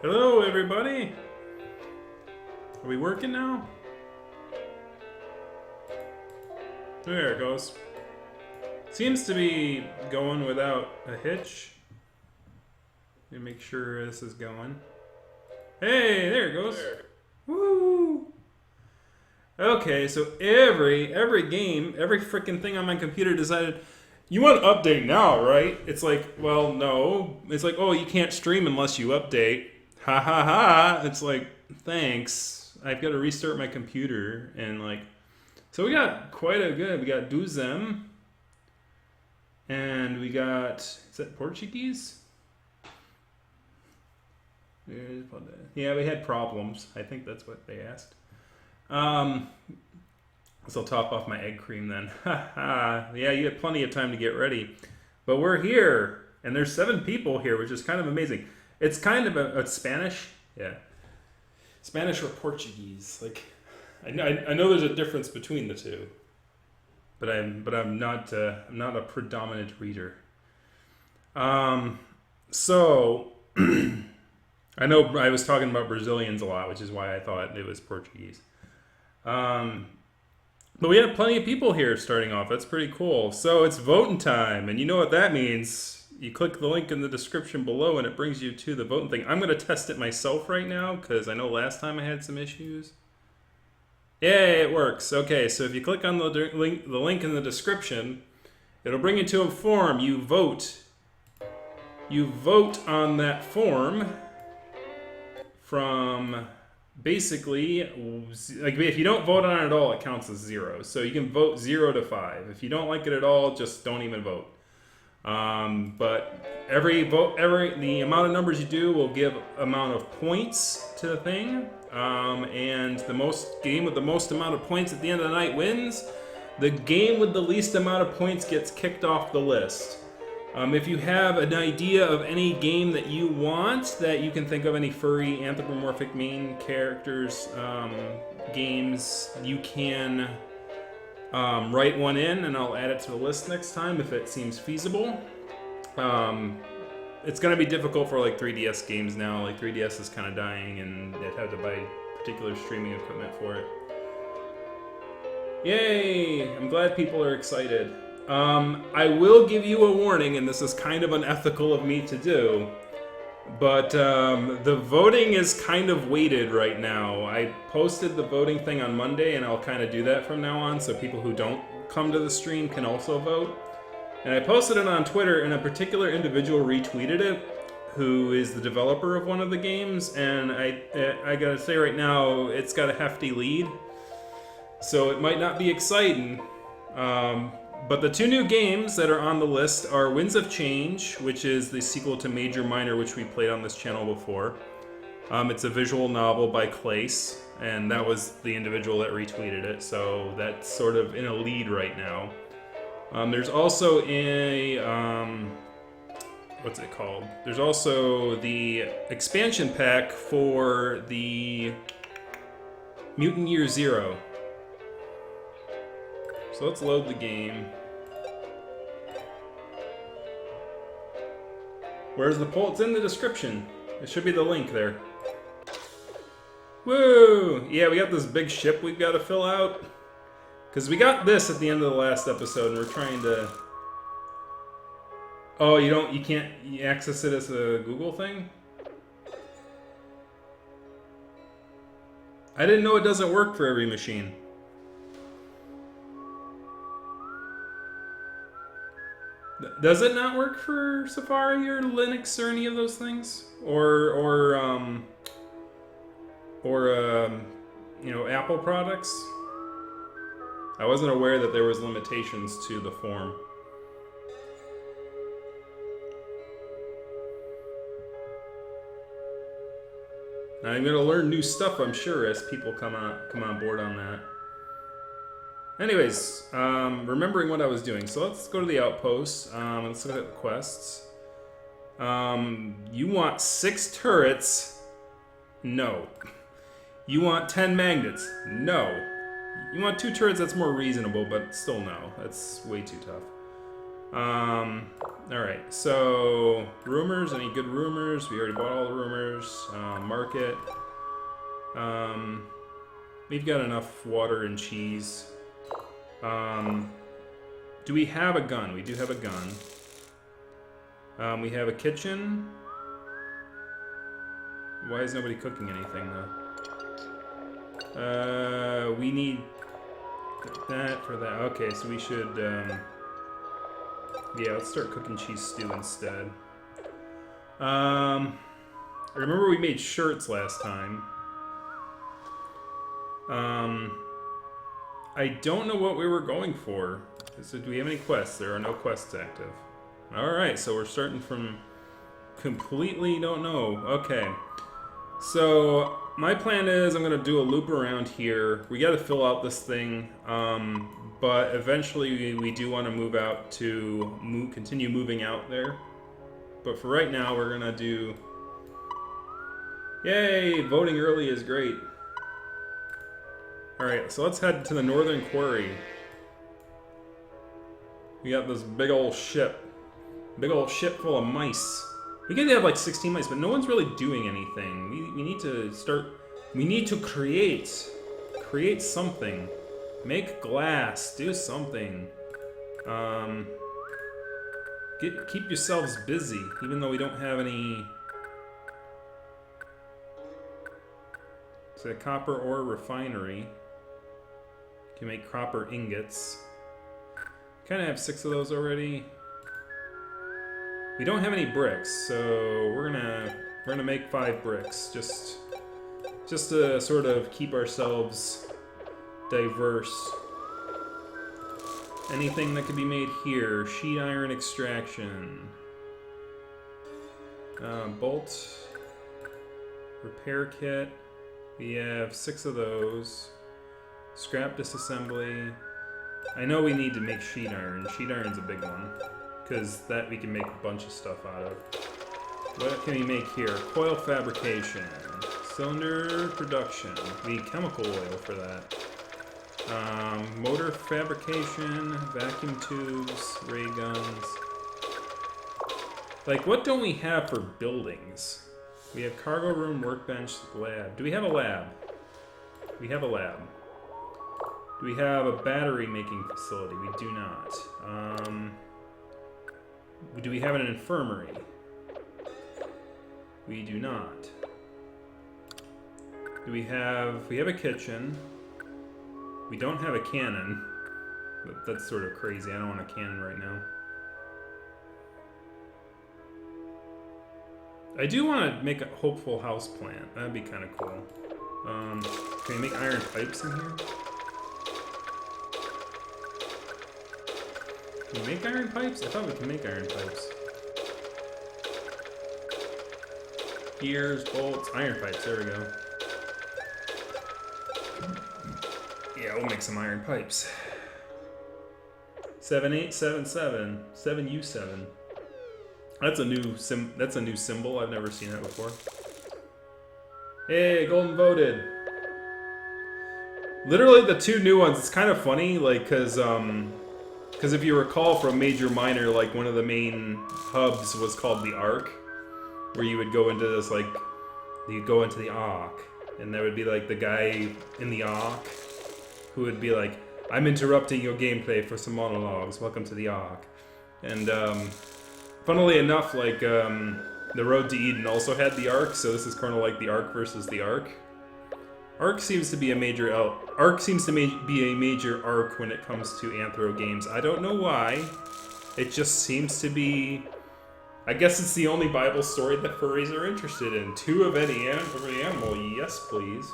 Hello, everybody. Are we working now? There it goes. Seems to be going without a hitch. Let me make sure this is going. Hey, there it goes. Woo! Okay, so every game, every freaking thing on my computer decided, you want to update now, right? It's like, well, no. It's like, oh, you can't stream unless you update. Ha ha ha. It's like, thanks. I've got to restart my computer. And like, so we got quite a good, we got Duzem. And we got, is that Portuguese? Yeah, we had problems. I think that's what they asked. So I'll top off my egg cream then. Yeah, you had plenty of time to get ready. But we're here, and there's 7 people here, which is kind of amazing. It's kind of a Spanish, yeah. Spanish or Portuguese. Like, I know there's a difference between the two, but I'm not a predominant reader. So I know I was talking about Brazilians a lot, which is why I thought it was Portuguese. But we have plenty of people here starting off. That's pretty cool. So it's voting time, and you know what that means. You click the link in the description below, and it brings you to the voting thing. I'm going to test it myself right now, because I know last time I had some issues. Yay, it works. Okay, so if you click on the link in the description, it'll bring you to a form. You vote. You vote on that form from... Basically, like if you don't vote on it at all, it counts as 0. So you can vote 0 to 5. If you don't like it at all, just don't even vote. But the amount of numbers you do will give amount of points to the thing. And the game with the most amount of points at the end of the night wins. The game with the least amount of points gets kicked off the list. If you have an idea of any game that you want, that you can think of, any furry, anthropomorphic main characters, games, you can write one in, and I'll add it to the list next time if it seems feasible. It's going to be difficult for like 3DS games now. Like 3DS is kind of dying, and they'd have to buy particular streaming equipment for it. Yay! I'm glad people are excited. I will give you a warning, and this is kind of unethical of me to do, but the voting is kind of weighted right now. I posted the voting thing on Monday, and I'll kind of do that from now on, so people who don't come to the stream can also vote. And I posted it on Twitter, and a particular individual retweeted it, who is the developer of one of the games, and I gotta say right now, it's got a hefty lead, so it might not be exciting. But the 2 new games that are on the list are Winds of Change, which is the sequel to Major Minor, which we played on this channel before. It's a visual novel by Clace, and that was the individual that retweeted it, so that's sort of in a lead right now. There's also what's it called? There's also the expansion pack for the Mutant Year Zero. So let's load the game. Where's the poll? It's in the description. It should be the link there. Woo! Yeah, we got this big ship we've got to fill out. Because we got this at the end of the last episode, and we're trying to... Oh, you can't access it as a Google thing? I didn't know it doesn't work for every machine. Does it not work for Safari or Linux or any of those things? Or Apple products? I wasn't aware that there was limitations to the form. Now I'm gonna learn new stuff, I'm sure, as people come on board on that. Anyways, remembering what I was doing. So let's go to the outposts. Let's look at the quests. You want 6 turrets? No. You want 10 magnets? No. You want 2 turrets? That's more reasonable, but still no. That's way too tough. Alright, so rumors, any good rumors? We already bought all the rumors. Market. We've got enough water and cheese. Do we have a gun? We do have a gun. We have a kitchen. Why is nobody cooking anything, though? We need that for that. Okay, so we should, yeah, let's start cooking cheese stew instead. I remember we made shirts last time. I don't know what we were going for. So do we have any quests? There are no quests active. Alright, so we're starting from completely don't know. Okay. So my plan is I'm going to do a loop around here. We got to fill out this thing. But eventually we do want to move out to continue moving out there. But for right now we're going to do... Yay! Voting early is great. Alright, so let's head to the Northern Quarry. We got this big old ship. Big old ship full of mice. We could have like 16 mice, but no one's really doing anything. We need to start... We need to create. Create something. Make glass. Do something. Keep yourselves busy, even though we don't have any... It's a copper ore refinery. Can make copper ingots. Kind of have 6 of those already. We don't have any bricks, so we're gonna make 5 bricks just to sort of keep ourselves diverse. Anything that could be made here. Sheet iron extraction. Bolt. Repair kit. We have 6 of those. Scrap disassembly. I know we need to make sheet iron. Sheet iron's a big one. Because that we can make a bunch of stuff out of. What can we make here? Coil fabrication. Cylinder production. We need chemical oil for that. Motor fabrication. Vacuum tubes. Ray guns. Like, what don't we have for buildings? We have cargo room, workbench, lab. Do we have a lab? We have a lab. Do we have a battery making facility? We do not. Do we have an infirmary? We do not. Do we have... We have a kitchen. We don't have a cannon. But that's sort of crazy. I don't want a cannon right now. I do want to make a hopeful house plant. That'd be kind of cool. Can we make iron pipes in here? Can we make iron pipes? I thought we could make iron pipes. Gears, bolts, iron pipes. There we go. Yeah, we'll make some iron pipes. 7877 7U7. That's a new symbol. I've never seen that before. Hey, golden voted. Literally the 2 new ones. It's kind of funny, like, because if you recall from Major Minor, like, one of the main hubs was called the Ark, where you would go into this, like, you'd go into the Ark, and there would be, like, the guy in the Ark who would be like, I'm interrupting your gameplay for some monologues. Welcome to the Ark. And, funnily enough, like, the Road to Eden also had the Ark, so this is kind of like the Ark versus the Ark. Ark seems to be a major be a major arc when it comes to Anthro games. I don't know why. It just seems to be... I guess it's the only Bible story that furries are interested in. 2 of any animal, yes please.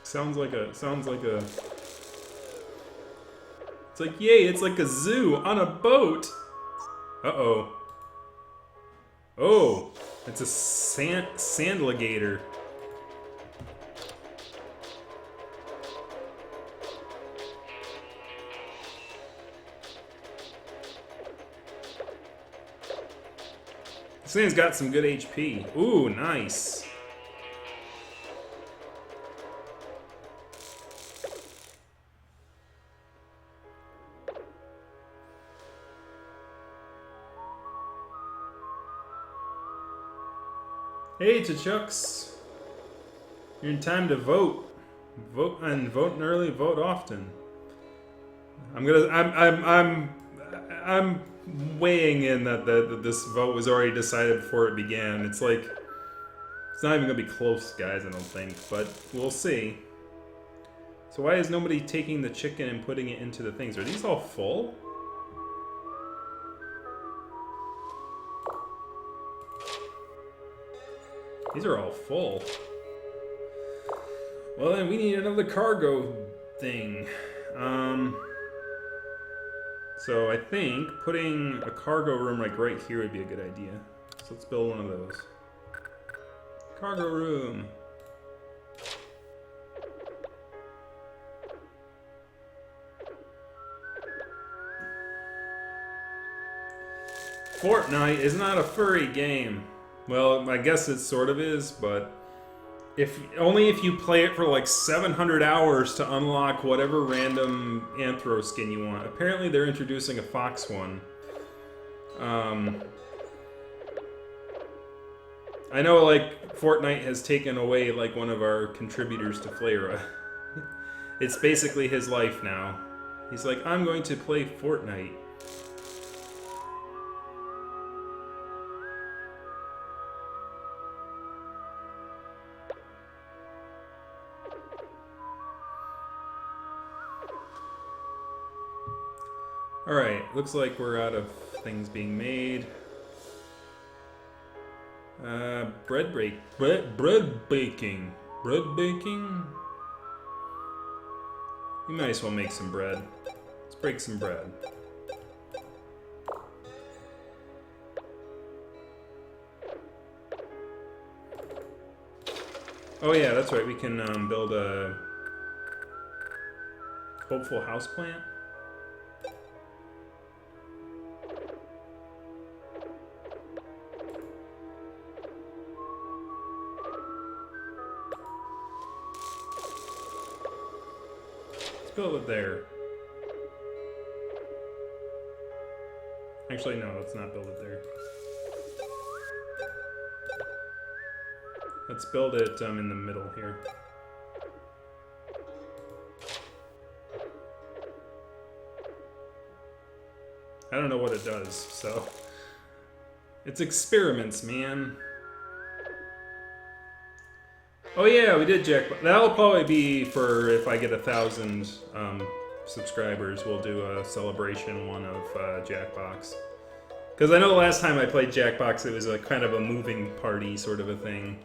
Sounds like a... It's like, yay, it's like a zoo on a boat! Uh-oh. Oh! It's a sandligator. This thing's got some good HP. Ooh, nice. Hey, Chucks. You're in time to vote. Vote and vote early, vote often. I'm weighing in that this vote was already decided before it began. It's like it's not even gonna be close, guys. I don't think, but we'll see. So why is nobody taking the chicken and putting it into the things? Are these all full? These are all full. Well, then we need another cargo thing. So I think putting a cargo room like right here would be a good idea. So let's build one of those. Cargo room. Fortnite is not a furry game. Well, I guess it sort of is, but only if you play it for like 700 hours to unlock whatever random anthro skin you want. Apparently they're introducing a fox one. I know like Fortnite has taken away like one of our contributors to Flayra. It's basically his life now. He's like, I'm going to play Fortnite. Alright, looks like we're out of things being made. Bread baking. Bread baking? We might as well make some bread. Let's break some bread. Oh yeah, that's right, we can build a hopeful houseplant. Build it there. Actually, no, let's not build it there. Let's build it in the middle here. I don't know what it does, so... It's experiments, man. Oh yeah, we did Jackbox. That'll probably be for if I get 1,000 subscribers. We'll do a celebration one of Jackbox. Because I know the last time I played Jackbox, it was a kind of a moving party sort of a thing,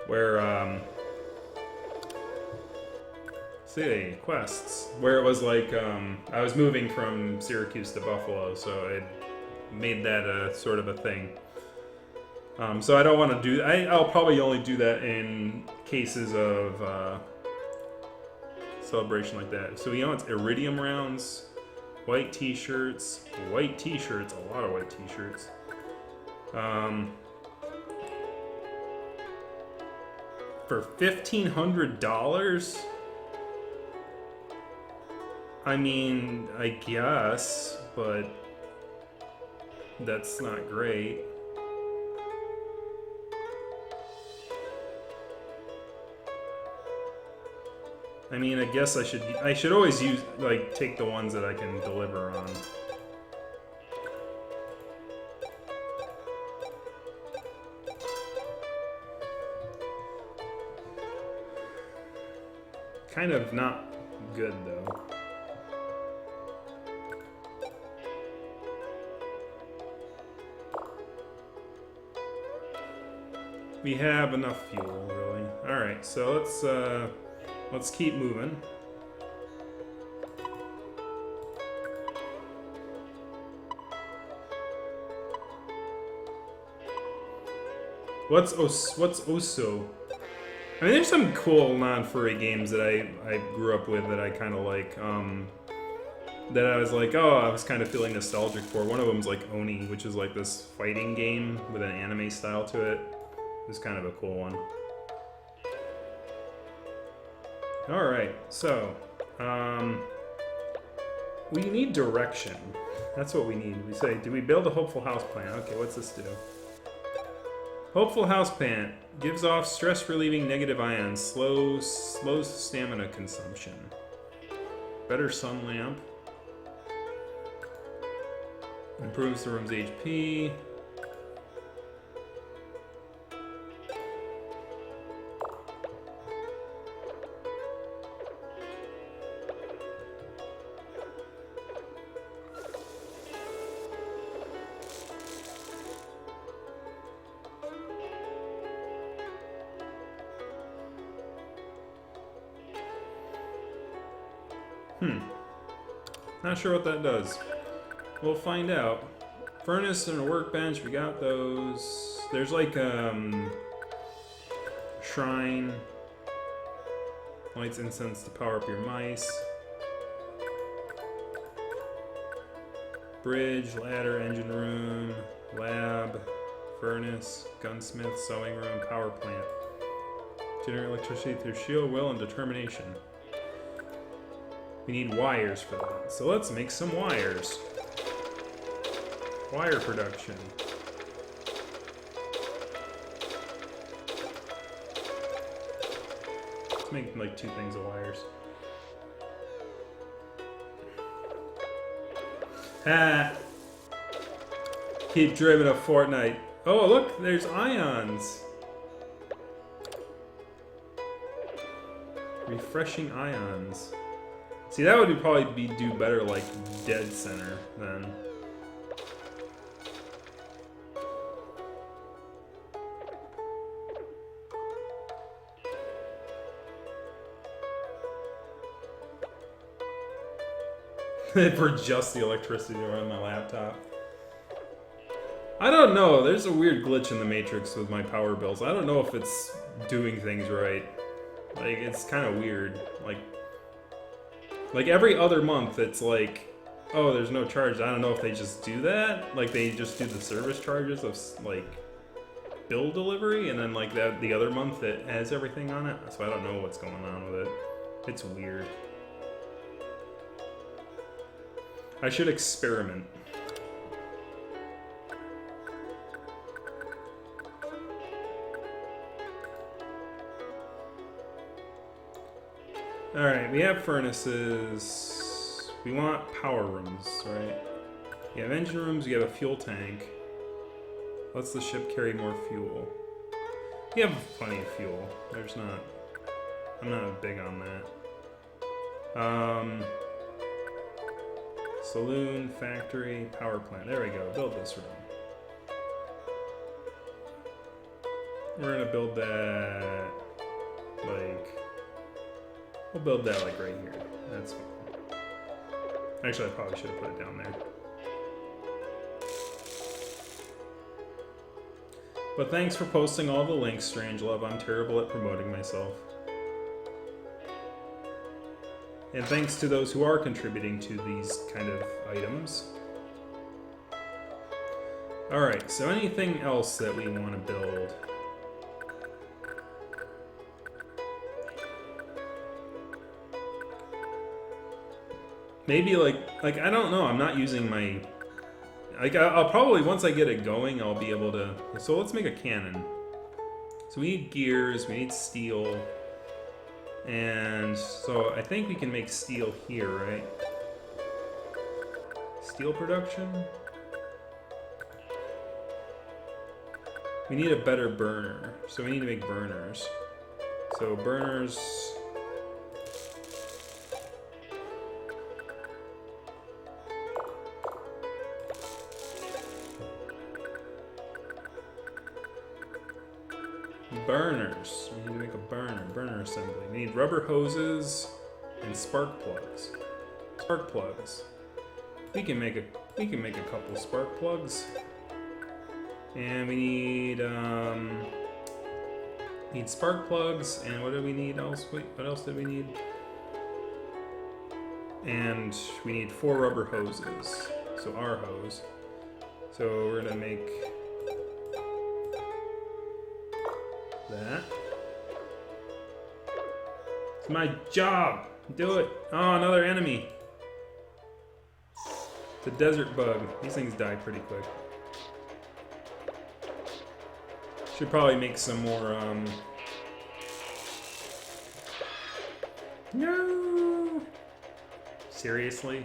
where see quests, where it was like I was moving from Syracuse to Buffalo, so I made that a sort of a thing. So I don't want to do... I'll probably only do that in cases of celebration like that. So you know it's iridium rounds, white t-shirts, a lot of white t-shirts. For $1,500? I mean, I guess, but that's not great. I mean, I guess I should always use, like, take the ones that I can deliver on. Kind of not good, though. We have enough fuel, really. Alright, so let's keep moving. What's Oso? I mean, there's some cool non-furry games that I grew up with that I kind of like. That I was like, oh, I was kind of feeling nostalgic for. One of them's like Oni, which is like this fighting game with an anime style to it. It's kind of a cool one. Alright, so, we need direction. That's what we need. We say, do we build a hopeful house plan? Okay, what's this do? Hopeful Houseplant. Gives off stress-relieving negative ions. Slows stamina consumption. Better Sun Lamp. Improves the room's HP. Not sure what that does. We'll find out. Furnace and a workbench, we got those. There's like shrine. Lights incense to power up your mice. Bridge, ladder, engine room, lab, furnace, gunsmith, sewing room, power plant. Generate electricity through sheer will and determination. We need wires for that. So let's make some wires. Wire production. Let's make like 2 things of wires. Ha! Keep dreaming of Fortnite. Oh, look, there's ions. Refreshing ions. See, that would probably do better like Dead Center then. For just the electricity to run my laptop. I don't know. There's a weird glitch in the Matrix with my power bills. I don't know if it's doing things right. Like, it's kind of weird. Like every other month, it's like, oh, there's no charge. I don't know if they just do that. Like, they just do the service charges of, like, bill delivery, and then, like, the other month it has everything on it. So I don't know what's going on with it. It's weird. I should experiment. Alright, we have furnaces. We want power rooms, right? You have engine rooms, you have a fuel tank. Lets the ship carry more fuel. You have plenty of fuel. I'm not big on that. Saloon, factory, power plant. There we go. Build this room. We're gonna build that like... We'll build that like right here. That's fine. Actually, I probably should have put it down there. But thanks for posting all the links, Strangelove. I'm terrible at promoting myself. And thanks to those who are contributing to these kind of items. Alright, so anything else that we want to build? Maybe like I don't know, I'm not using my... Like, I'll probably, once I get it going, I'll be able to... So let's make a cannon. So we need gears, we need steel. And so I think we can make steel here, right? Steel production? We need a better burner. So we need to make burners. So burners... Burners. We need to make a burner assembly. We need rubber hoses and spark plugs. Spark plugs. We can make a couple spark plugs. And we need spark plugs, and what do we need else? Wait, what else did we need? And we need 4 rubber hoses. So our hose. So we're gonna make that. It's my job. Do it. Oh, another enemy. It's a desert bug. These things die pretty quick. Should probably make some more, No! Seriously?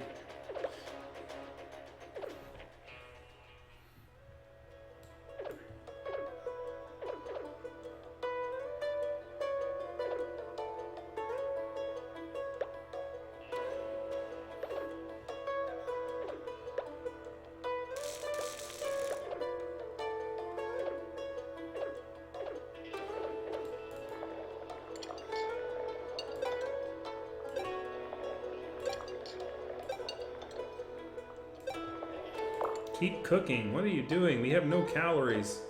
Keep cooking. What are you doing? We have no calories.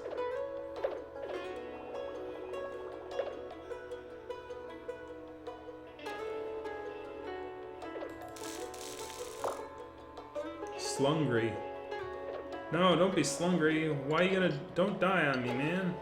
Slungry. No, don't be slungry. Why are you gonna... Don't die on me, man.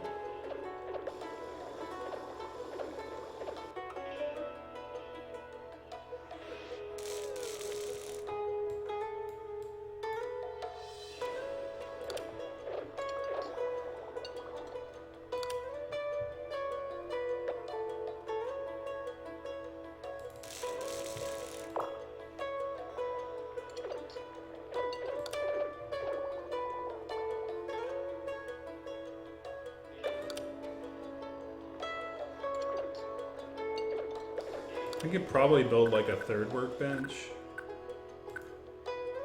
We could probably build like a third workbench.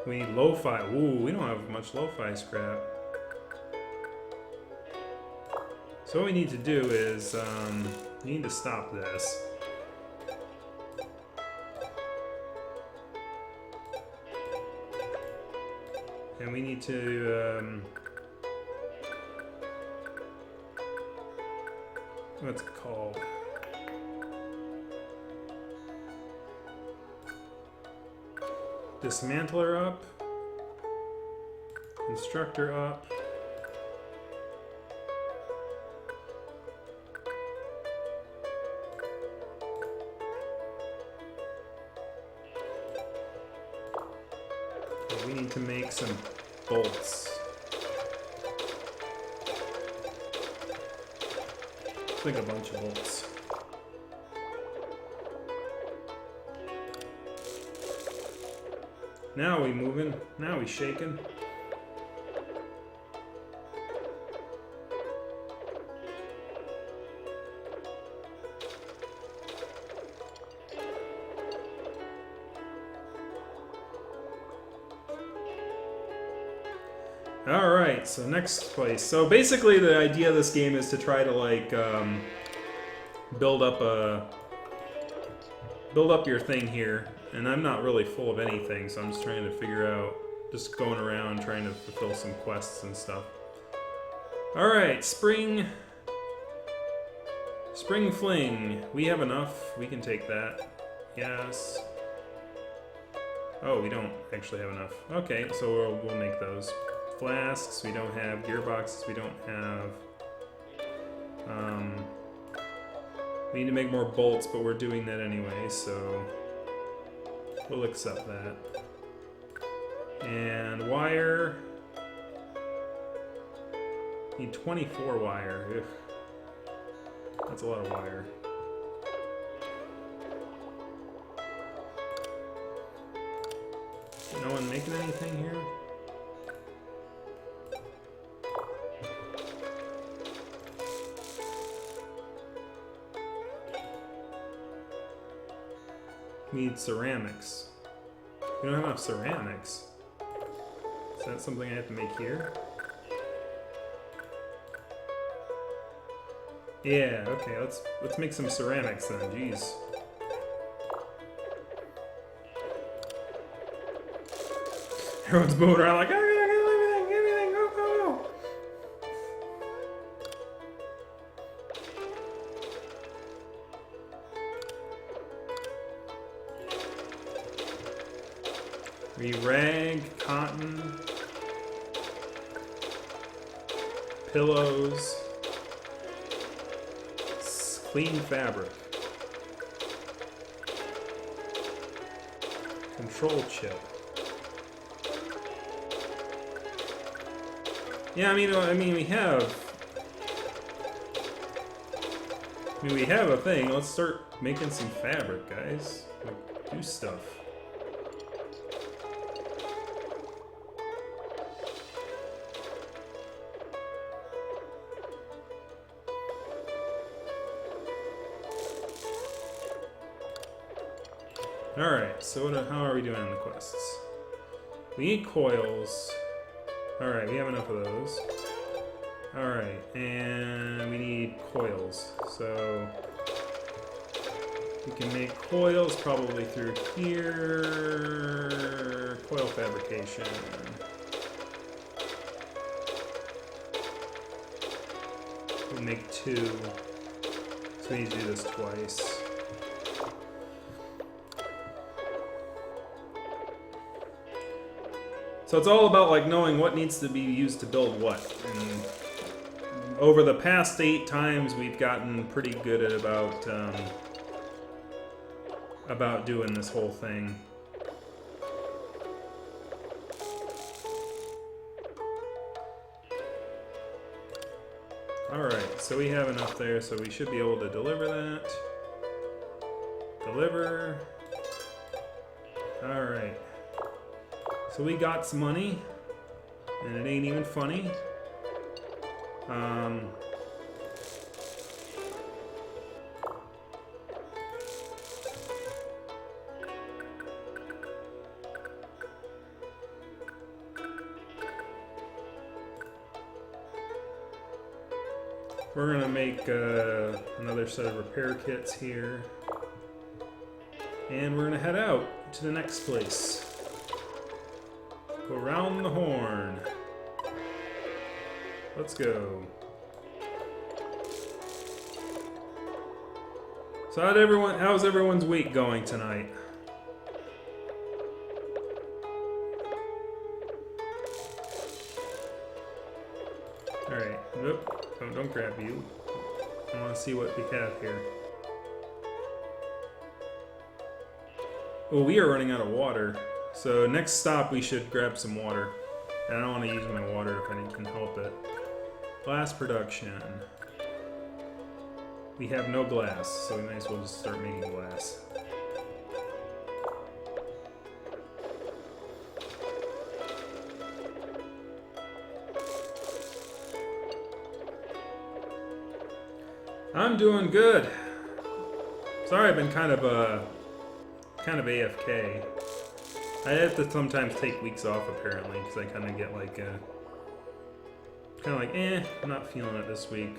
We need lo-fi. Ooh, we don't have much lo-fi scrap. So what we need to do is, we need to stop this. And we need to, what's it called? Dismantler up, constructor up, we need to make some bolts. It's like a bunch of bolts. Now we moving. Now we shaking. Alright, so next place. So basically the idea of this game is to try to like build up your thing here. And I'm not really full of anything, so I'm just trying to figure out, just going around trying to fulfill some quests and stuff. Alright, spring fling. We have enough. We can take that. Yes. Oh, we don't actually have enough. Okay, so we'll make those. Flasks, we don't have. Gearboxes, we don't have. We need to make more bolts, but we're doing that anyway, so we'll accept that. And wire. Need 24 wire. Ugh. That's a lot of wire. No one making anything here? We need ceramics. We don't have enough ceramics. Is that something I have to make here? Yeah, okay, let's make some ceramics then, jeez. Everyone's moving around like, everything, go, go, go! We rag, cotton, pillows, clean fabric, control chip. Yeah, I mean, we have I mean, we have a thing. Let's start making some fabric, guys. Like, do stuff. Alright, so how are we doing on the quests? We need coils. Alright, we have enough of those. Alright, and we need coils. So we can make coils probably through here. Coil fabrication. We'll make 2. So we need to do this twice. So it's all about like knowing what needs to be used to build what. And over the past 8 times, we've gotten pretty good at about doing this whole thing. Alright, so we have enough there, so we should be able to deliver that. Deliver. Alright. So we got some money, and it ain't even funny. We're gonna make another set of repair kits here, and we're gonna head out to the next place. Go around the horn. Let's go. So how's everyone's week going tonight? Alright, nope. Don't grab you. I want to see what we have here. Oh, we are running out of water. So next stop we should grab some water. And I don't want to use my water if I can help it. Glass production. We have no glass, so we might as well just start making glass. I'm doing good. Sorry, I've been kind of AFK. I have to sometimes take weeks off apparently because I kind of get like I'm not feeling it this week.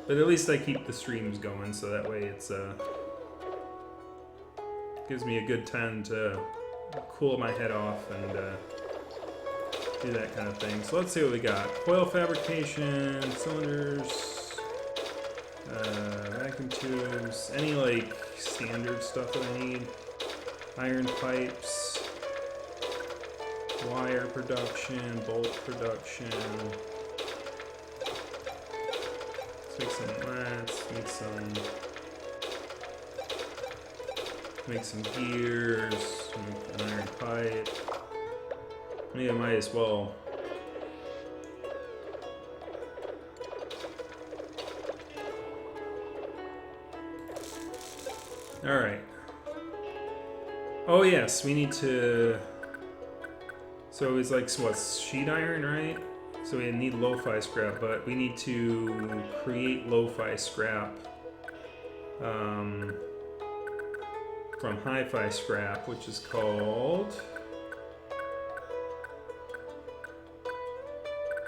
But at least I keep the streams going, so that way it's gives me a good time to cool my head off and do that kind of thing. So let's see what we got. Coil fabrication, cylinders, vacuum tubes, any like standard stuff that I need. Iron pipes, wire production, bolt production. Let's make some gears, make an iron pipe. Maybe I might as well. Alright. Oh yes, we need to... So it's like, what, sheet iron, right? So we need lo-fi scrap, but we need to create lo-fi scrap from hi-fi scrap, which is called...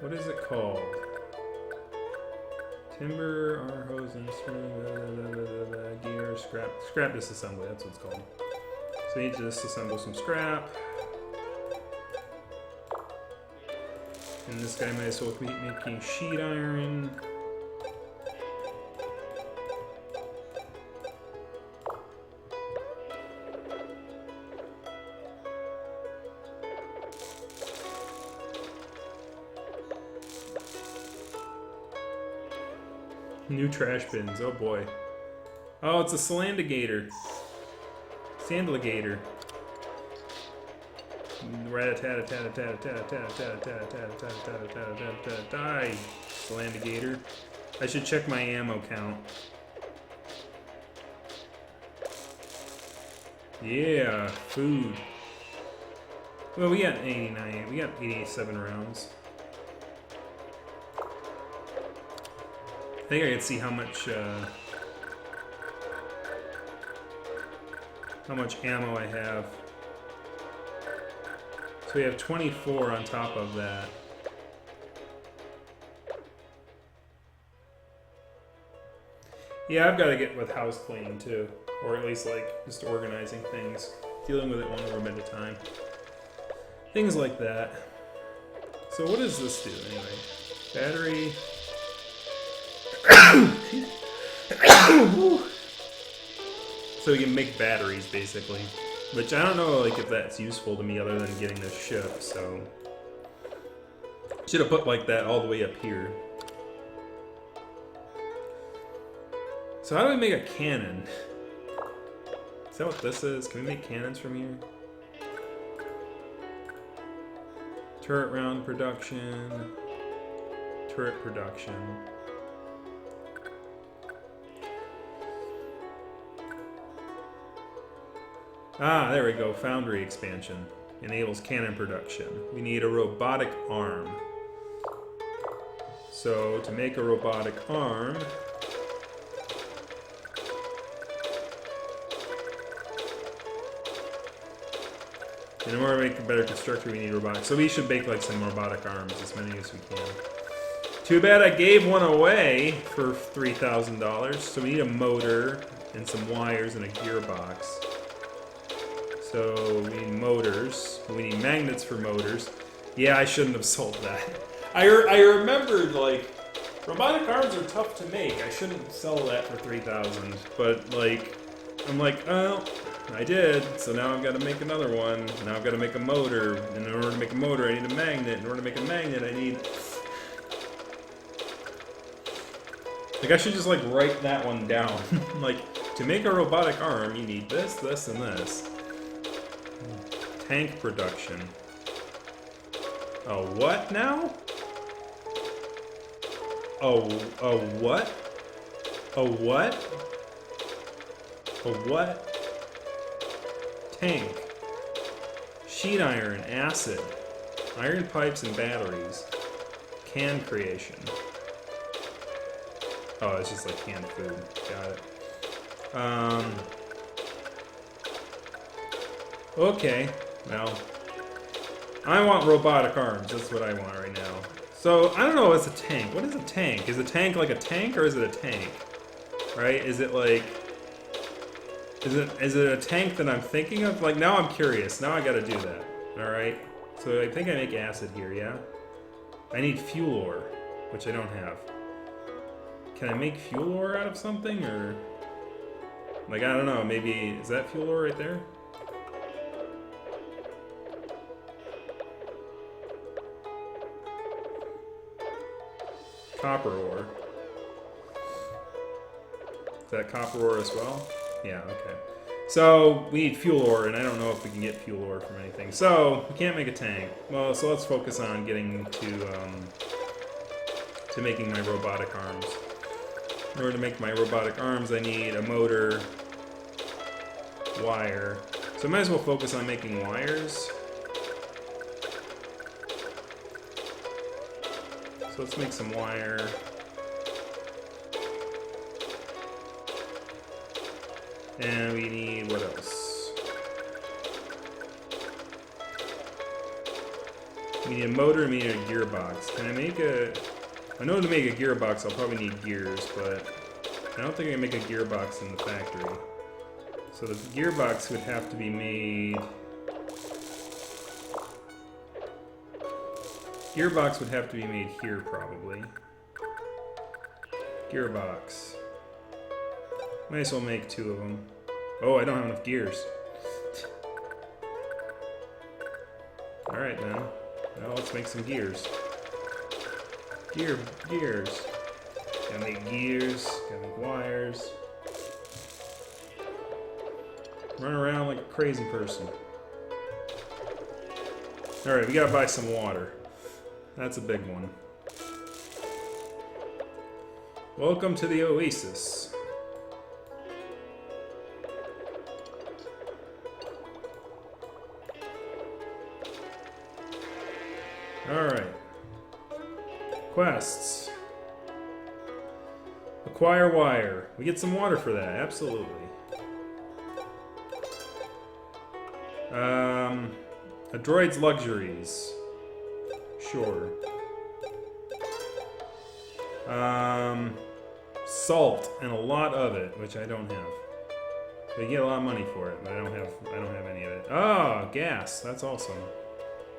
What is it called? Timber, R hose, instrument, gear, scrap. Scrap disassembly, that's what it's called. So we need to disassemble some scrap. And this guy might as well be making sheet iron. New trash bins, oh boy. Oh, it's a Sandligator. Sandligator. Die, Slandigator. I should check my ammo count. Yeah, food. Well, we got 89. We got 87 rounds. I think I could see how much ammo I have. So we have 24 on top of that. Yeah, I've got to get with house cleaning too. Or at least like just organizing things. Dealing with it one room at a time. Things like that. So what does this do anyway? Battery. So we can make batteries basically. Which I don't know like if that's useful to me other than getting this ship, so should have put like that all the way up here. So how do we make a cannon? Is that what this is? Can we make cannons from here? Turret round production. Turret production. Ah, there we go. Foundry expansion. Enables cannon production. We need a robotic arm. So, to make a robotic arm... in order to make a better constructor, we need robotics. So we should make like some robotic arms, as many as we can. Too bad I gave one away for $3,000. So we need a motor and some wires and a gearbox. So we need motors. We need magnets for motors. Yeah, I shouldn't have sold that. I remembered, like, robotic arms are tough to make. I shouldn't sell that for $3,000. But, like, I'm like, oh, I did. So now I've got to make another one. Now I've got to make a motor. And in order to make a motor, I need a magnet. In order to make a magnet, I need... like, I should just, like, write that one down. Like, to make a robotic arm, you need this, this, and this. Tank production. A what now? A what? A what? A what? Tank. Sheet iron, acid. Iron pipes and batteries. Can creation. Oh, it's just like canned food. Got it. Okay. Well, I want robotic arms. That's what I want right now. So, I don't know what's a tank. What is a tank? Is a tank like a tank or is it a tank? Right? Is it like... Is it a tank that I'm thinking of? Like, now I'm curious. Now I gotta do that. Alright? So I think I make acid here, yeah? I need fuel ore, which I don't have. Can I make fuel ore out of something, or... like, I don't know, maybe... is that fuel ore right there? Copper ore. Is that copper ore as well? Yeah, okay. So, we need fuel ore, and I don't know if we can get fuel ore from anything. So, we can't make a tank. Well, so let's focus on getting to making my robotic arms. In order to make my robotic arms, I need a motor, wire. So I might as well focus on making wires. So let's make some wire. And we need, what else? We need a motor and we need a gearbox. Can I make a... I know to make a gearbox I'll probably need gears, but I don't think I can make a gearbox in the factory. So the gearbox would have to be made... gearbox would have to be made here, probably. Gearbox. Might as well make two of them. Oh, I don't have enough gears. Alright, then. Well, let's make some gears. Gears. Gotta make gears, gotta make wires. Run around like a crazy person. Alright, we gotta buy some water. That's a big one. Welcome to the Oasis. Alright. Quests. Acquire wire. We get some water for that, absolutely. A droid's luxuries. Sure. Salt and a lot of it, which I don't have. They get a lot of money for it, but I don't have any of it. Oh, gas. That's awesome.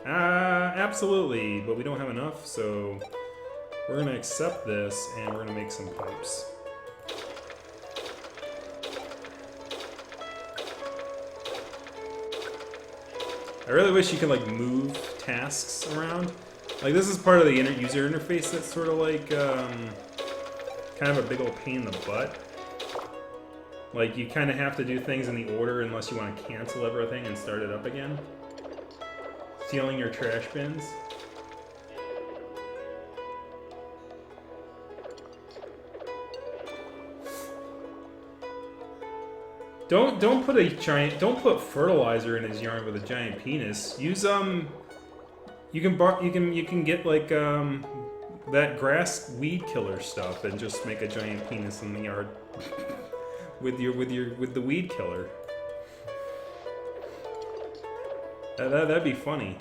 Absolutely, but we don't have enough, so we're gonna accept this and we're gonna make some pipes. I really wish you could like move tasks around. Like this is part of the user interface that's sort of like kind of a big old pain in the butt. Like you kind of have to do things in the order unless you want to cancel everything and start it up again. Stealing your trash bins. Don't put fertilizer in his yarn with a giant penis. Use you can get like that grass weed killer stuff and just make a giant penis in the yard with the weed killer. That'd be funny.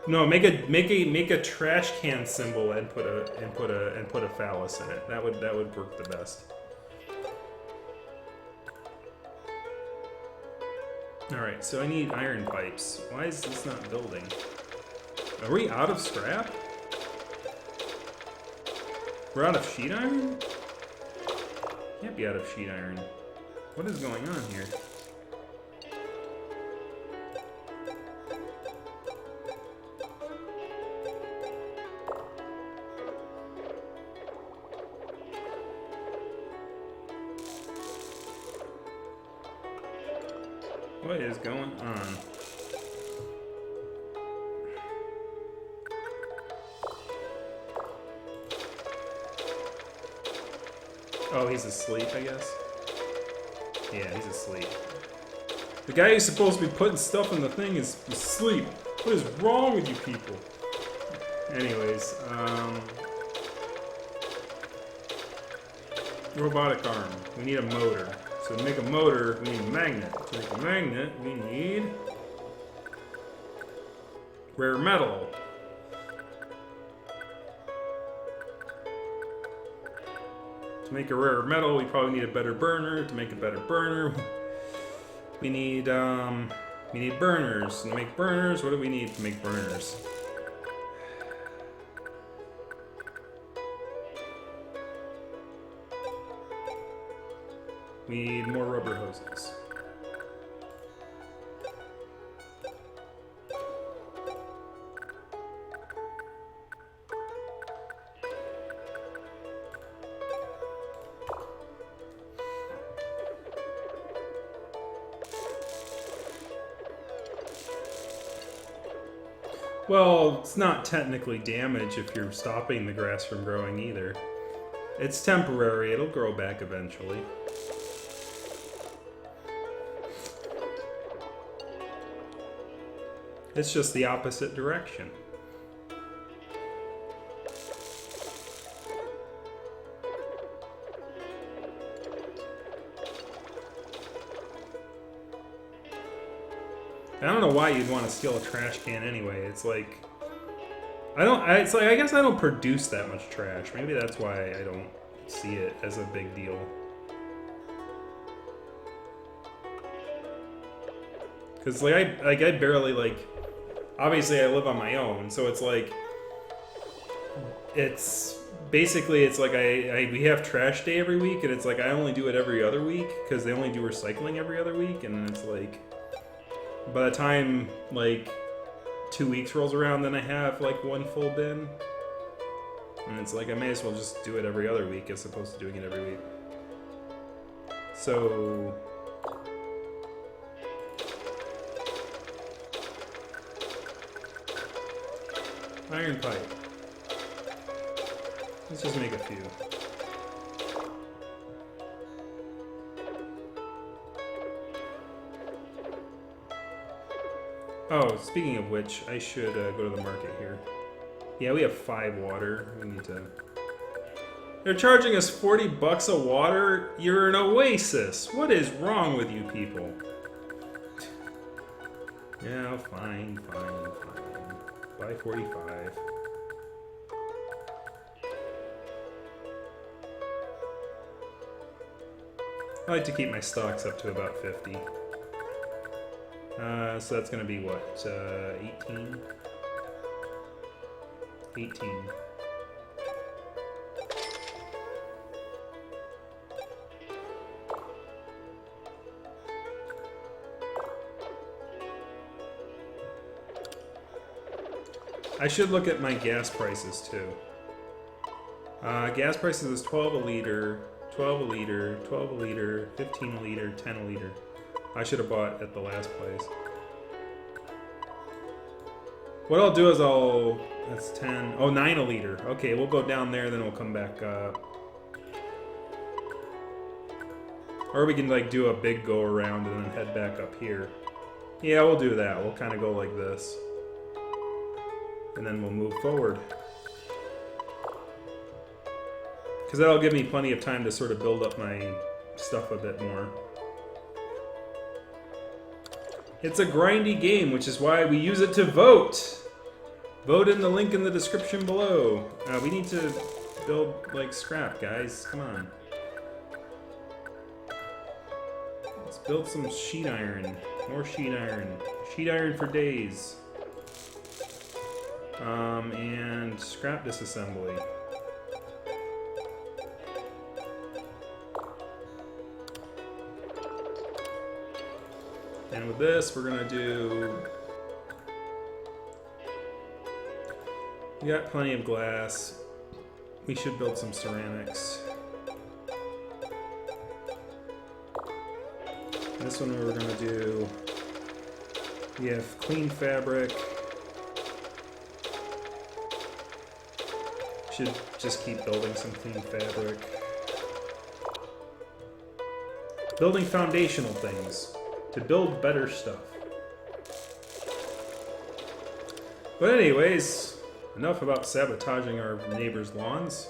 No, make a trash can symbol and put a phallus in it. That would work the best. Alright, so I need iron pipes. Why is this not building? Are we out of scrap? We're out of sheet iron? Can't be out of sheet iron. What is going on here? What is going on? Oh, he's asleep, I guess? Yeah, he's asleep. The guy who's supposed to be putting stuff in the thing is asleep. What is wrong with you people? Anyways, robotic arm. We need a motor. So to make a motor, we need a magnet. To make a magnet, we need rare metal. To make a rare metal, we probably need a better burner. To make a better burner, we need burners. To make burners, what do we need to make burners? We need more rubber hoses. Well, it's not technically damage if you're stopping the grass from growing either. It's temporary, it'll grow back eventually. It's just the opposite direction. I don't know why you'd want to steal a trash can anyway. It's like I guess I don't produce that much trash. Maybe that's why I don't see it as a big deal. Cuz I barely obviously I live on my own, so it's like we have trash day every week, and it's like I only do it every other week because they only do recycling every other week, and it's like by the time 2 weeks rolls around, then I have one full bin, and it's like I may as well just do it every other week as opposed to doing it every week. So Iron pipe. Let's just make a few. Oh, speaking of which, I should go to the market here. Yeah, we have 5 water. We need to... They're charging us 40 bucks a water? You're an oasis. What is wrong with you people? Yeah, fine. Buy 45. I like to keep my stocks up to about 50. So that's going to be what? 18? 18. I should look at my gas prices too. Gas prices is 12 a liter, 12 a liter, 12 a liter, 15 a liter, 10 a liter. I should have bought at the last place. What I'll do is that's 10, oh, 9 a liter. Okay, we'll go down there, then we'll come back up. Or we can like do a big go around and then head back up here. Yeah, we'll do that. We'll kind of go like this. And then we'll move forward. Because that'll give me plenty of time to sort of build up my stuff a bit more. It's a grindy game, which is why we use it to vote. Vote in the link in the description below. We need to build, like, scrap, guys. Come on. Let's build some sheet iron. More sheet iron. Sheet iron for days. And scrap disassembly. And with this, we're gonna do... We got plenty of glass. We should build some ceramics. This one we're gonna do... We have clean fabric. Should just keep building some clean fabric. Building foundational things to build better stuff. But anyways, enough about sabotaging our neighbors' lawns.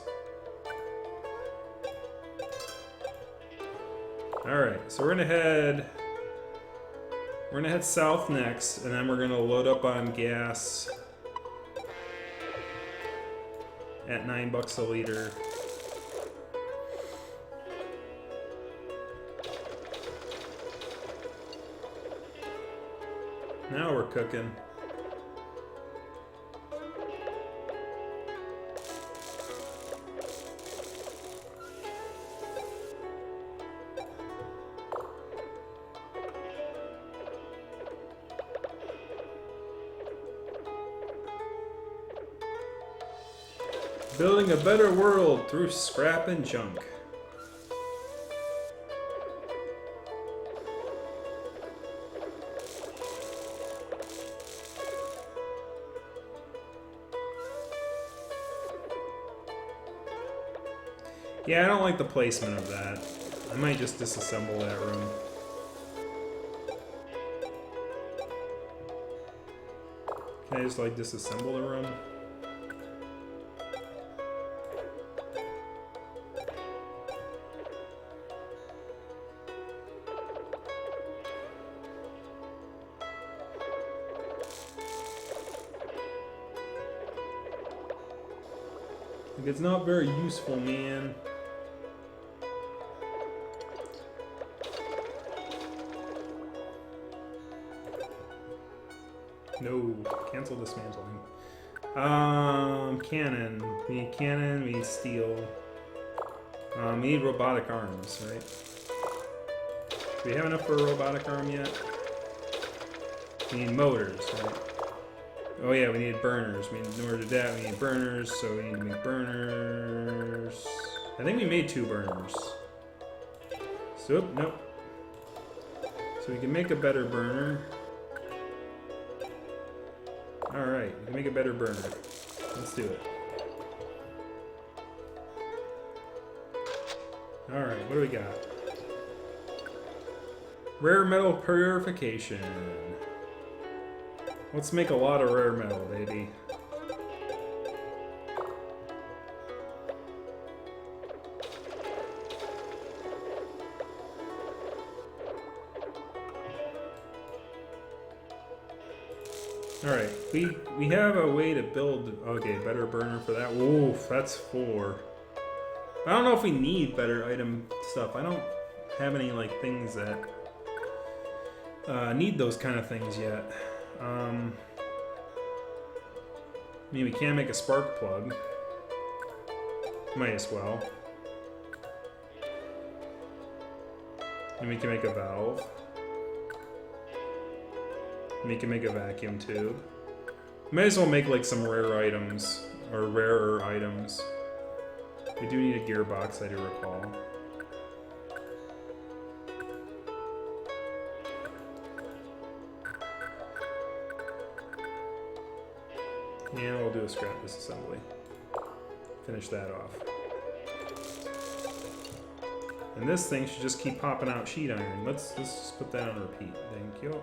Alright, so we're gonna head south next, and then we're gonna load up on gas at 9 bucks a liter. Now we're cooking. Building a better world through scrap and junk. Yeah, I don't like the placement of that. I might just disassemble that room. Can I just like disassemble the room? Like, it's not very useful, man. No, cancel dismantling. Cannon. We need cannon, we need steel. We need robotic arms, right? Do we have enough for a robotic arm yet? We need motors, right? Oh yeah, we need burners. In order to do that, we need burners, so we need to make burners. I think we made 2 burners. So, nope. So we can make a better burner. Alright, we can make a better burner. Let's do it. Alright, what do we got? Rare metal purification. Let's make a lot of rare metal, baby. Alright, we have a way to build... Okay, better burner for that. Oof, that's 4. I don't know if we need better item stuff. I don't have any, like, things that need those kind of things yet. I mean, we can make a spark plug. Might as well. And we can make a valve. And we can make a vacuum tube. Might as well make like some rare items, or rarer items. We do need a gearbox, I do recall. And we'll do a scrap disassembly. Finish that off. And this thing should just keep popping out sheet iron. Let's just put that on repeat. Thank you.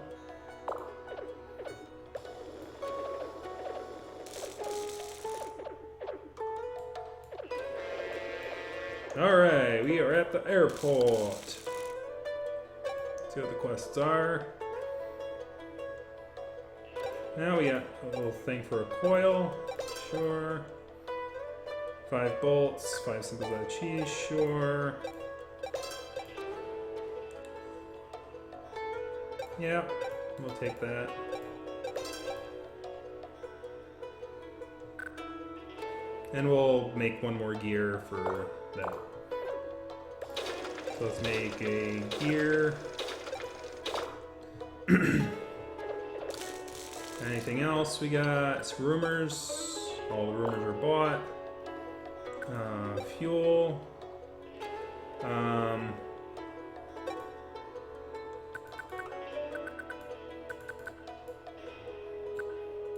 Alright, we are at the airport. Let's see what the quests are. Now we got a little thing for a coil. Sure. 5 bolts, 5 symbols out of cheese, sure. Yeah, we'll take that. And we'll make one more gear for that. So let's make a gear. Anything else we got? Rumors. All the rumors are bought. Fuel.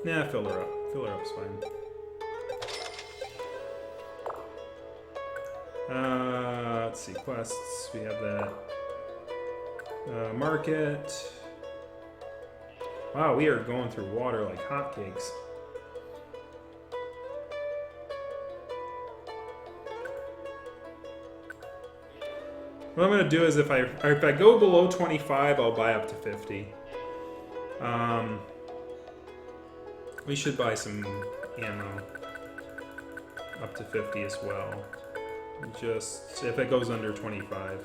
Nah, fill her up. Fill her up's fine. Let's see, quests. We have that. Market. Wow, we are going through water like hotcakes. What I'm gonna do is if I go below 25, I'll buy up to 50. We should buy some ammo up to 50 as well. Just if it goes under 25.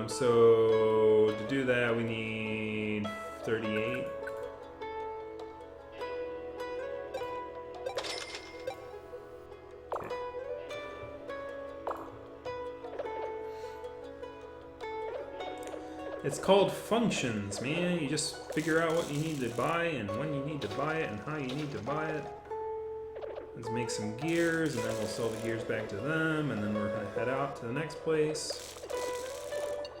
So to do that, we need 38. Okay. It's called functions, man. You just figure out what you need to buy and when you need to buy it and how you need to buy it. Let's make some gears, and then we'll sell the gears back to them, and then we're gonna head out to the next place.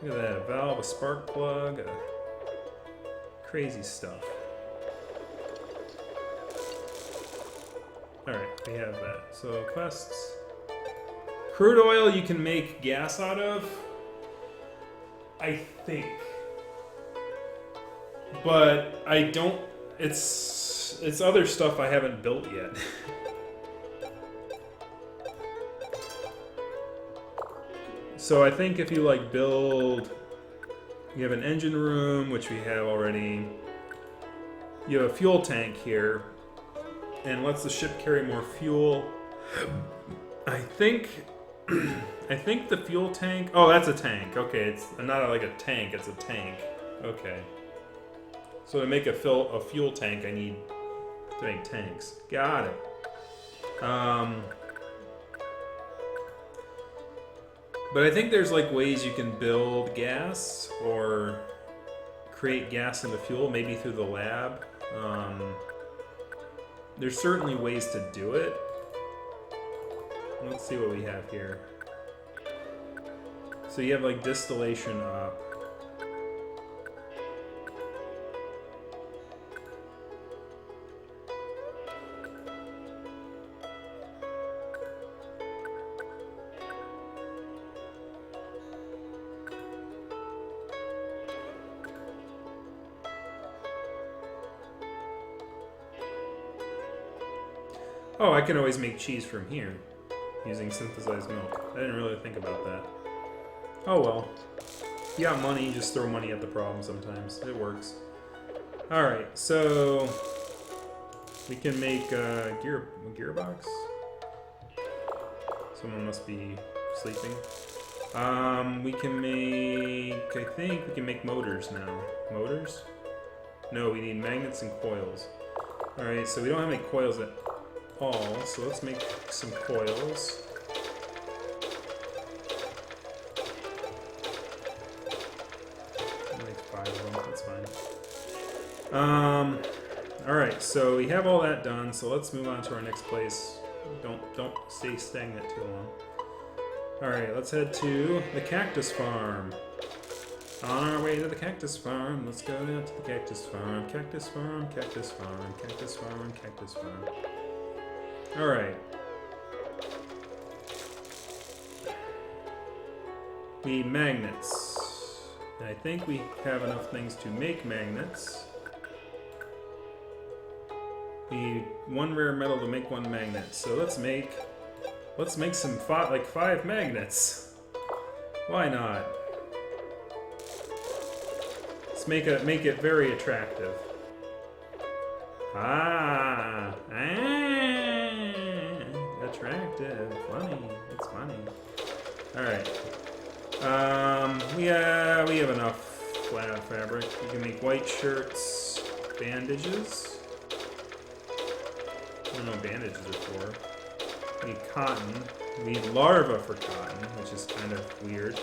Look at that, a valve, a spark plug, crazy stuff. Alright, we have that. So, quests. Crude oil you can make gas out of, I think. But I don't, it's other stuff I haven't built yet. So I think if you like build, you have an engine room, which we have already. You have a fuel tank here, and lets the ship carry more fuel. I think the fuel tank. Oh, that's a tank. Okay, it's not like a tank. It's a tank. Okay. So to make a fuel tank, I need to make tanks. Got it. But I think there's like ways you can build gas or create gas into fuel, maybe through the lab. There's certainly ways to do it. Let's see what we have here. So you have like distillation up. Oh, I can always make cheese from here using synthesized milk. I didn't really think about that. Oh well. If you got money, you just throw money at the problem sometimes. It works. Alright, so we can make a gearbox. Someone must be sleeping. We can make, I think we can make motors now. Motors? No, we need magnets and coils. Alright, so we don't have any coils at all, so let's make some coils. I'll make 5 of them, that's fine. Alright, so we have all that done, so let's move on to our next place. Don't stay stagnant too long. Alright, let's head to the cactus farm. On our way to the cactus farm, let's go down to the cactus farm. Cactus farm, cactus farm, cactus farm, cactus farm. Alright. We need magnets. And I think we have enough things to make magnets. We need 1 rare metal to make 1 magnet. So let's make some 5 magnets. Why not? Let's make it very attractive. Attractive. Funny. It's funny. Alright. We have enough flat fabric. We can make white shirts, bandages. I don't know what bandages are for. We need cotton. We need larvae for cotton, which is kind of weird.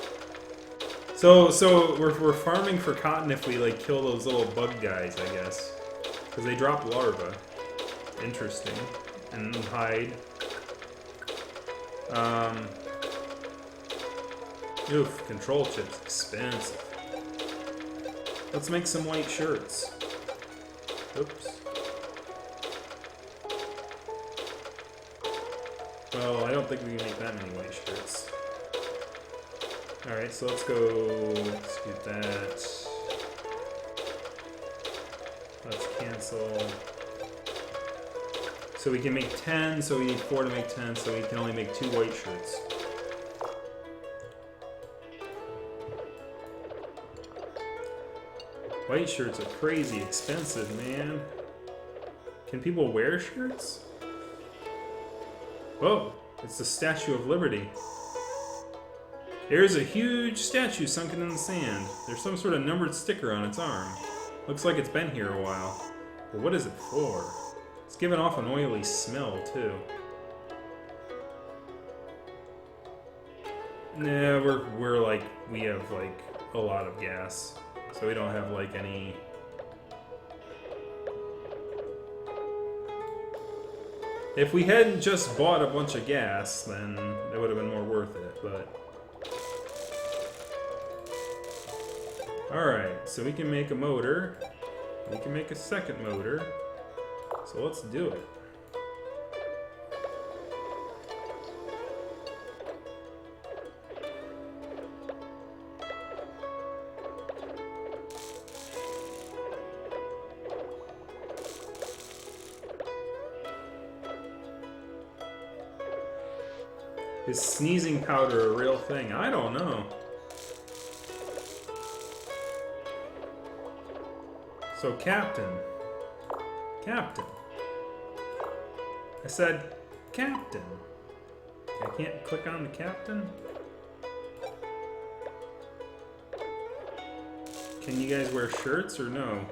So we're farming for cotton if we like kill those little bug guys, I guess, because they drop larvae. Interesting. And hide. Oof, control chips, expensive. Let's make some white shirts. Oops. Well, I don't think we can make that many white shirts. Alright, so let's do that. Let's cancel. So we can make 10, so we need 4 to make 10, so we can only make 2 white shirts. White shirts are crazy expensive, man. Can people wear shirts? Whoa, it's the Statue of Liberty. There's a huge statue sunken in the sand. There's some sort of numbered sticker on its arm. Looks like it's been here a while. But what is it for? It's giving off an oily smell, too. Nah, we have like a lot of gas. So we don't have like any... If we hadn't just bought a bunch of gas, then it would have been more worth it, but... Alright, so we can make a motor. We can make a second motor. So let's do it. Is sneezing powder a real thing? I don't know. So, Captain. Captain. I said, Captain. I can't click on the Captain? Can you guys wear shirts or no?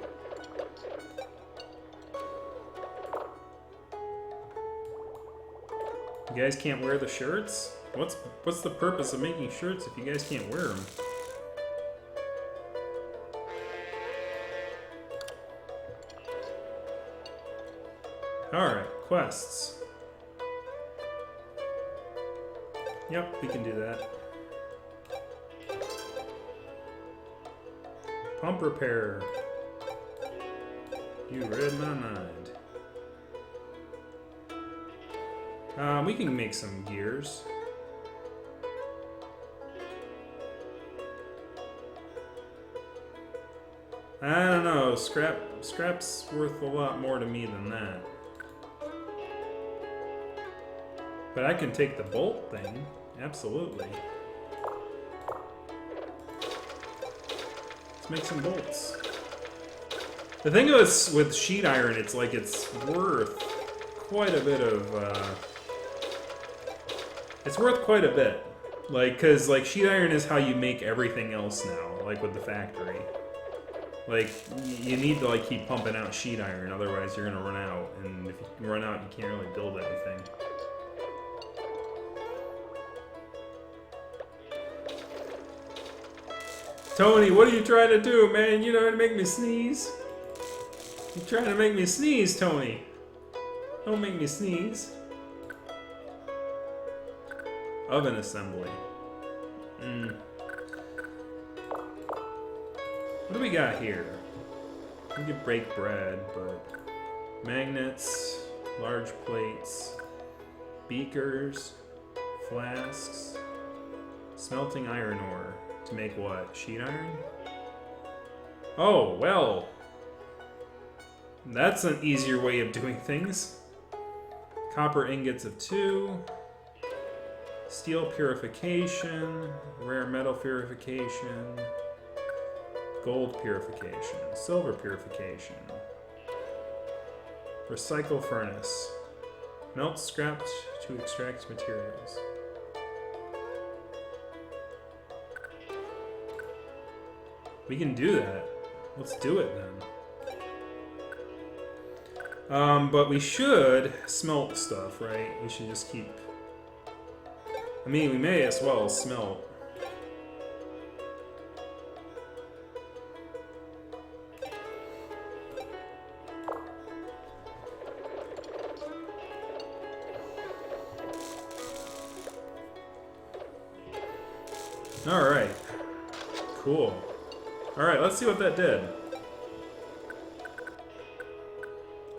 You guys can't wear the shirts? What's the purpose of making shirts if you guys can't wear them? Alright, quests. Yep, we can do that. Pump repair. You read my mind. We can make some gears. I don't know, scrap's worth a lot more to me than that. But I can take the bolt thing. Absolutely. Let's make some bolts. The thing is with sheet iron, it's like it's worth quite a bit of... it's worth quite a bit. Like, because like sheet iron is how you make everything else now, like with the factory. Like, you need to like keep pumping out sheet iron, otherwise you're gonna run out. And if you run out, you can't really build anything. Tony, what are you trying to do, man? You know, to make me sneeze? You're trying to make me sneeze, Tony. Don't make me sneeze. Oven assembly. What do we got here? We could break bread, but... magnets, large plates, beakers, flasks, smelting iron ore. To make what? Sheet iron? Oh, well. That's an easier way of doing things. Copper ingots of 2. Steel purification. Rare metal purification. Gold purification. Silver purification. Recycle furnace. Melt scrap to extract materials. We can do that. Let's do it then. But we should smelt stuff, right? We should just keep... I mean, we may as well smelt. Alright. Cool. Alright, let's see what that did.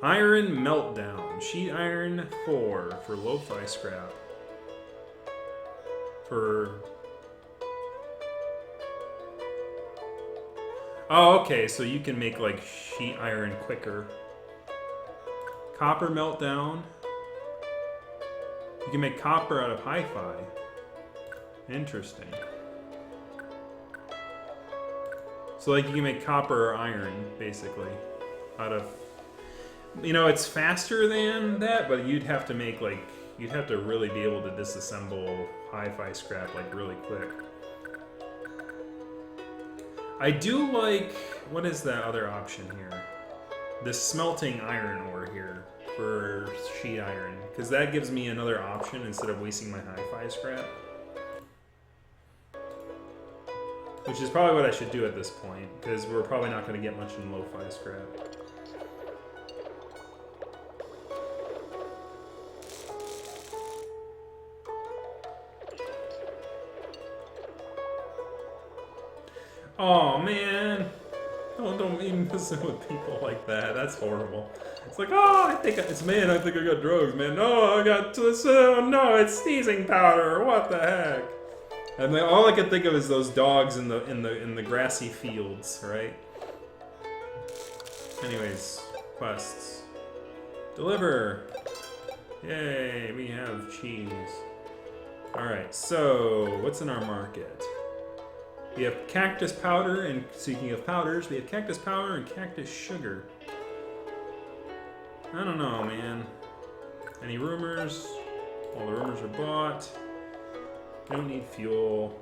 Iron meltdown. Sheet iron 4 for lo-fi scrap. For... oh, okay, so you can make like sheet iron quicker. Copper meltdown. You can make copper out of hi-fi. Interesting. So like you can make copper or iron, basically, out of... you know, it's faster than that, but you'd have to make like... you'd have to really be able to disassemble hi-fi scrap like really quick. I do like... what is that other option here? The smelting iron ore here for sheet iron. Because that gives me another option instead of wasting my hi-fi scrap. Which is probably what I should do at this point, because we're probably not going to get much in lo-fi scrap. Oh man! Don't even listen with people like that. That's horrible. It's like, oh, I think I got drugs, man. No, I got this. No, it's sneezing powder. What the heck? I mean, all I can think of is those dogs in the grassy fields, right? Anyways, quests. Deliver. Yay, we have cheese. All right, so what's in our market? We have cactus powder, and speaking of powders, we have cactus powder and cactus sugar. I don't know, man. Any rumors? All the rumors are bought. Don't need fuel.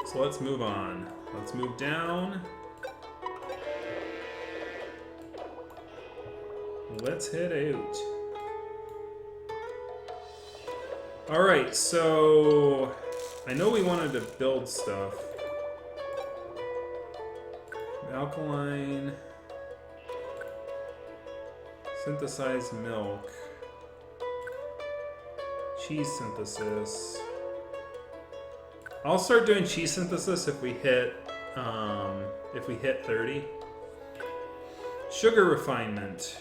So let's move on. Let's move down. Let's head out. Alright, so I know we wanted to build stuff. Alkaline. Synthesized milk. Cheese synthesis. I'll start doing cheese synthesis if we hit 30. Sugar refinement.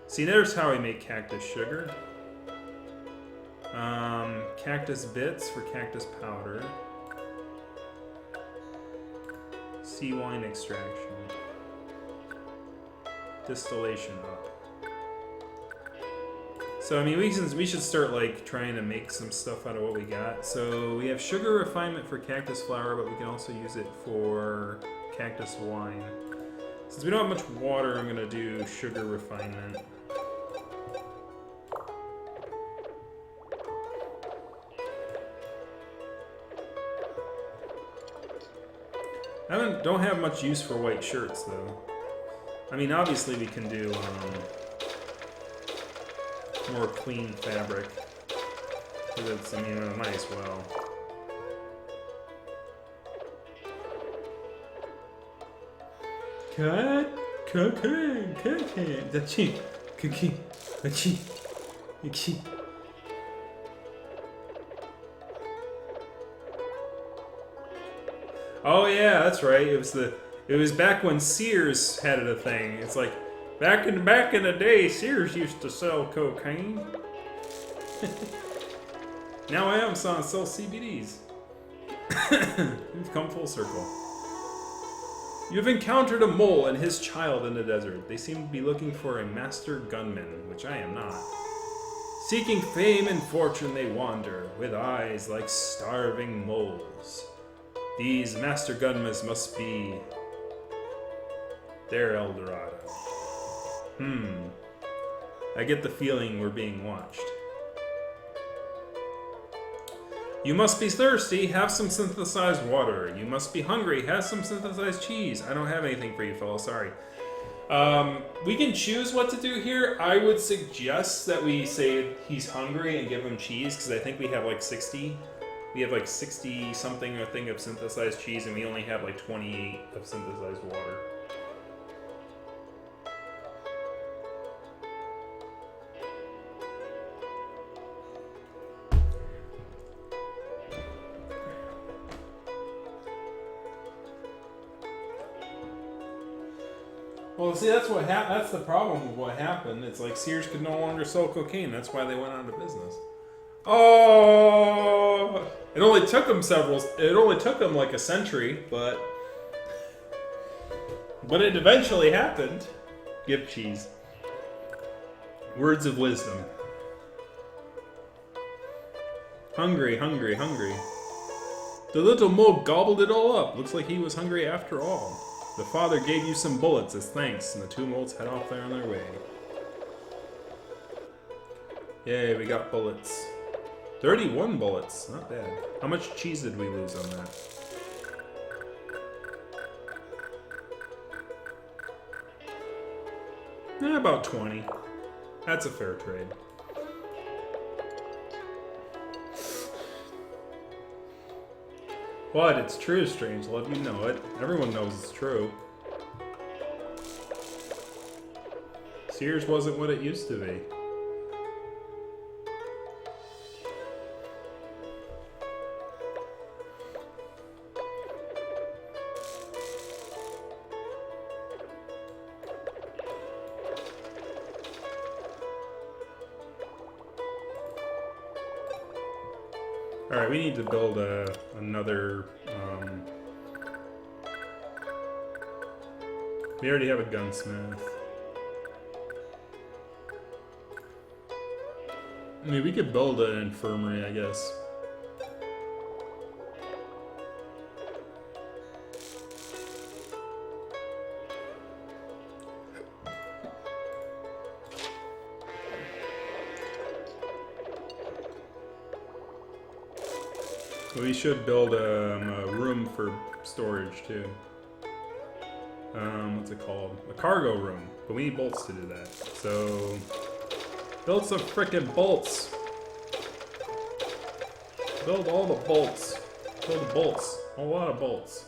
See, there's how we make cactus sugar. Cactus bits for cactus powder. Sea wine extraction. Distillation up. So I mean, we should start like trying to make some stuff out of what we got. So we have sugar refinement for cactus flour, but we can also use it for cactus wine. Since we don't have much water, I'm gonna do sugar refinement. Don't have much use for white shirts though. I mean, obviously we can do more clean fabric. Because it's, I mean, it might as well. Oh yeah, that's right. It was back when Sears had it a thing. It's like back in the day, Sears used to sell cocaine. Now Amazon sells CBDs. We've come full circle. You've encountered a mole and his child in the desert. They seem to be looking for a master gunman, which I am not. Seeking fame and fortune they wander, with eyes like starving moles. These master gunmen must be their El Dorado. I get the feeling we're being watched. You must be thirsty, have some synthesized water. You must be hungry, have some synthesized cheese. I don't have anything for you, fellas, sorry. We can choose what to do here. I would suggest that we say he's hungry and give him cheese, because I think we have like 60. We have like 60 something a thing of synthesized cheese, and we only have like 28 of synthesized water. Well, see, that's what that's the problem with what happened. It's like Sears could no longer sell cocaine. That's why they went out of business. Oh, it only took them like a century, but it eventually happened. Give cheese. Words of wisdom. Hungry, hungry, hungry. The little mole gobbled it all up. Looks like he was hungry after all. The father gave you some bullets as thanks, and the two moles head off there on their way. Yay, we got bullets. 31 bullets, not bad. How much cheese did we lose on that? About 20. That's a fair trade. But it's true, Strange. Let me know it. Everyone knows it's true. Sears wasn't what it used to be. Alright, we need to build another, we already have a gunsmith. I mean, we could build an infirmary, I guess. We should build a room for storage too. What's it called? A cargo room. But we need bolts to do that. So build some frickin' bolts. Build all the bolts. Build the bolts. A lot of bolts.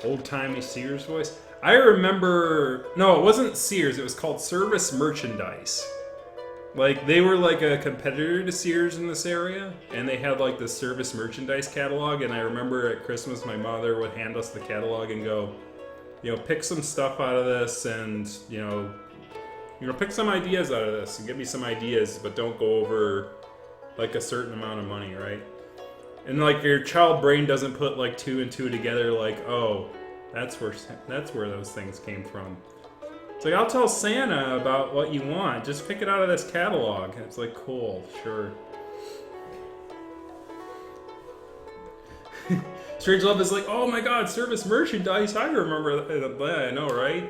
Old-timey Sears voice. I remember... No, it wasn't Sears. It was called Service Merchandise. Like, they were like a competitor to Sears in this area, and they had like the Service Merchandise catalog, and I remember at Christmas my mother would hand us the catalog and go, you know, pick some stuff out of this, and, you know, pick some ideas out of this, and give me some ideas, but don't go over like a certain amount of money, right? And like your child brain doesn't put like 2 and 2 together, like, oh, that's where those things came from. It's like, I'll tell Santa about what you want. Just pick it out of this catalog. It's like, cool, sure. Strange Love is like, oh my god, service merchandise. I remember that. I know, right?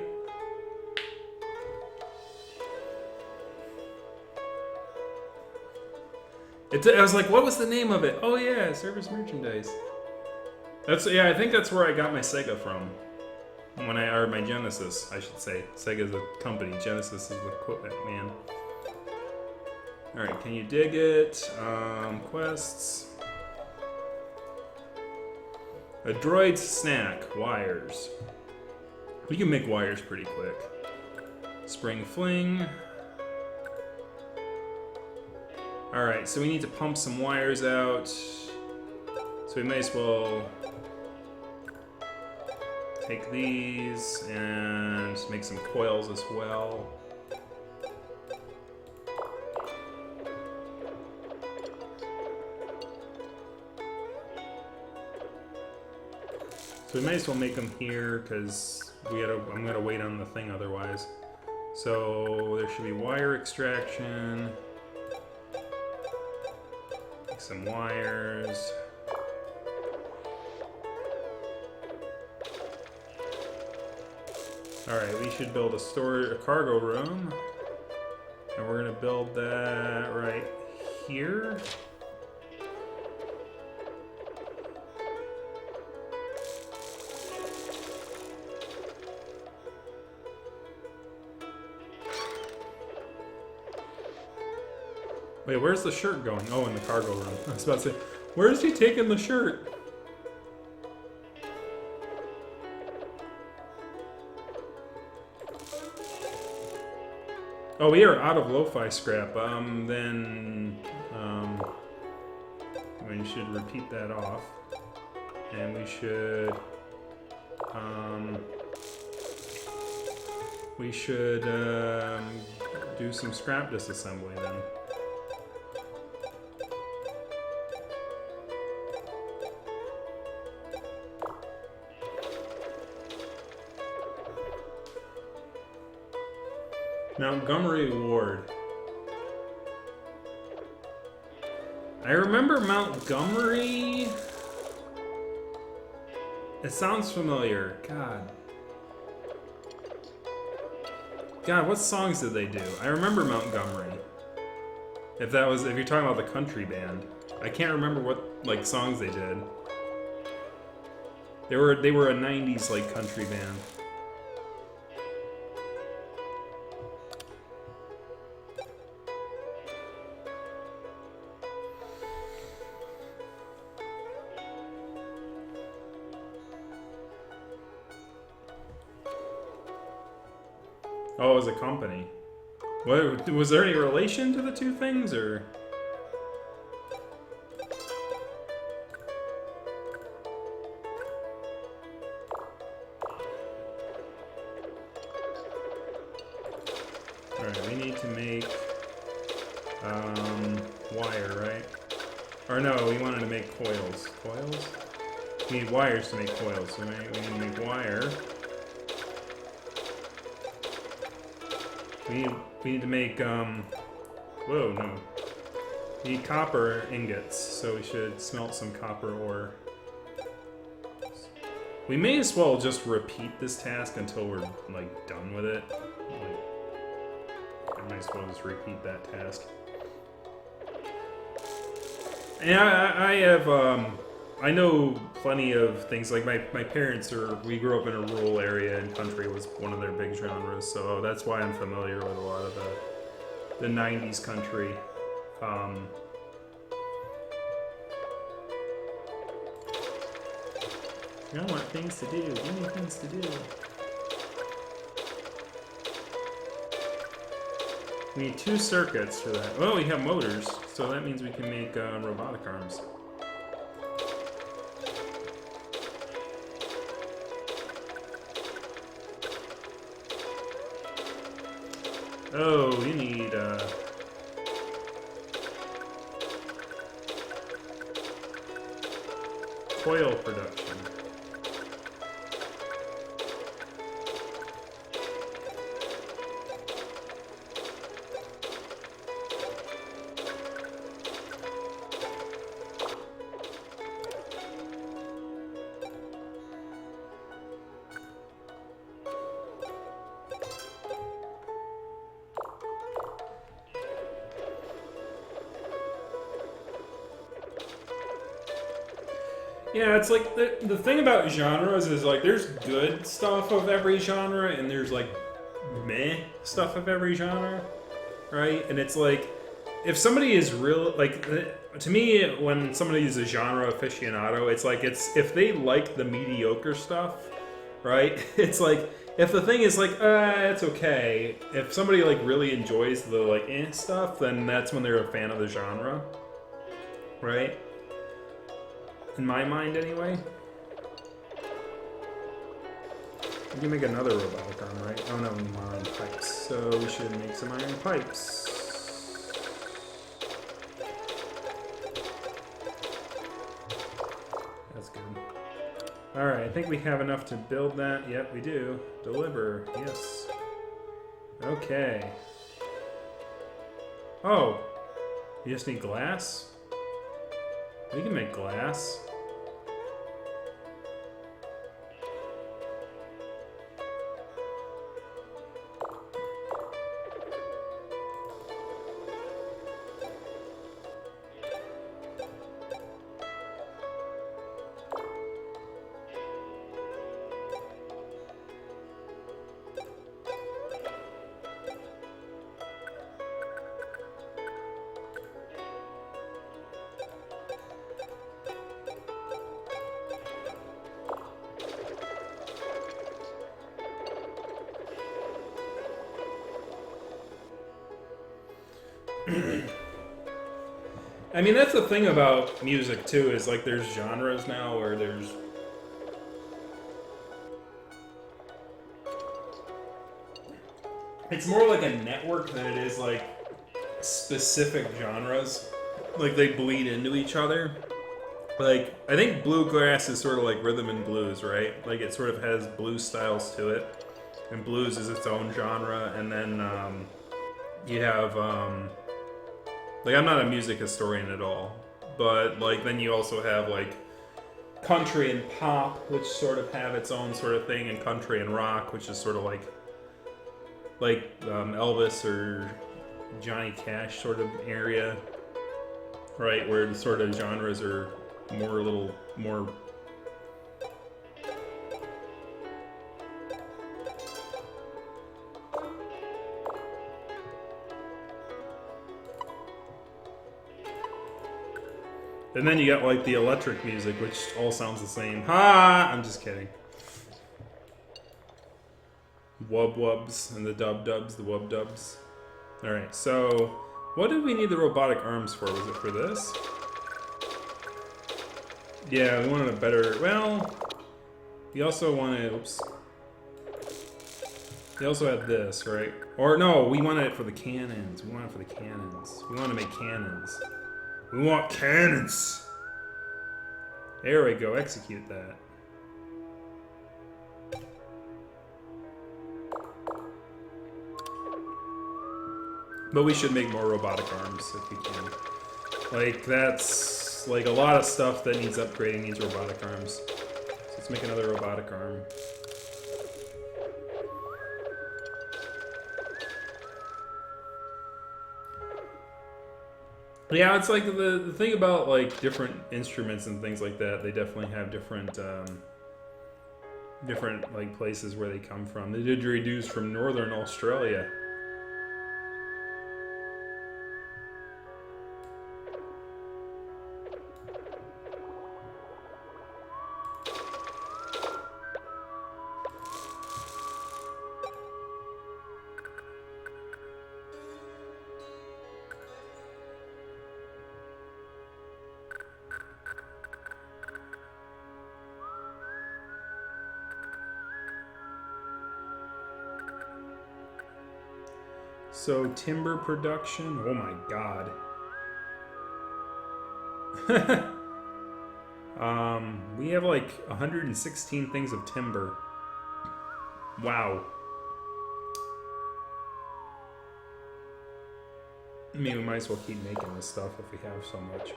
I was like, what was the name of it? Oh yeah, service merchandise. Yeah, I think that's where I got my Sega from. Or my Genesis, I should say. Sega's a company, Genesis is the equipment, man. Alright, can you dig it? Quests. A droid snack, wires. We can make wires pretty quick. Spring fling. Alright, so we need to pump some wires out. So we may as well take these and make some coils as well. So we may as well make them here because I'm gonna wait on the thing otherwise. So there should be wire extraction. Make some wires. Alright, we should build a cargo room. And we're gonna build that right here. Wait, where's the shirt going? Oh, in the cargo room. I was about to say, where's he taking the shirt? Oh, we are out of lo-fi scrap. Then we should repeat that off. And we should do some scrap disassembly then. Montgomery Ward. I remember Montgomery. It sounds familiar. God, what songs did they do? I remember Montgomery. If you're talking about the country band, I can't remember what songs they did. They were a '90s country band. Oh, as a company. What, was there any relation to the two things, or? Alright, we need to make wire, right? Or no, we wanted to make coils. Coils? We need wires to make coils, so we need to make wire. We need to make, whoa, no. We need copper ingots, so we should smelt some copper ore. We may as well just repeat this task until we're, done with it. I might as well just repeat that task. And I know plenty of things, my parents we grew up in a rural area, and country was one of their big genres, so that's why I'm familiar with a lot of the 90s country. I want things to do, give me things to do. We need 2 circuits for that. Well, we have motors, so that means we can make robotic arms. Oh, you need, coil production. Yeah, it's like the thing about genres is like there's good stuff of every genre and there's like meh stuff of every genre, right? And it's like if somebody is real like to me when somebody is a genre aficionado, it's like it's if they like the mediocre stuff, right? It's like if the thing is like it's okay. If somebody like really enjoys the like stuff, then that's when they're a fan of the genre, right? In my mind, anyway. We can make another robotic arm, right? Oh no, we need more iron pipes. So we should make some iron pipes. That's good. Alright, I think we have enough to build that. Yep, we do. Deliver. Yes. Okay. Oh. You just need glass? We can make glass. I mean, that's the thing about music, too, is, like, there's genres now where there's... It's more like a network than it is, like, specific genres. Like, they bleed into each other. Like, I think bluegrass is sort of like rhythm and blues, right? Like, it sort of has blues styles to it. And blues is its own genre, and then, you have, like, I'm not a music historian at all, but, like, then you also have, like, country and pop, which sort of have its own sort of thing, and country and rock, which is sort of like Elvis or Johnny Cash sort of area, right, where the sort of genres are more, a little more... And then you got, like, the electric music, which all sounds the same. Ha! I'm just kidding. Wub wubs and the dub dubs, the wub dubs. Alright, so what did we need the robotic arms for? Was it for this? Yeah, we wanted a better... Well, we also wanted... Oops. We also had this, right? Or no, we wanted it for the cannons. We wanted it for the cannons. We want to make cannons. We want cannons! There we go, execute that. But we should make more robotic arms if we can. Like, that's... Like, a lot of stuff that needs upgrading needs robotic arms. So let's make another robotic arm. Yeah, it's like the thing about like different instruments and things like that. They definitely have different different like places where they come from. The didgeridoos from northern Australia. So, timber production, oh my god. We have like 116 things of timber. Wow. I mean, we might as well keep making this stuff if we have so much.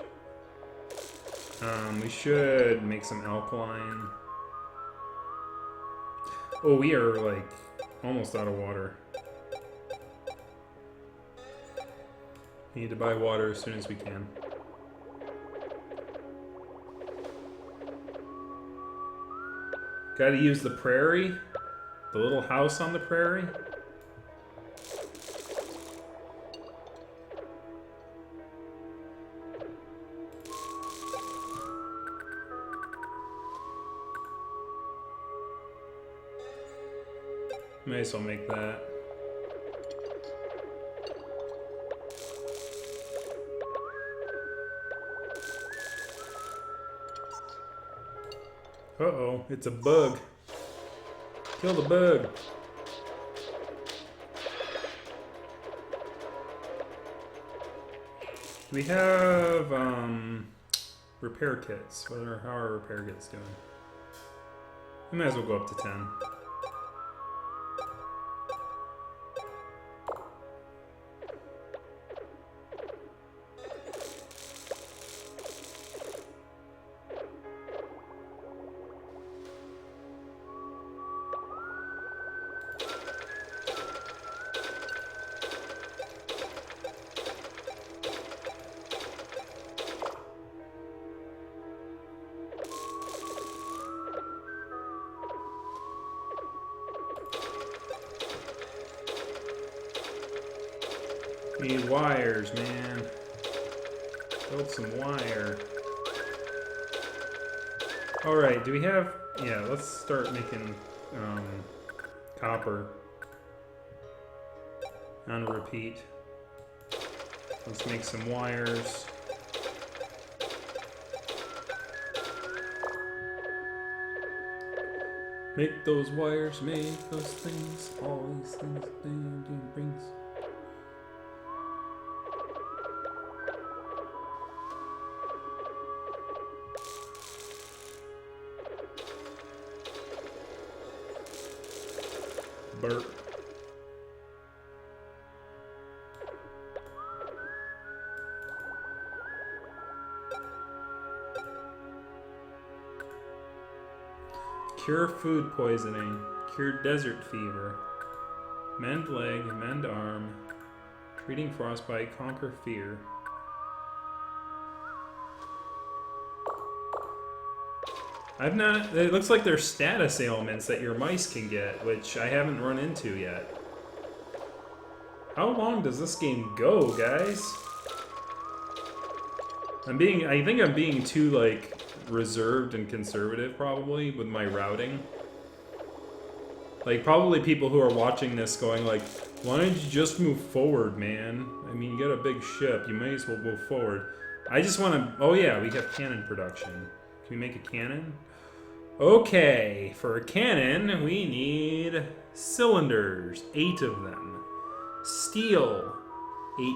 We should make some alkaline. Oh, we are like almost out of water. We need to buy water as soon as we can. Gotta use the prairie. The little house on the prairie. May as well make that. Uh-oh, it's a bug. Kill the bug. Do we have repair kits? How are repair kits doing? We might as well go up to 10. Need wires, man. Build some wire. Alright, do we have... Yeah, let's start making copper. On repeat. Let's make some wires. Make those wires, make those things, all these things, brings. Burp. Cure food poisoning. Cure desert fever. Mend leg, mend arm. Treating frostbite, conquer fear. I've not... It looks like there's status ailments that your mice can get, which I haven't run into yet. How long does this game go, guys? I think I'm being too, like, reserved and conservative, probably, with my routing. Like, probably people who are watching this going like, why don't you just move forward, man? I mean, you got a big ship, you may as well move forward. I just want to... Oh yeah, we have cannon production. Can we make a cannon? Okay, for a cannon, we need cylinders, 8 of them. Steel,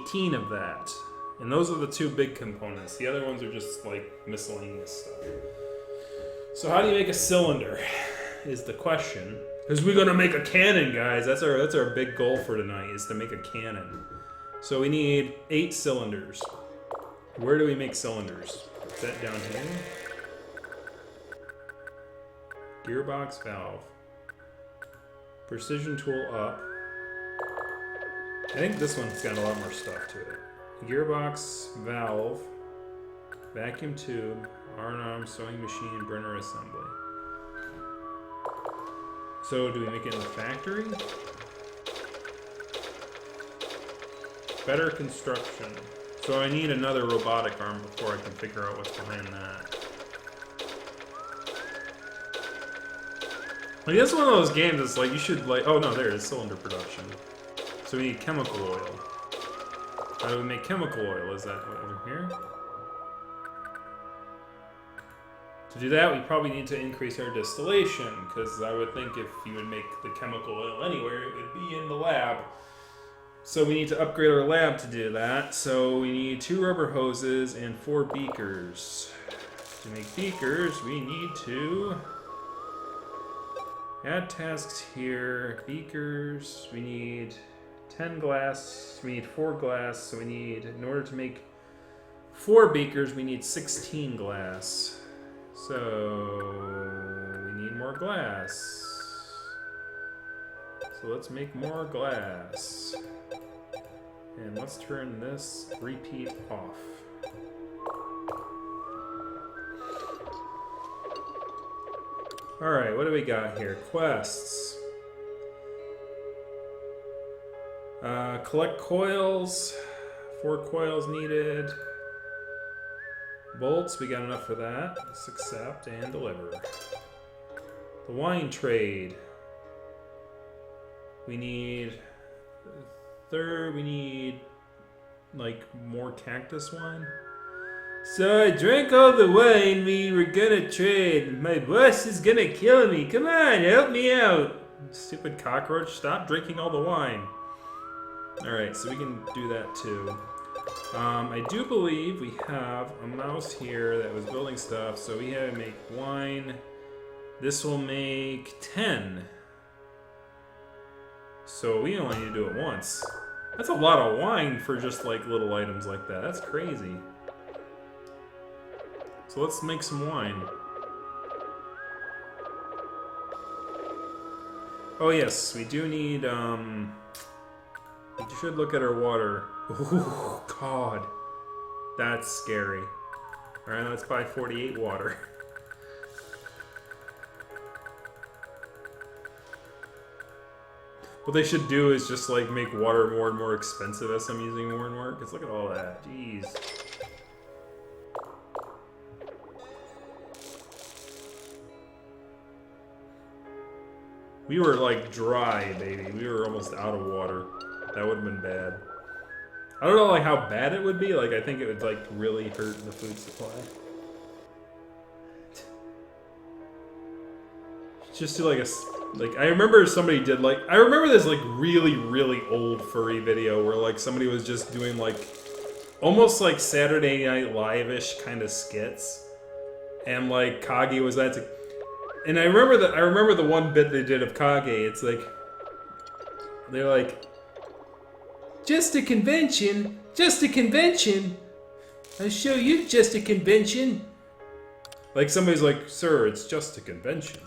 18 of that. And those are the two big components. The other ones are just like miscellaneous stuff. So how do you make a cylinder is the question. Because we're gonna make a cannon, guys. That's our big goal for tonight, is to make a cannon. So we need 8 cylinders. Where do we make cylinders? Is that down here? Gearbox valve. Precision tool up. I think this one's got a lot more stuff to it. Gearbox, valve, vacuum tube, R&R, sewing machine, burner assembly. So do we make it in the factory? Better construction. So I need another robotic arm before I can figure out what's behind that. Like, that's one of those games that's like, you should like... Oh no, there it is, cylinder production. So we need chemical oil. How do we make chemical oil? Is that over here? To do that, we probably need to increase our distillation, because I would think if you would make the chemical oil anywhere, it would be in the lab. So we need to upgrade our lab to do that. So we need 2 rubber hoses and 4 beakers. To make beakers, we need to add tasks here. Beakers, we need 10 glass, we need 4 glass, so we need, in order to make 4 beakers, we need 16 glass. So we need more glass. So let's make more glass. And let's turn this repeat off. Alright, what do we got here? Quests. Collect coils. 4 coils needed. Bolts, we got enough for that. Let's accept and deliver. The wine trade. We need... Third, we need... like, more cactus wine. So I drank all the wine we were gonna trade. My boss is gonna kill me. Come on, help me out. Stupid cockroach, stop drinking all the wine. Alright, so we can do that too. I do believe we have a mouse here that was building stuff, so we had to make wine. This will make 10. So we only need to do it once. That's a lot of wine for just like little items like that. That's crazy. So let's make some wine. Oh yes, we do need, we should look at our water. Ooh, God. That's scary. Alright, let's buy 48 water. What they should do is just like make water more and more expensive as I'm using more and more. Because look at all that. Jeez. We were like dry, baby. We were almost out of water. That would have been bad. I don't know like how bad it would be. Like I think it would like really hurt the food supply. Just do like a I remember somebody did like I remember this like really old furry video where like somebody was just doing like almost like Saturday Night Live-ish kind of skits, and like Kage was that. And I remember the one bit they did of Kage. It's like they're like, just a convention, just a convention. I'll show you just a convention. Like somebody's like, sir, it's just a convention.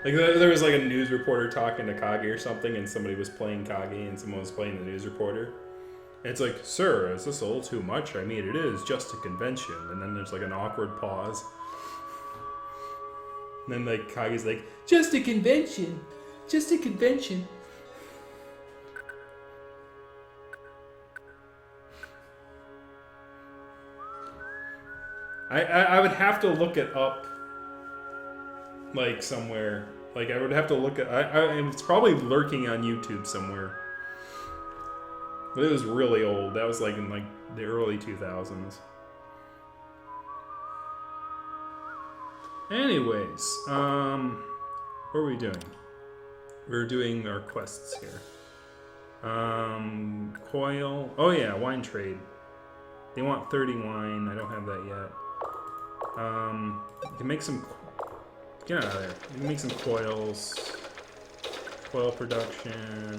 Like there was like a news reporter talking to Kage or something, and somebody was playing Kage, and someone was playing the news reporter. And it's like, sir, is this a little too much? I mean, it is just a convention. And then there's like an awkward pause. And then like Kage's like, just a convention, just a convention. I would have to look it up, like somewhere. Like I would have to look at. And it's probably lurking on YouTube somewhere. But it was really old. That was like in like the early 2000s. Anyways, what are we doing? We're doing our quests here. Coil. Oh yeah, wine trade. They want 30 wine. I don't have that yet. You can make some. Get out of there. You can make some coils. Coil production.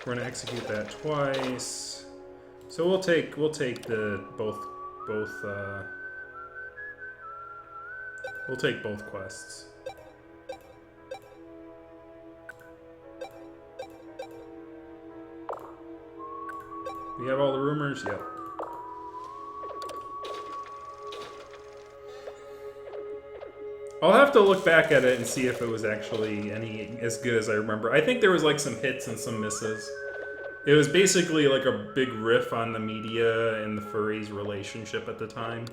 We're gonna execute that twice. So we'll take the both. We'll take both quests. We have all the rumors? Yep. I'll have to look back at it and see if it was actually any as good as I remember. I think there was like some hits and some misses. It was basically like a big riff on the media and the furries' relationship at the time.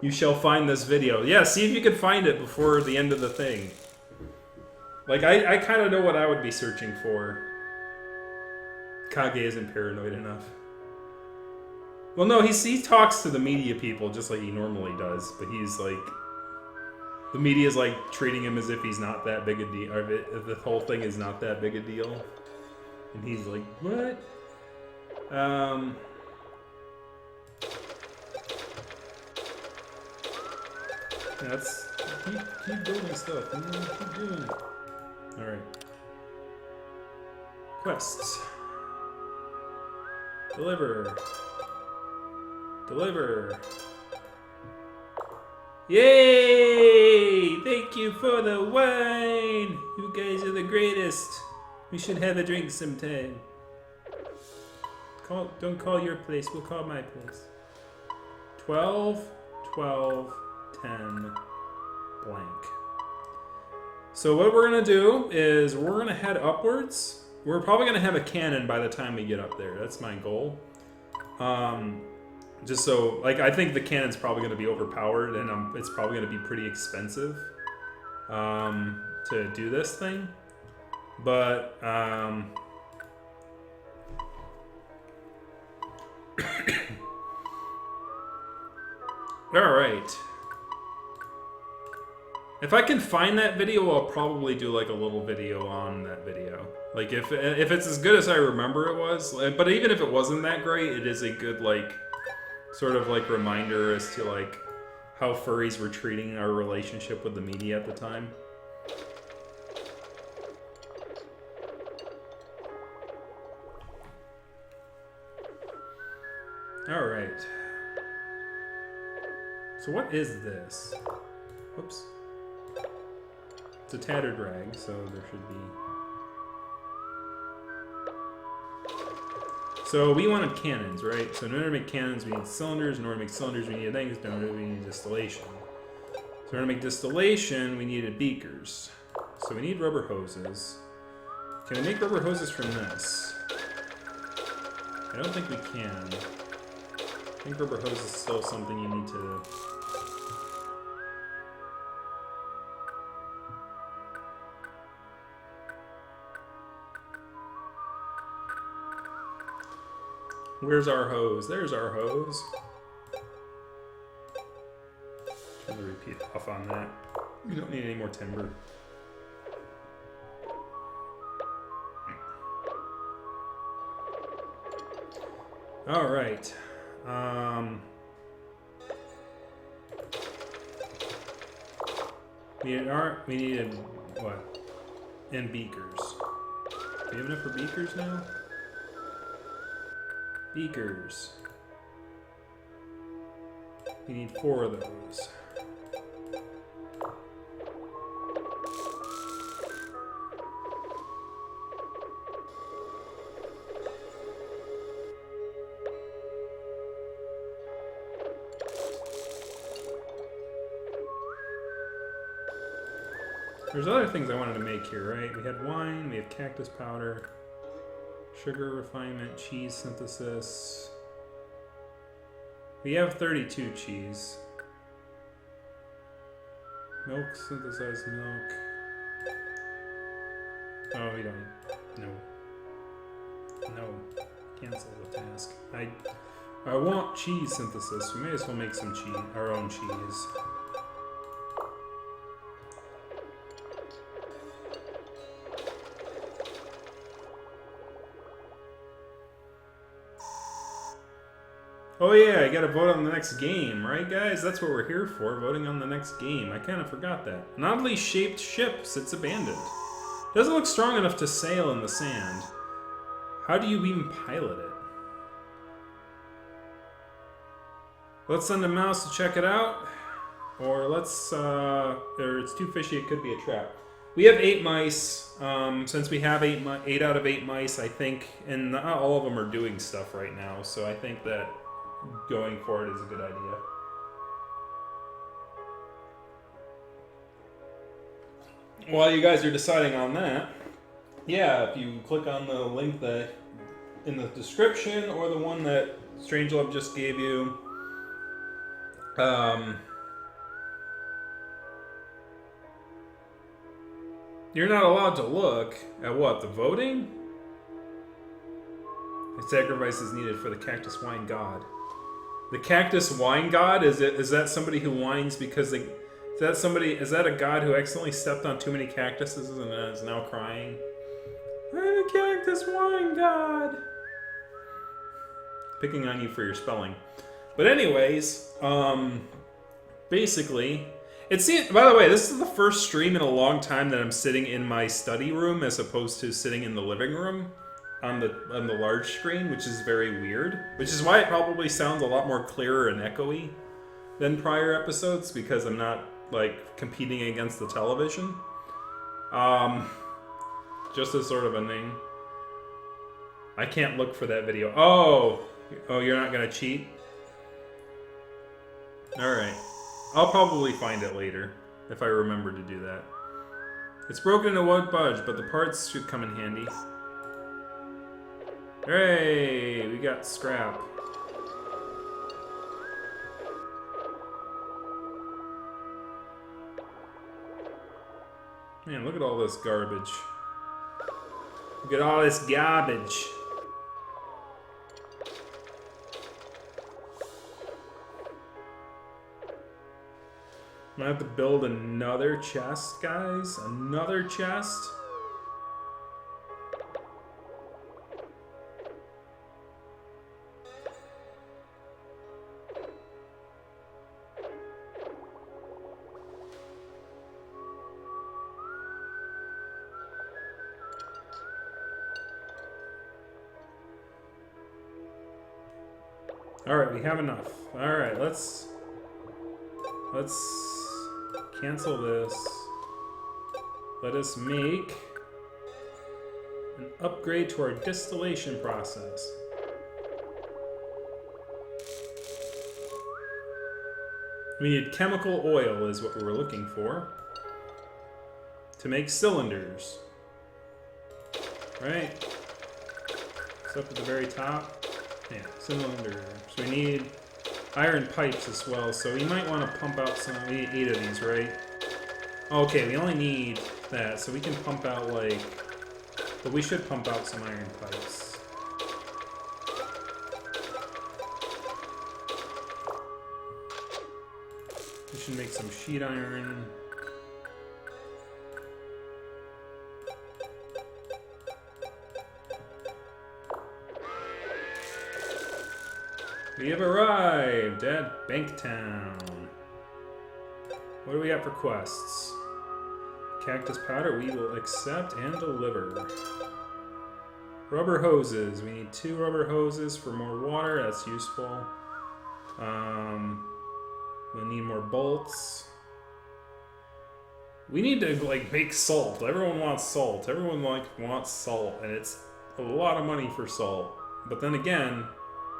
You shall find this video. Yeah, see if you can find it before the end of the thing. Like, I kind of know what I would be searching for. Kage isn't paranoid enough. Well, no, he talks to the media people just like he normally does, but he's like... The media's like treating him as if he's not that big a deal, or if the whole thing is not that big a deal. And he's like, what? That's keep building stuff. Keep doing it. All right. Quests. Deliver. Deliver. Yay! Thank you for the wine. You guys are the greatest. We should have a drink sometime. Don't call your place. We'll call my place. 12, 12, 10, blank. So what we're going to do is we're going to head upwards. We're probably going to have a cannon by the time we get up there. That's my goal. Just so, like, I think the cannon's probably going to be overpowered, and it's probably going to be pretty expensive to do this thing. But, alright. If I can find that video, I'll probably do like a little video on that video. Like if it's as good as I remember it was, but even if it wasn't that great, it is a good like sort of like reminder as to like how furries were treating our relationship with the media at the time. All right. So what is this? Oops. It's a tattered rag, so there should be... So we wanted cannons, right? So in order to make cannons, we need cylinders. In order to make cylinders, we need things. In order we need distillation. So in order to make distillation, we needed beakers. So we need rubber hoses. Can we make rubber hoses from this? I don't think we can. I think rubber hose is still something you need to... Where's our hose? There's our hose. Trying to repeat off on that. We don't need any more timber. All right. We needed what? And beakers. Do we have enough for beakers now? Beakers. We need 4 of those. There's other things I wanted to make here, right? We had wine, we have cactus powder, sugar refinement, cheese synthesis. We have 32 cheese. Milk, synthesized milk. Oh, we don't. No. Cancel the task. I want cheese synthesis. We may as well make some cheese, our own cheese. Oh yeah, I gotta vote on the next game, right guys? That's what we're here for, voting on the next game. I kind of forgot that. An oddly shaped ship sits abandoned. Doesn't look strong enough to sail in the sand. How do you even pilot it? Let's send a mouse to check it out. Or let's, or it's too fishy, it could be a trap. We have 8 mice. Since we have 8 out of 8 mice, I think, and not all of them are doing stuff right now, so I think that going for it is a good idea. While you guys are deciding on that, yeah, if you click on the link that in the description or the one that Strangelove just gave you, you're not allowed to look at what? The voting? A sacrifice is needed for the cactus wine god. The cactus wine god? Is that somebody who whines because they... Is that a god who accidentally stepped on too many cactuses and is now crying? I'm a cactus wine god! Picking on you for your spelling. But anyways, basically... By the way, this is the first stream in a long time that I'm sitting in my study room as opposed to sitting in the living room on the large screen, which is very weird. Which is why it probably sounds a lot more clearer and echoey than prior episodes, because I'm not, like, competing against the television. Just as sort of a thing. I can't look for that video. Oh, you're not gonna cheat? Alright. I'll probably find it later, if I remember to do that. It's broken and it won't budge, but the parts should come in handy. Hooray! We got scrap. Man, look at all this garbage. Look at all this garbage. I'm gonna have to build another chest, guys. Another chest. Alright, we have enough. Alright, let's cancel this. Let us make an upgrade to our distillation process. We need chemical oil is what we were looking for to make cylinders. Right? It's up at the very top. Yeah, cylinder. So we need iron pipes as well, so we might want to pump out some. We need 8 of these, right? Okay, we only need that, so we can pump out like. But we should pump out some iron pipes. We should make some sheet iron. We have arrived at Banktown. What do we got for quests? Cactus powder we will accept and deliver. Rubber hoses. We need 2 rubber hoses for more water. That's useful. We need more bolts. We need to like make salt. Everyone wants salt. Everyone wants salt, and it's a lot of money for salt. But then again,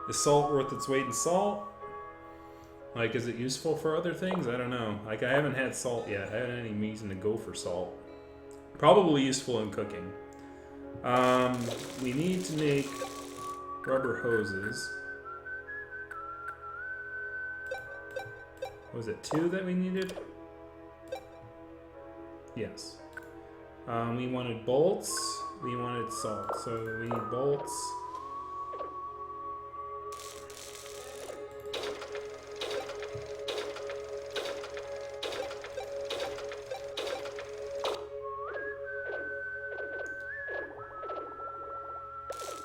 is salt worth its weight in salt? Like, is it useful for other things? I don't know. Like, I haven't had salt yet. I haven't had any reason to go for salt. Probably useful in cooking. We need to make rubber hoses. Was it 2 that we needed? Yes. We wanted bolts. We wanted salt. So we need bolts.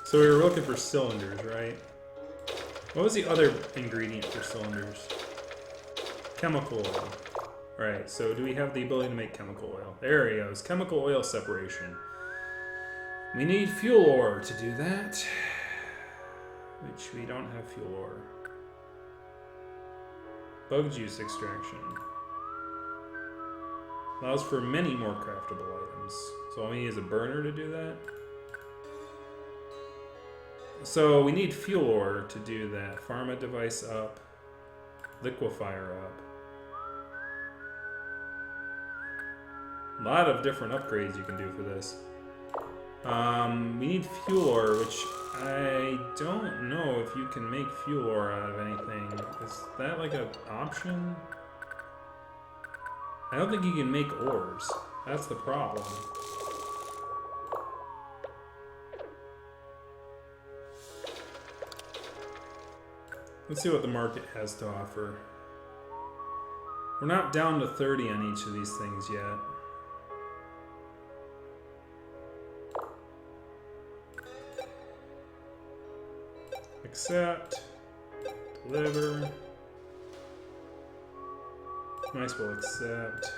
So we were looking for cylinders, right? What was the other ingredient for cylinders? Chemical oil. Right, so do we have the ability to make chemical oil? There he goes. Chemical oil separation. We need fuel ore to do that. Which we don't have fuel ore. Bug juice extraction. Allows for many more craftable items. So all we need is a burner to do that. So we need fuel ore to do that. Pharma device up. Liquefier up. A lot of different upgrades you can do for this. We need fuel ore, which I don't know if you can make fuel ore out of anything. Is that like an option? I don't think you can make ores. That's the problem. Let's see what the market has to offer. We're not down to 30 on each of these things yet. Accept. Deliver. Might as well accept.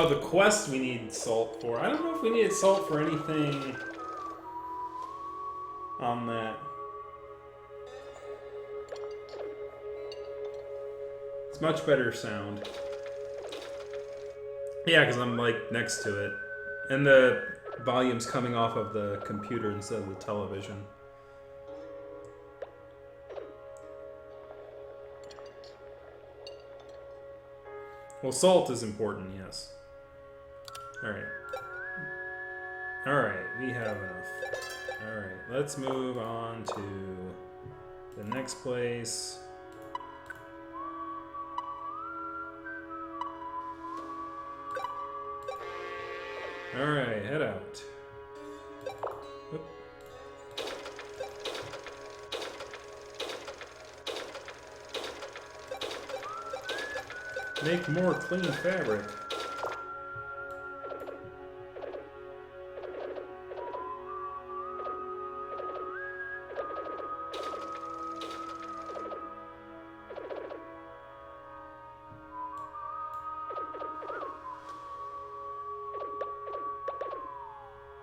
The quest we need salt for. I don't know if we needed salt for anything on that. It's much better sound. Yeah, because I'm like next to it. And the volume's coming off of the computer instead of the television. Well, salt is important, yes. Alright. Alright, we have enough. Alright, let's move on to the next place. Alright, head out. Oop. Make more clean fabric.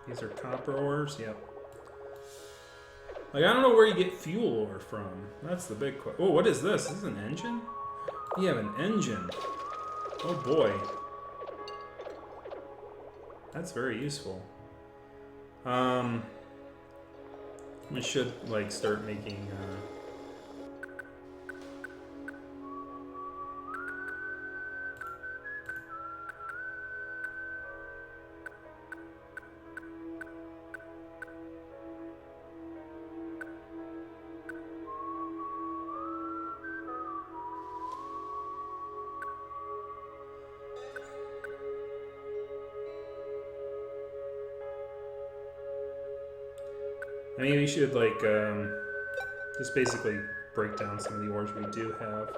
These are copper ores? Yep. Like, I don't know where you get fuel ore from. That's the big question. Oh, what is this? This is an engine? We have an engine. Oh boy. That's very useful. We should, like, start making, I mean, we should, like, just basically break down some of the ores we do have.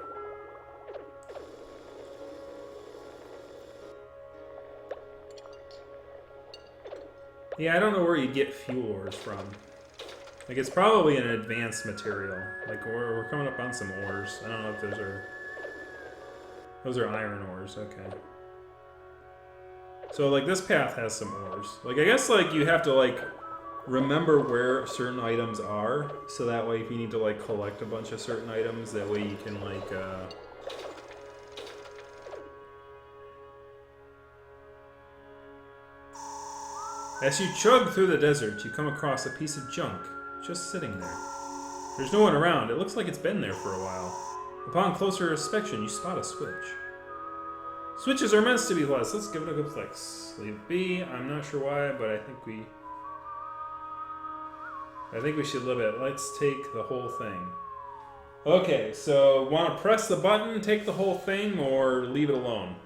Yeah, I don't know where you get fuel ores from. Like, it's probably an advanced material. Like, we're coming up on some ores. I don't know if those are... Those are iron ores, okay. So, like, this path has some ores. Like, I guess, like, you have to, like... remember where certain items are, so that way if you need to like collect a bunch of certain items, that way you can like As you chug through the desert, you come across a piece of junk just sitting there. There's no one around. It looks like it's been there for a while. Upon closer inspection, you spot a switch. Switches are meant to be less. Let's give it a good flex. Leave B. I'm not sure why, but I think we should live it. Let's take the whole thing. Okay, so want to press the button, take the whole thing, or leave it alone?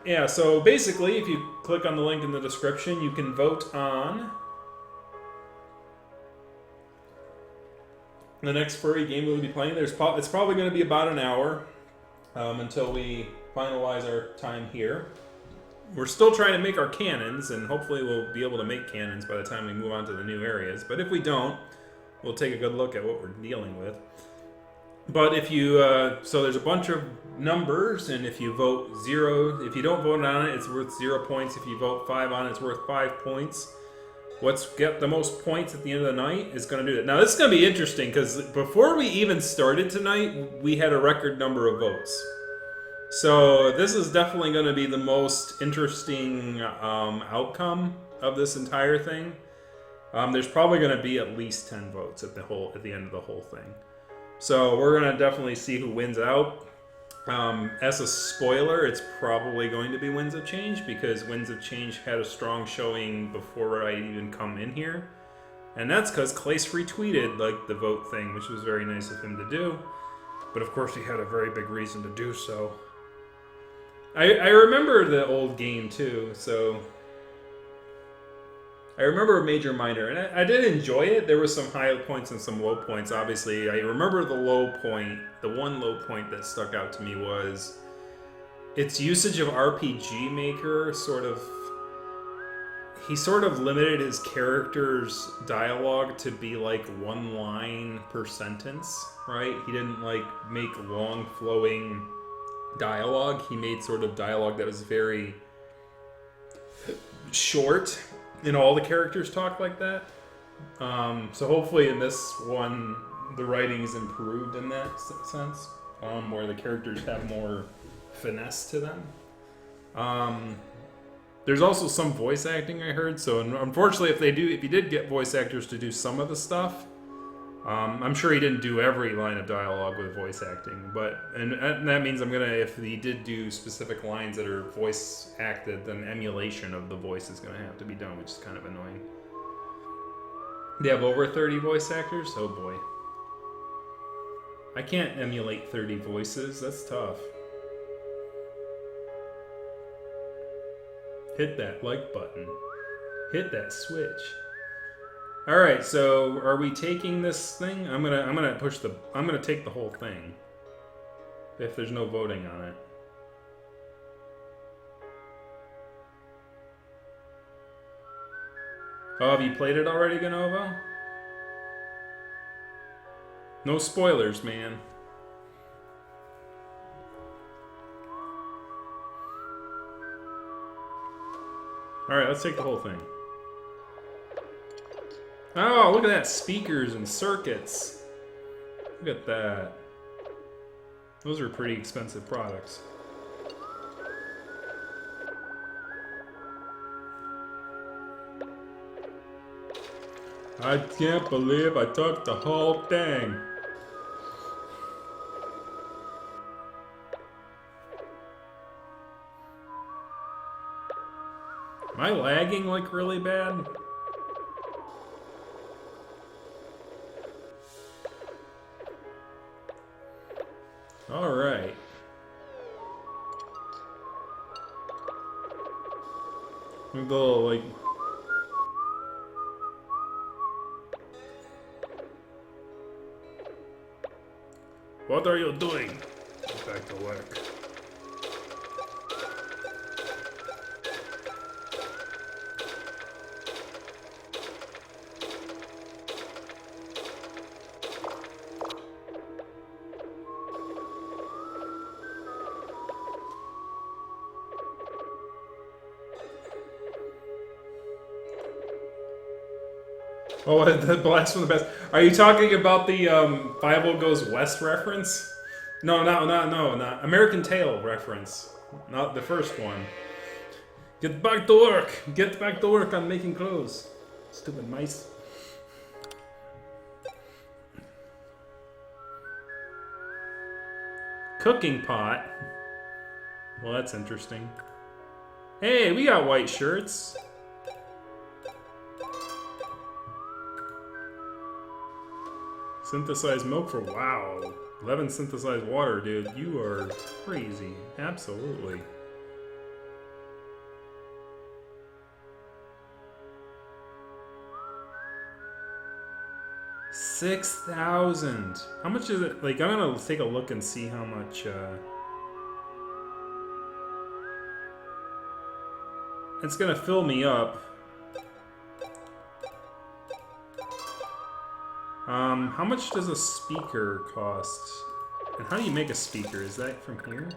Yeah, so basically, if you click on the link in the description, you can vote on the next furry game we'll be playing. It's probably going to be about an hour until we finalize our time here. We're still trying to make our cannons, and hopefully we'll be able to make cannons by the time we move on to the new areas. But if we don't, we'll take a good look at what we're dealing with. But if you, so there's a bunch of numbers, and if you vote 0, if you don't vote on it, it's worth 0 points. If you vote 5 on it, it's worth 5 points. What's get the most points at the end of the night is going to do it. Now this is going to be interesting, because before we even started tonight, we had a record number of votes. So this is definitely going to be the most interesting outcome of this entire thing. There's probably going to be at least 10 votes at the end of the whole thing. So we're going to definitely see who wins out. As a spoiler, it's probably going to be Winds of Change, because Winds of Change had a strong showing before I even come in here. And that's because Clace retweeted like the vote thing, which was very nice of him to do. But of course he had a very big reason to do so. I remember the old game too, so I remember Major Minor, and I did enjoy it. There were some high points and some low points. Obviously, I remember the low point. The one low point that stuck out to me was its usage of RPG Maker. He sort of limited his character's dialogue to be like 1 line per sentence, right? He didn't like make long flowing dialogue. He made sort of dialogue that was very short, and all the characters talk like that. So hopefully in this one, the writing is improved in that sense, where the characters have more finesse to them. There's also some voice acting I heard. So unfortunately, if you did get voice actors to do some of the stuff, I'm sure he didn't do every line of dialogue with voice acting. But and that means if he did do specific lines that are voice acted, then emulation of the voice is gonna have to be done, which is kind of annoying. They have over 30 voice actors? Oh boy. I can't emulate 30 voices. That's tough. Hit that like button. Hit that switch. All right, so are we taking this thing? I'm gonna take the whole thing. If there's no voting on it. Oh, have you played it already, Ganovo? No spoilers, man. Alright, let's take the whole thing. Oh, look at that. Speakers and circuits. Look at that. Those are pretty expensive products. I can't believe I took the whole thing. Am I lagging like really bad? Alright. I'm gonna go like... What are you doing? Get back to work. Oh, the blast from the past. Are you talking about the 5 Goes West reference? No, not American Tail reference. Not the first one. Get back to work. Get back to work on making clothes. Stupid mice. Cooking pot. Well, that's interesting. Hey, we got white shirts. Synthesized milk for wow. 11 synthesized water, dude. You are crazy. Absolutely. $6,000. How much is it? Like, I'm gonna take a look and see how much. It's gonna fill me up. How much does a speaker cost? And how do you make a speaker? Is that from here?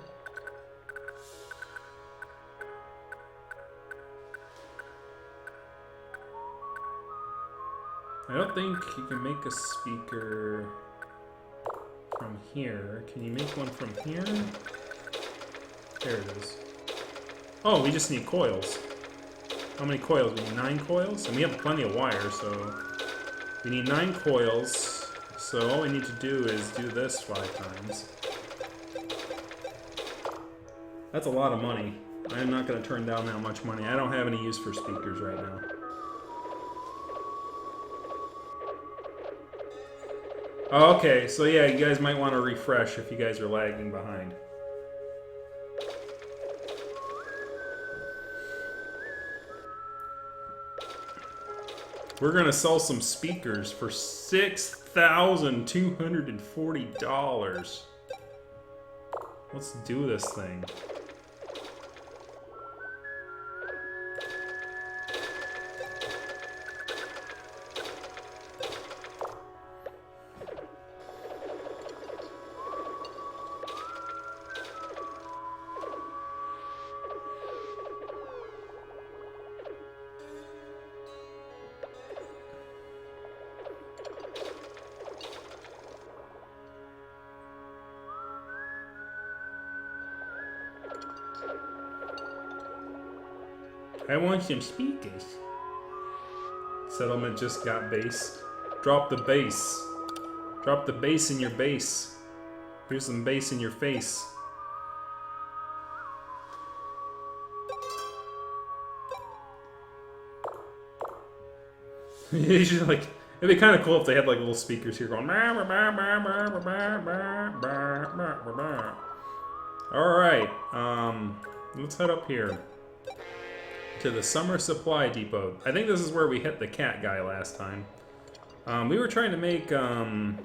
I don't think you can make a speaker from here. Can you make one from here? There it is. Oh, we just need coils. How many coils? We need 9 coils? And we have plenty of wire, so... We need 9 coils, so all we need to do is do this 5 times. That's a lot of money. I'm not going to turn down that much money. I don't have any use for speakers right now. Oh, okay, so yeah, you guys might want to refresh if you guys are lagging behind. We're gonna sell some speakers for $6,240. Let's do this thing. I want some speakers. Settlement just got bass. Drop the bass. Drop the bass in your bass. Here's some bass in your face. You should, like, it'd be kind of cool if they had like little speakers here going. All right, let's head up here to the Summer Supply Depot. I think this is where we hit the cat guy last time. We were trying to make right,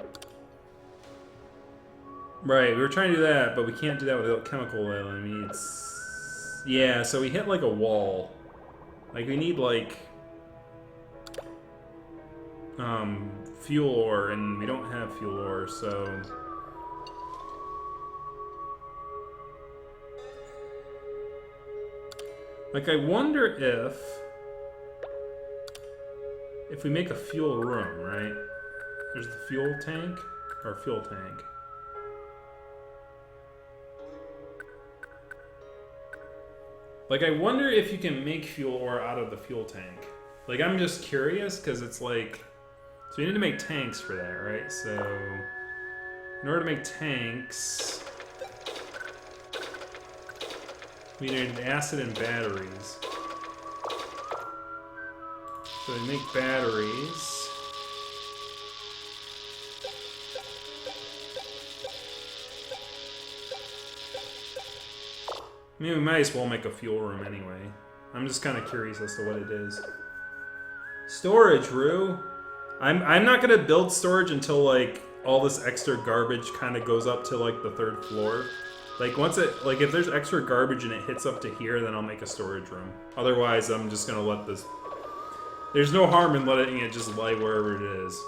we were trying to do that, but we can't do that without chemical elements. Yeah, so we hit like a wall. Like we need like fuel ore, and we don't have fuel ore, so like I wonder if we make a fuel room, right? There's the fuel tank or fuel tank. Like I wonder if you can make fuel ore out of the fuel tank. Like I'm just curious because it's like, so we need to make tanks for that, right? So in order to make tanks, we need acid and batteries. So we make batteries. I mean, we might as well make a fuel room anyway. I'm just kind of curious as to what it is. Storage, Roo. I'm not gonna build storage until like all this extra garbage kind of goes up to like the 3rd floor. Like once it, like if there's extra garbage and it hits up to here, then I'll make a storage room. Otherwise, I'm just gonna let this. There's no harm in letting it just lie wherever it is.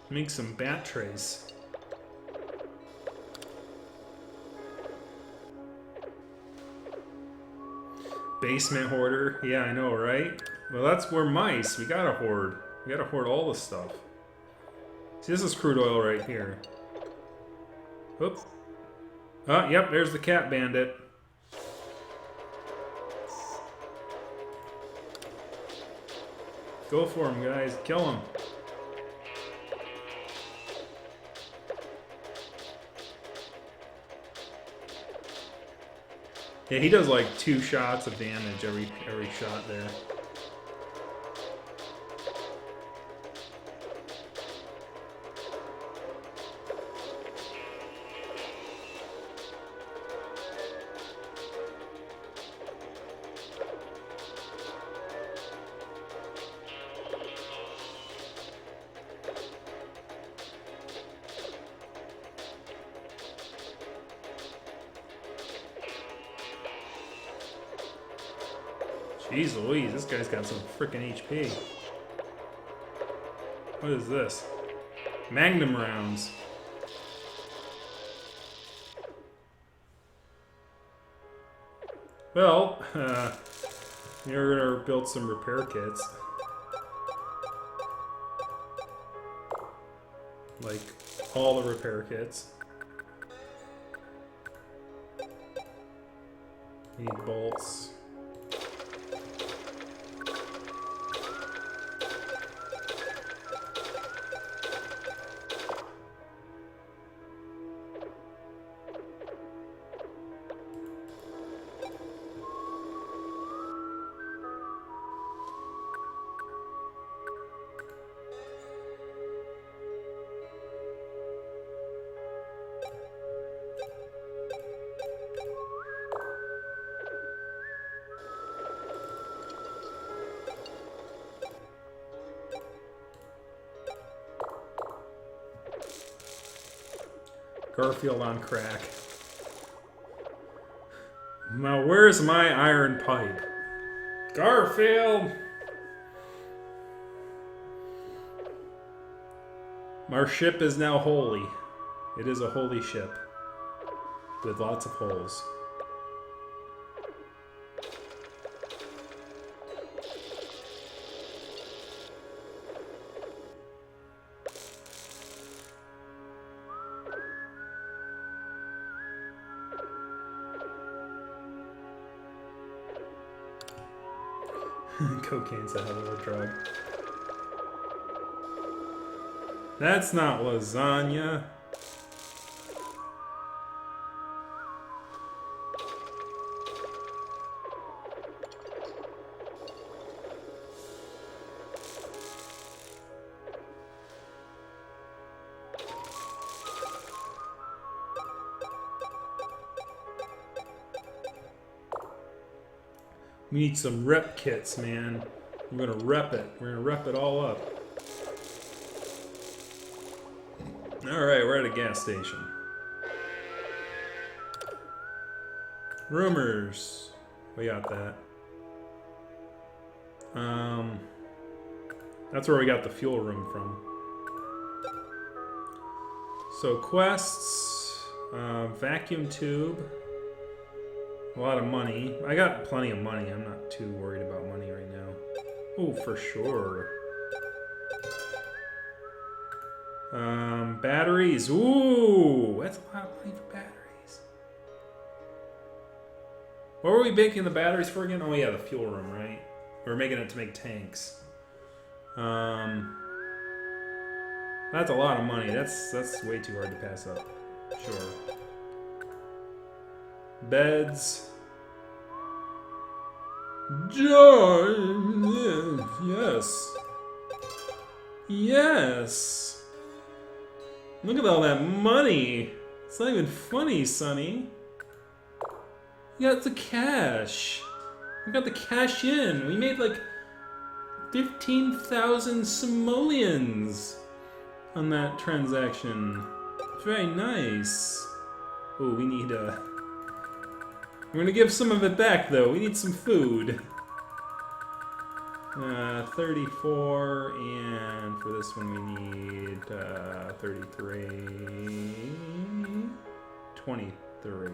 Make some bat trays. Basement hoarder. Yeah, I know, right? Well, that's where mice. We gotta hoard. We gotta hoard all the stuff. See, this is crude oil right here. Oop. Oh, yep, there's the cat bandit. Go for him, guys. Kill him. Yeah, he does like 2 shots of damage every shot there. Jeez Louise, this guy's got some freaking HP. What is this? Magnum rounds. Well, you're gonna build some repair kits. Like, all the repair kits. Need bolts. Garfield on crack. Now, where's my iron pipe? Garfield! Our ship is now holy. It is a holy ship. With lots of holes. Cocaine's a hell of a drug. That's not lasagna. We need some rep kits, man. We're gonna rep it. We're gonna rep it all up. Alright, we're at a gas station. Rumors. We got that. That's where we got the fuel room from. So quests, vacuum tube. A lot of money. I got plenty of money. I'm not too worried about money right now. Oh, for sure. Batteries. Ooh, that's a lot of money for batteries. What were we making the batteries for again? Oh yeah, the fuel room, right? We were making it to make tanks. That's a lot of money. That's way too hard to pass up. Sure. Beds. Yes. Yes. Look at all that money. It's not even funny, Sonny. You got the cash. We got the cash in. We made like 15,000 simoleons on that transaction. Very nice. Oh, we need we're gonna give some of it back though. We need some food. 34, and for this one we need 33, 23.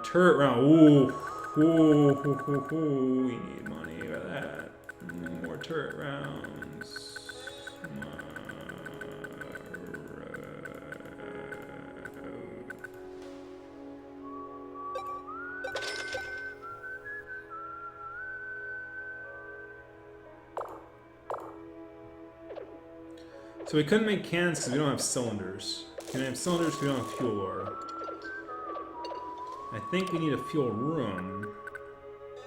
Turret round. Ooh, we need money for that. More turret rounds. So we couldn't make cannons because we don't have cylinders. We don't have cylinders because we don't have fuel ore. I think we need a fuel room,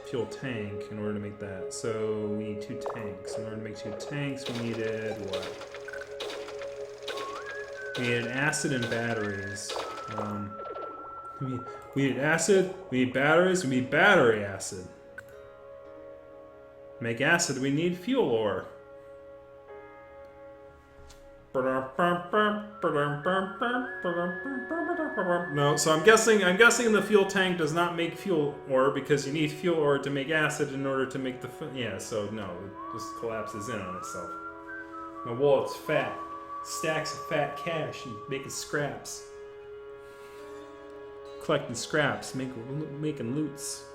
fuel tank, in order to make that. So we need 2 tanks. In order to make 2 tanks, we needed what? We needed acid and batteries. We need acid, we need batteries, we need battery acid. To make acid, we need fuel ore. No, so I'm guessing the fuel tank does not make fuel ore because you need fuel ore to make acid in order to make the yeah, so no, it just collapses in on itself. My wallet's fat. Stacks of fat cash and making scraps. Collecting scraps, making loots.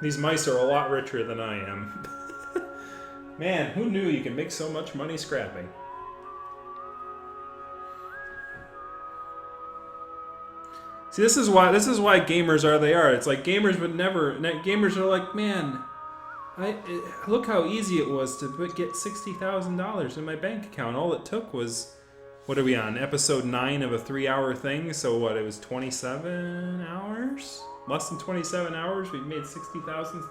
These mice are a lot richer than I am. Man, who knew you can make so much money scrapping? See, this is why gamers are they are. It's like gamers would never. Gamers are like, man, look how easy it was to get $60,000 in my bank account. All it took was, what are we on? Episode 9 of a 3-hour thing. So what? It was 27 hours. Less than 27 hours, we've made 60,000.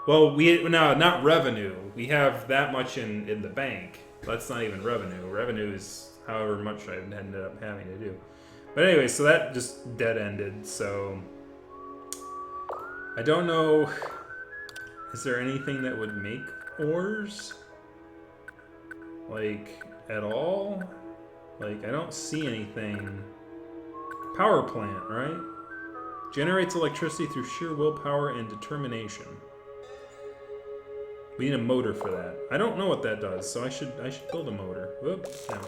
Well, not revenue. We have that much in the bank. That's not even revenue. Revenue is however much I ended up having to do. But anyway, so that just dead-ended. So I don't know. Is there anything that would make ores? Like, at all? Like, I don't see anything. Power plant, right? Generates electricity through sheer willpower and determination. We need a motor for that. I don't know what that does, so I should build a motor. Whoop, no.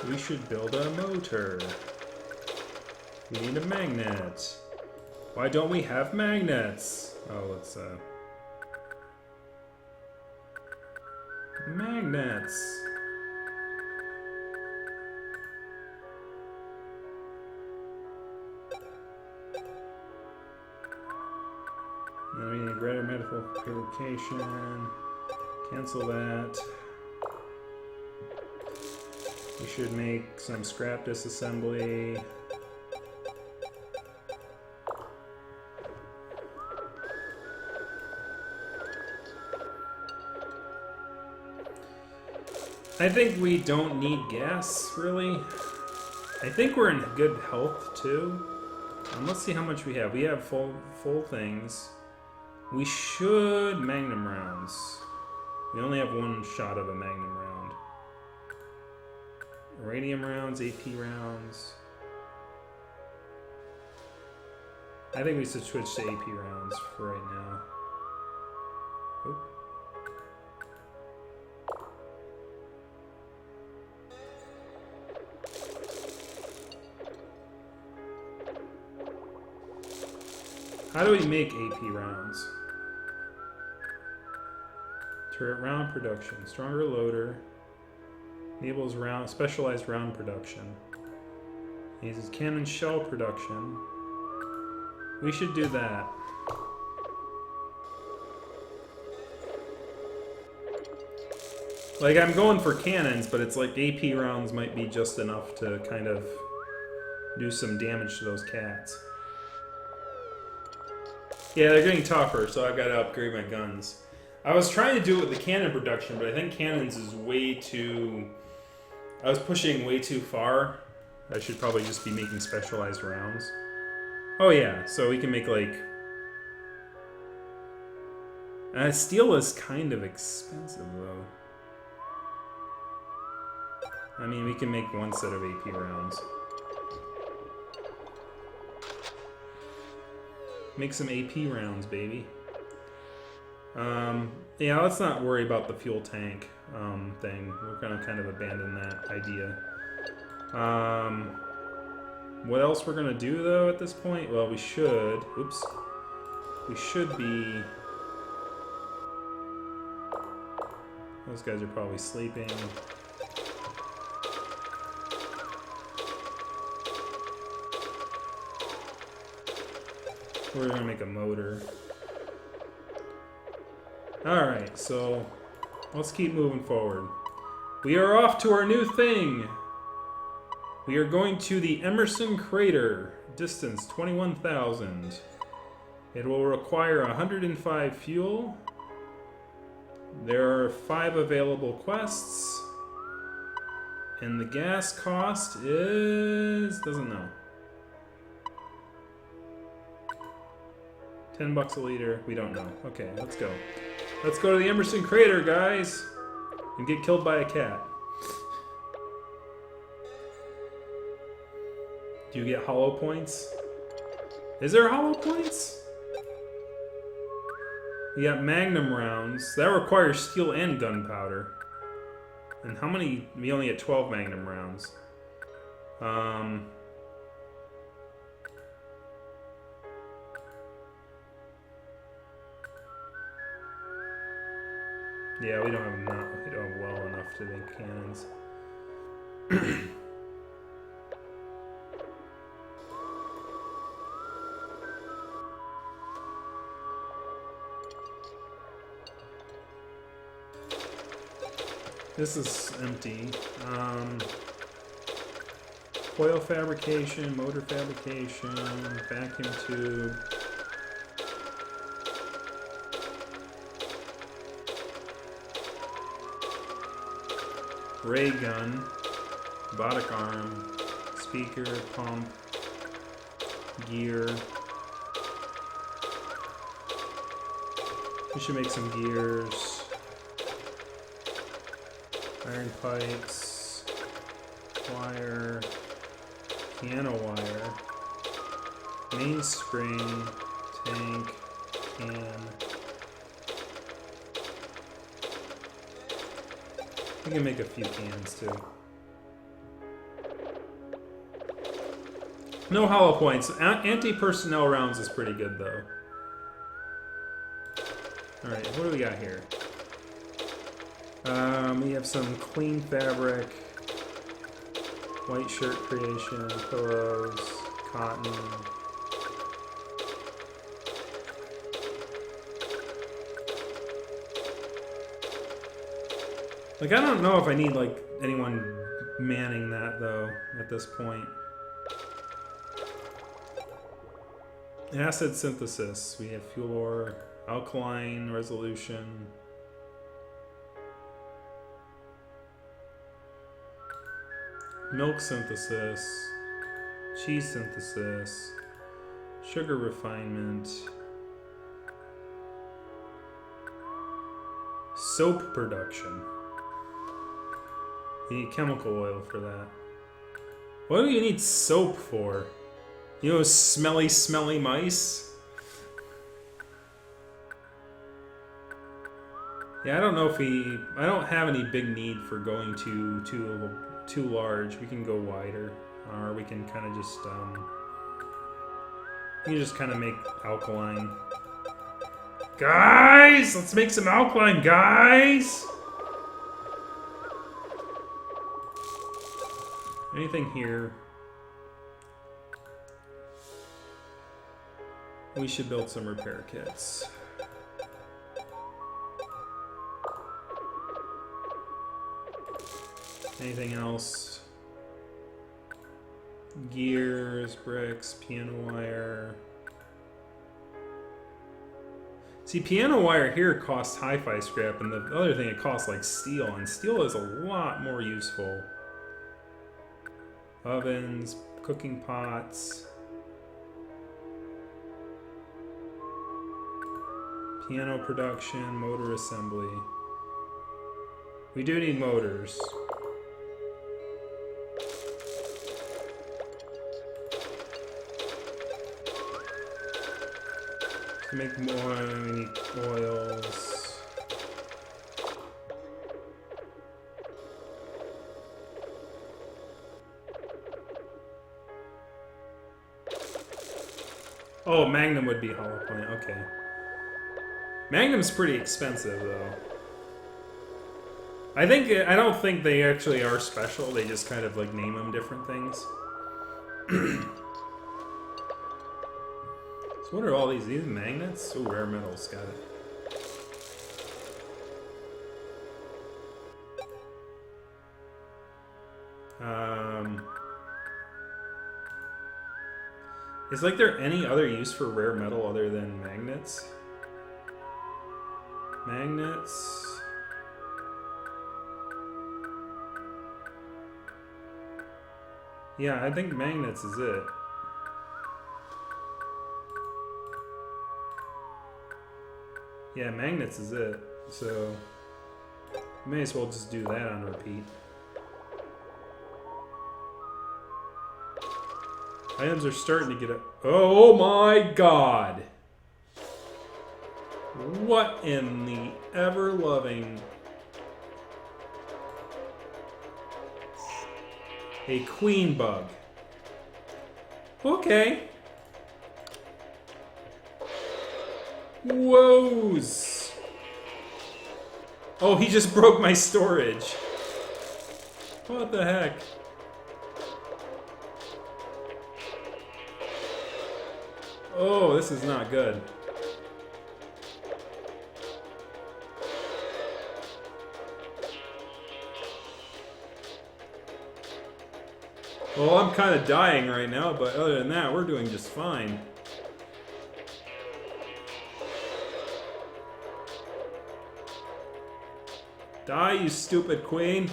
We should build a motor. We need a magnet. Why don't we have magnets? Oh, let's Magnets. Then we need greater medical purification. Cancel that. We should make some scrap disassembly. I think we don't need gas, really. I think we're in good health, too. Let's see how much we have. We have full things. We should... Magnum rounds. We only have one shot of a Magnum round. Radium rounds, AP rounds. I think we should switch to AP rounds for right now. Oop. How do we make AP rounds? Turret round production. Stronger loader. Enables round specialized round production. Uses cannon shell production. We should do that. Like, I'm going for cannons, but it's like AP rounds might be just enough to kind of do some damage to those cats. Yeah, they're getting tougher, so I've got to upgrade my guns. I was trying to do it with the cannon production, but I think cannons is way too... I was pushing way too far. I should probably just be making specialized rounds. Oh yeah, so we can make like... steel is kind of expensive though. I mean, we can make one set of AP rounds. Make some AP rounds, baby. Yeah, let's not worry about the fuel tank thing. We're gonna kind of abandon that idea. What else we're gonna do though at this point? Well, we should. Oops. We should be. Those guys are probably sleeping. We're gonna make a motor. Alright, so let's keep moving forward. We are off to our new thing! We are going to the Emerson Crater, distance 21,000. It will require 105 fuel. There are 5 available quests. And the gas cost is... doesn't know. 10 bucks a liter. We don't know. Okay, let's go. Let's go to the Emerson Crater, guys! And get killed by a cat. Do you get hollow points? Is there hollow points? You got magnum rounds. That requires steel and gunpowder. And how many? We only get 12 magnum rounds. Yeah, we don't have well enough to make cannons. This is empty. Coil fabrication, motor fabrication, vacuum tube. Ray gun, robotic arm, speaker, pump, gear. We should make some gears. Iron pipes, wire, piano wire, mainspring, tank, can. We can make a few cans too. No hollow points. Anti-personnel rounds is pretty good though. Alright, what do we got here? We have some clean fabric, white shirt creation, pillows, cotton. Like, I don't know if I need, like, anyone manning that, though, at this point. Acid synthesis. We have fuel ore, alkaline resolution. Milk synthesis. Cheese synthesis. Sugar refinement. Soap production. You need chemical oil for that. What do you need soap for? You know, smelly, smelly mice? Yeah, I don't know if I don't have any big need for going too large. We can go wider. Or we can kind of just, you can just kind of make alkaline. Guys! Let's make some alkaline, guys! Anything here? We should build some repair kits. Anything else? Gears, bricks, piano wire. See, piano wire here costs hi-fi scrap, and the other thing, it costs like steel, and steel is a lot more useful. Ovens, cooking pots. Piano production, motor assembly. We do need motors. To make more, we need oils. Oh, Magnum would be hollow point, okay. Magnum's pretty expensive, though. I don't think they actually are special. They just kind of like name them different things. So what are all these? These magnets? Oh, rare metals. Got it. Is like there any other use for rare metal other than magnets? Magnets. Yeah, I think magnets is it. Yeah, magnets is it. So, may as well just do that on repeat. Items are starting to get up. Oh my god! What in the ever-loving... A queen bug. Okay. Whoas! Oh, he just broke my storage. What the heck? Oh, this is not good. Well, I'm kind of dying right now, but other than that, we're doing just fine. Die, you stupid queen.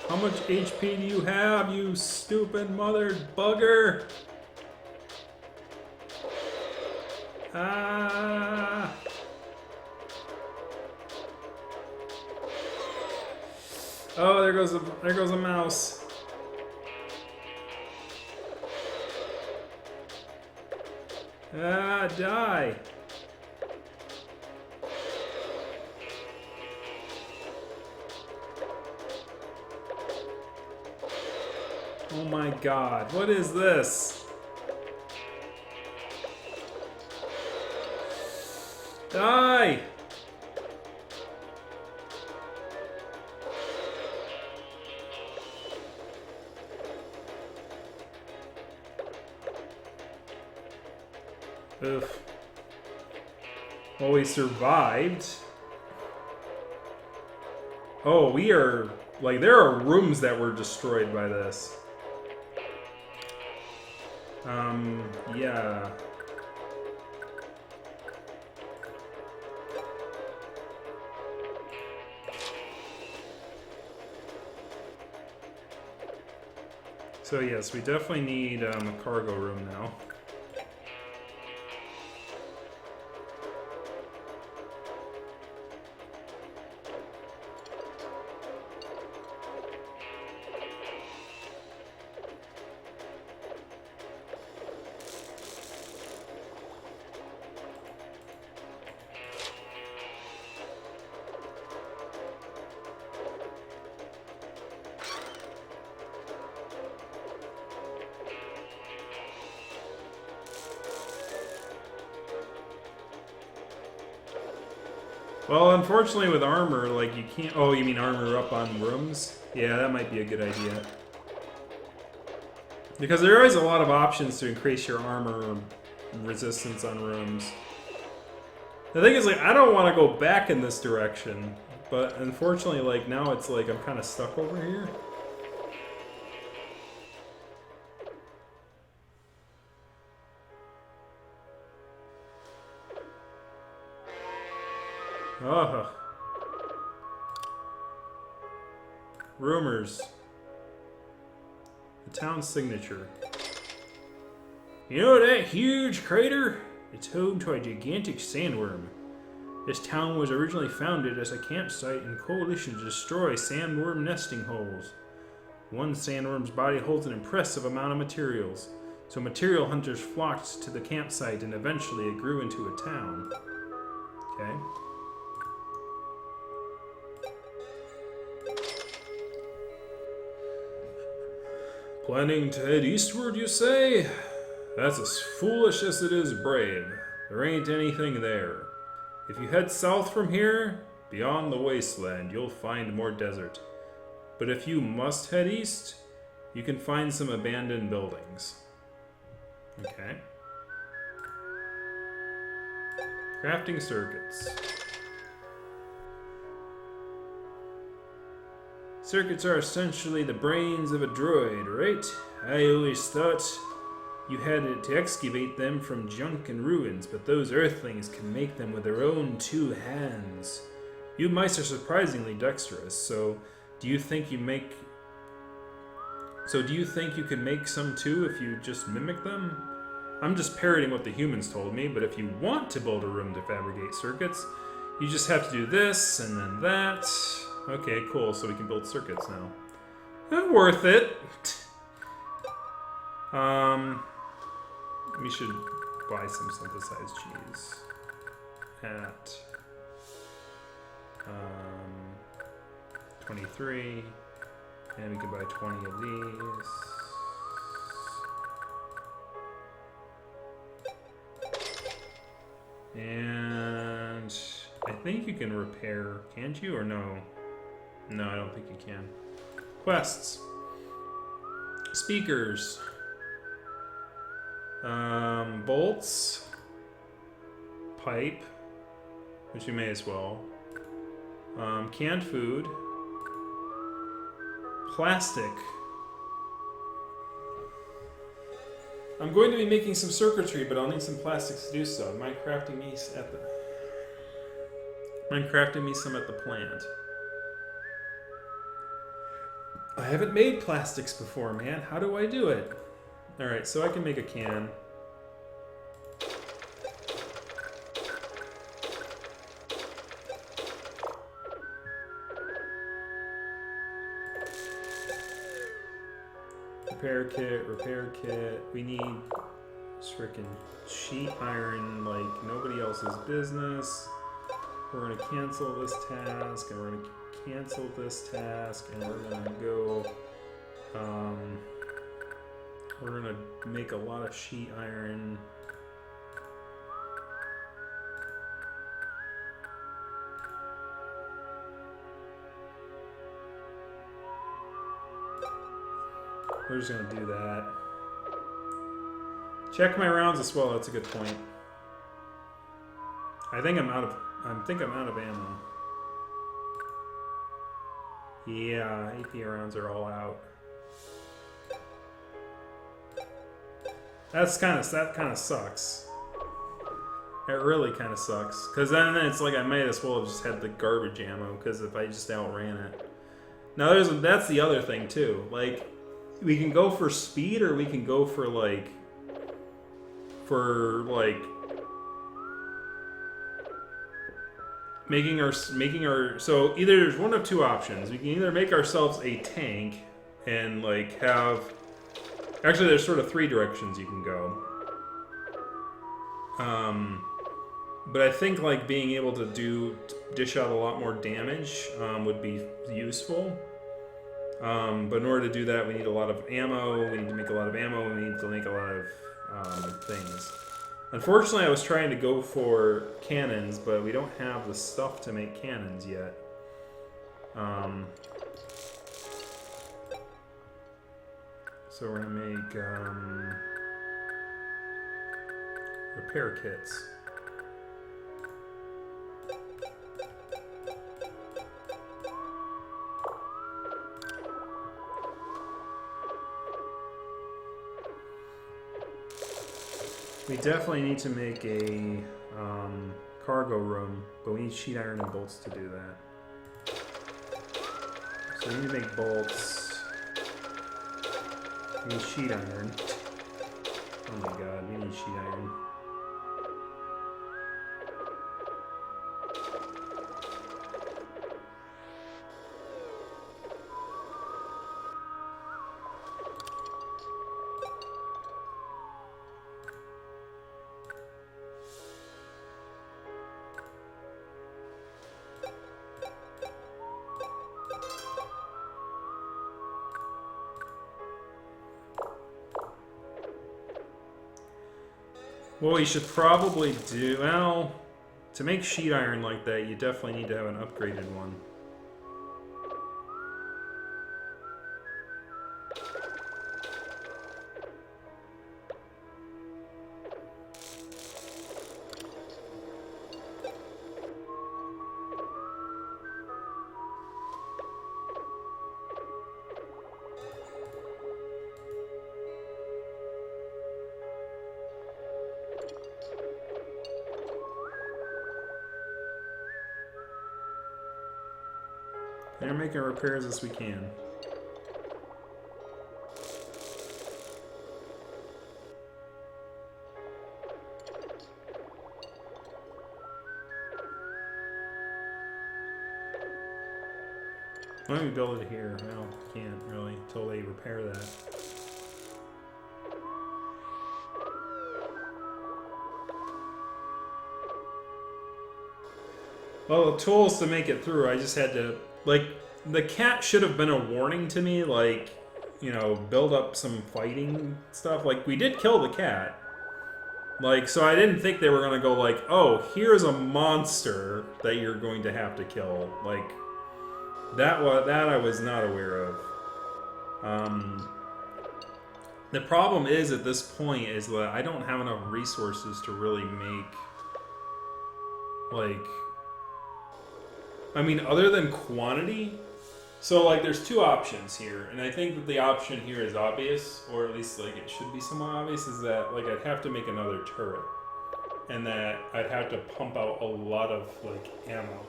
How much HP do you have, you stupid mother bugger? Ah! Oh, there goes a mouse. Ah, die. Oh my god, what is this? Die! Oof. Well, we survived. Oh, we are... Like, there are rooms that were destroyed by this. Yeah. So yes, we definitely need a cargo room now. Well, unfortunately with armor, like, you can't... Oh, you mean armor up on rooms? Yeah, that might be a good idea. Because there is a lot of options to increase your armor resistance on rooms. The thing is, like, I don't want to go back in this direction. But unfortunately, like, now it's like I'm kind of stuck over here. Ugh. Rumors. The town's signature. You know that huge crater? It's home to a gigantic sandworm. This town was originally founded as a campsite and coalition to destroy sandworm nesting holes. One sandworm's body holds an impressive amount of materials, so material hunters flocked to the campsite and eventually it grew into a town. Okay. Planning to head eastward, you say? That's as foolish as it is brave. There ain't anything there. If you head south from here, beyond the wasteland, you'll find more desert. But if you must head east, you can find some abandoned buildings. Okay. Crafting circuits. Circuits are essentially the brains of a droid, right? I always thought you had to excavate them from junk and ruins, but those Earthlings can make them with their own two hands. You mice are surprisingly dexterous, so do you think you can make some too if you just mimic them? I'm just parroting what the humans told me, but if you want to build a room to fabricate circuits, you just have to do this and then that. Okay, cool, so we can build circuits now. Worth it. We should buy some synthesized cheese at 23, and we can buy 20 of these. And I think you can repair, can't you, or no? No, I don't think you can. Quests. Speakers. Bolts. Pipe. Which you may as well. Canned food. Plastic. I'm going to be making some circuitry, but I'll need some plastics to do so. Mind crafting me some at the plant. I haven't made plastics before, man. How do I do it? Alright, so I can make a can. Repair kit. We need frickin' sheet iron like nobody else's business. We're gonna cancel this task, and we're gonna cancel this task, and we're gonna go We're gonna make a lot of sheet iron. We're just gonna do that. Check my rounds as well. That's a good point. I think I'm out of ammo. Yeah, AP rounds are all out. That kind of sucks. It really kind of sucks. Because then it's like I might as well have just had the garbage ammo. Because if I just outran it. Now that's the other thing too. Like, we can go for speed or we can go for like making our so either there's one of two options. We can either make ourselves a tank and like have, actually there's sort of three directions you can go. But I think like being able to dish out a lot more damage would be useful. But in order to do that, we need a lot of ammo. We need to make a lot of ammo. We need to make a lot of things. Unfortunately, I was trying to go for cannons, but we don't have the stuff to make cannons yet. So we're gonna make repair kits. We definitely need to make a cargo room, but we need sheet iron and bolts to do that. So we need to make bolts. We need sheet iron. Oh my god, we need sheet iron. What we should probably do, well, to make sheet iron like that, you definitely need to have an upgraded one. And we're making repairs as we can. Why don't we build it here? Well, can't really until they repair that. Well, the tools to make it through, I just had to, like, the cat should have been a warning to me, like, you know, build up some fighting stuff. Like, we did kill the cat. Like, so I didn't think they were going to go like, oh, here's a monster that you're going to have to kill. Like, that I was not aware of. The problem is, at this point, is that I don't have enough resources to really make, like, I mean, other than quantity. So, like, there's two options here, and I think that the option here is obvious, or at least, like, it should be somewhat obvious, is that, like, I'd have to make another turret, and that I'd have to pump out a lot of, like, ammo.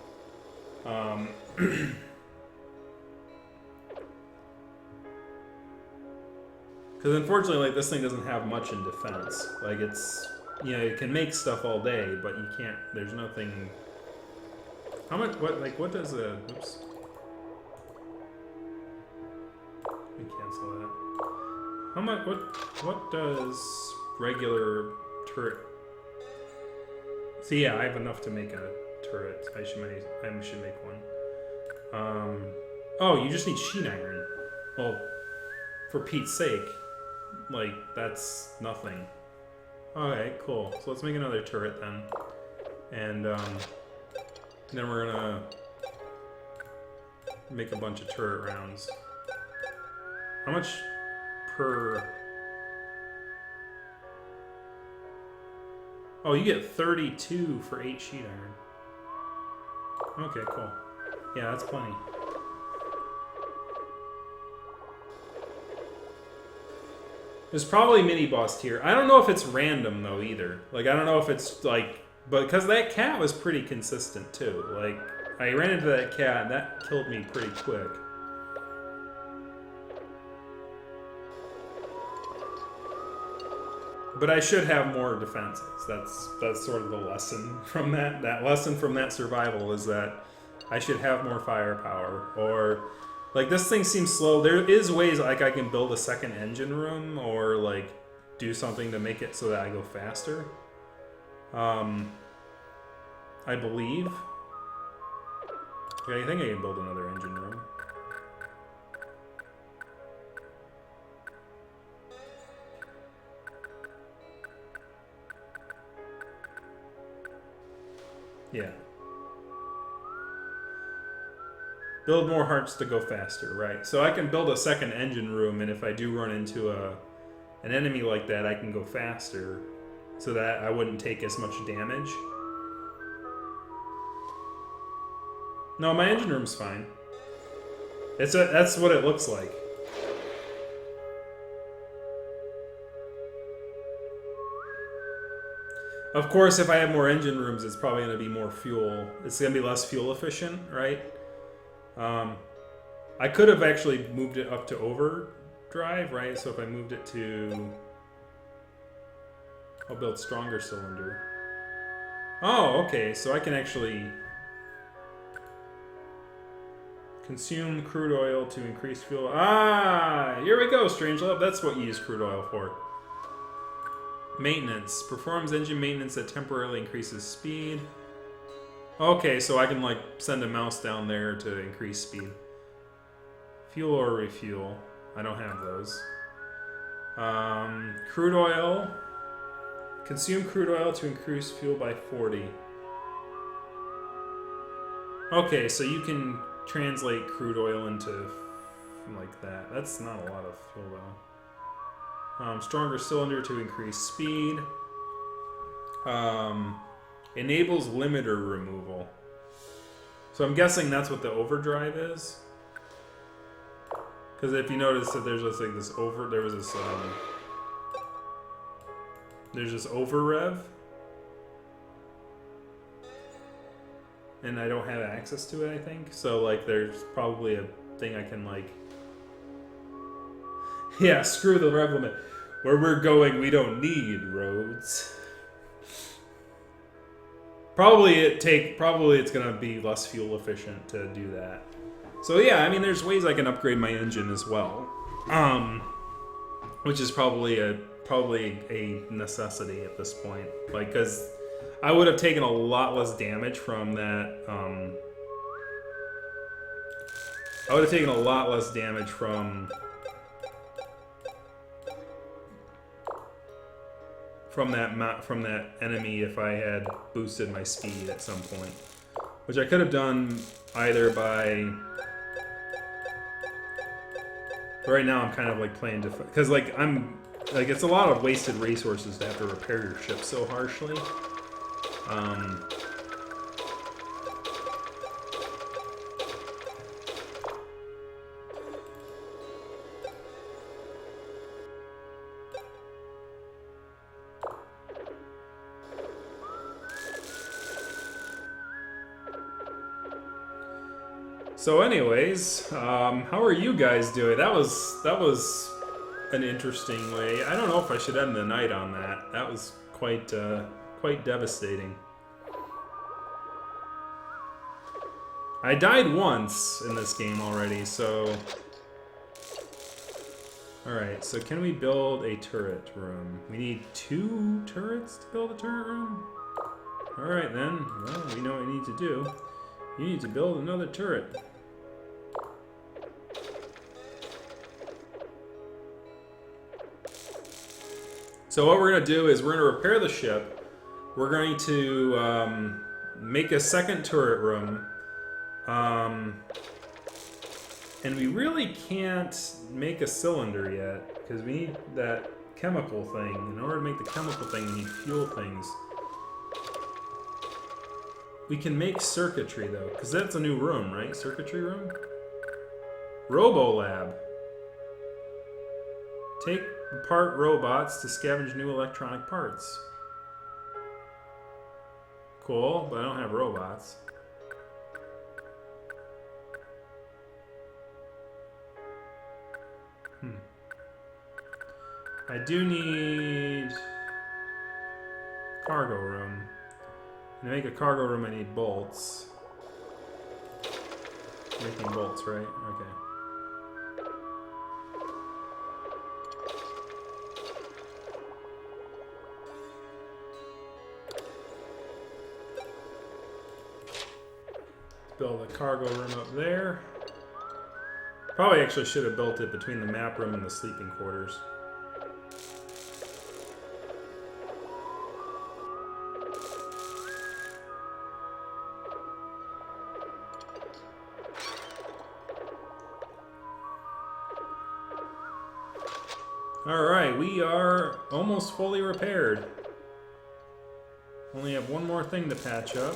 Because unfortunately, like, this thing doesn't have much in defense. Like, it's, you know, it can make stuff all day, but you can't, there's nothing. How much, what does a, oops. Let me cancel that. How much, what does regular turret? See, yeah, I have enough to make a turret. I should make one. Oh, you just need sheet iron. Well, for Pete's sake. like, that's nothing. Okay, cool. So let's make another turret then. And then we're gonna make a bunch of turret rounds. How much per... Oh, you get 32 for 8 sheet iron. Okay, cool. Yeah, that's plenty. There's probably mini-boss tier. I don't know if it's random, though, either. Like, I don't know if it's, like... But, because that cat was pretty consistent, too. Like, I ran into that cat, and that killed me pretty quick. But I should have more defenses. That's sort of the lesson from that. That lesson from that survival is that I should have more firepower. Or, like, this thing seems slow. There is ways, like, I can build a second engine room or, like, do something to make it so that I go faster. I believe. Okay, I think I can build another engine room. Yeah. Build more hearts to go faster, right? So I can build a second engine room, and if I do run into an enemy like that, I can go faster so that I wouldn't take as much damage. No, my engine room's fine. That's what it looks like. Of course, if I have more engine rooms, it's probably going to be more fuel. It's going to be less fuel efficient, right? I could have actually moved it up to overdrive, right? So if I moved it to... I'll build stronger cylinder. Oh, okay. So I can actually... Consume crude oil to increase fuel. Ah! Here we go, Strangelove. That's what you use crude oil for. Maintenance. Performs engine maintenance that temporarily increases speed. Okay, so I can, like, send a mouse down there to increase speed. Fuel or refuel. I don't have those. Crude oil. Consume crude oil to increase fuel by 40. Okay, so you can translate crude oil into like that. That's not a lot of fuel, though. Stronger cylinder to increase speed. Enables limiter removal. So I'm guessing that's what the overdrive is. Because if you notice that there's just like this there's this over rev, and I don't have access to it, I think. So like there's probably a thing I can like... Yeah, screw the rev limit. Where we're going, we don't need roads. Probably it's gonna be less fuel efficient to do that. So yeah, I mean, there's ways I can upgrade my engine as well, which is probably a necessity at this point. Like, because I would have taken a lot less damage from that. I would have taken a lot less damage from that enemy if I had boosted my speed at some point, which I could have done either by... Right now I'm kind of like playing because like it's a lot of wasted resources to have to repair your ship so harshly. So anyways, how are you guys doing? That was an interesting way. I don't know if I should end the night on that. That was quite devastating. I died once in this game already, so... Alright, so can we build a turret room? We need 2 turrets to build a turret room? Alright then, well, we know what we need to do. You need to build another turret. So what we're going to do is we're going to repair the ship. We're going to make a second turret room. And we really can't make a cylinder yet because we need that chemical thing. In order to make the chemical thing, we need fuel things. We can make circuitry though, because that's a new room, right? Circuitry room? Robo Lab. Take apart robots to scavenge new electronic parts. Cool, but I don't have robots. I do need cargo room. To make a cargo room, I need bolts. Making bolts, right? Okay. Let's build a cargo room up there. Probably actually should have built it between the map room and the sleeping quarters. Alright, we are almost fully repaired. Only have one more thing to patch up.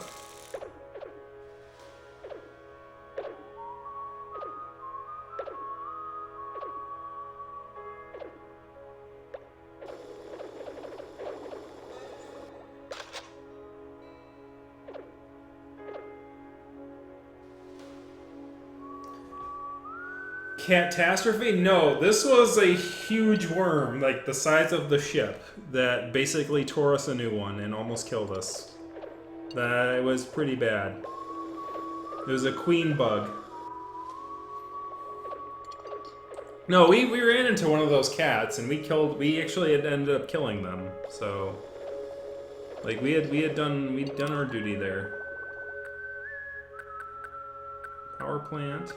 Catastrophe? No, this was a huge worm, like the size of the ship, that basically tore us a new one and almost killed us. That was pretty bad. It was a queen bug. No, we ran into one of those cats and we actually had ended up killing them. So, like we'd done our duty there. Power plant.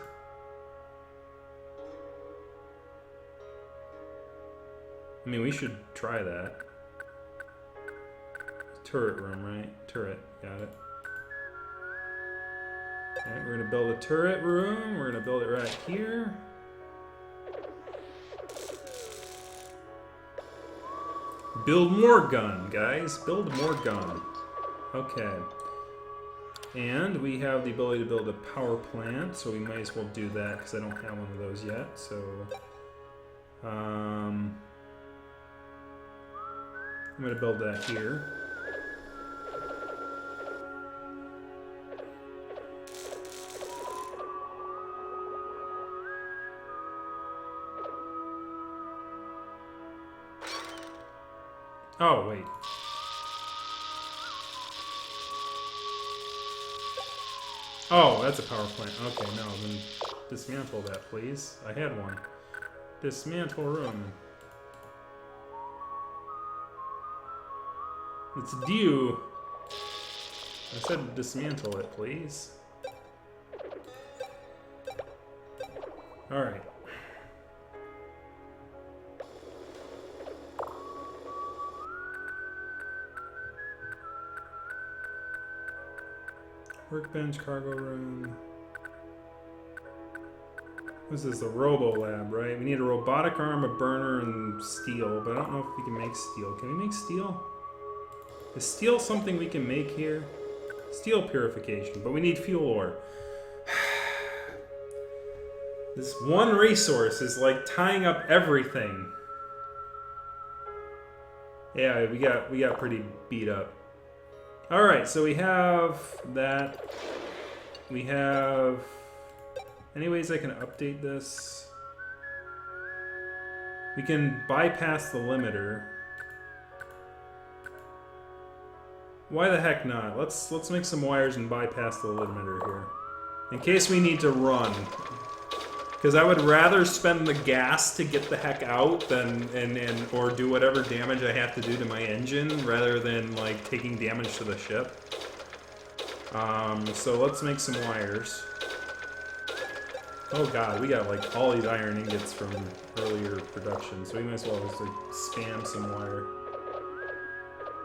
I mean, we should try that. Turret room, right? Turret, got it. Alright, we're gonna build a turret room. We're gonna build it right here. Build more gun, guys. Build more gun. Okay. And we have the ability to build a power plant, so we might as well do that because I don't have one of those yet. So, I'm going to build that here. Oh, wait. Oh, that's a power plant. Okay, no, then dismantle that, please. I had one. Dismantle room. It's due. I said dismantle it, please. Alright. Workbench, cargo room. This is the Robo Lab, right? We need a robotic arm, a burner, and steel, but I don't know if we can make steel. Can we make steel? Is steel something we can make here? Steel purification, but we need fuel ore. This one resource is like tying up everything. Yeah, we got pretty beat up. Alright, so we have that. We have... Any ways I can update this? We can bypass the limiter. Why the heck not? Let's make some wires and bypass the limiter here. In case we need to run. Because I would rather spend the gas to get the heck out than or do whatever damage I have to do to my engine rather than like taking damage to the ship. So let's make some wires. Oh god, we got like all these iron ingots from earlier production, so we might as well just like spam some wire.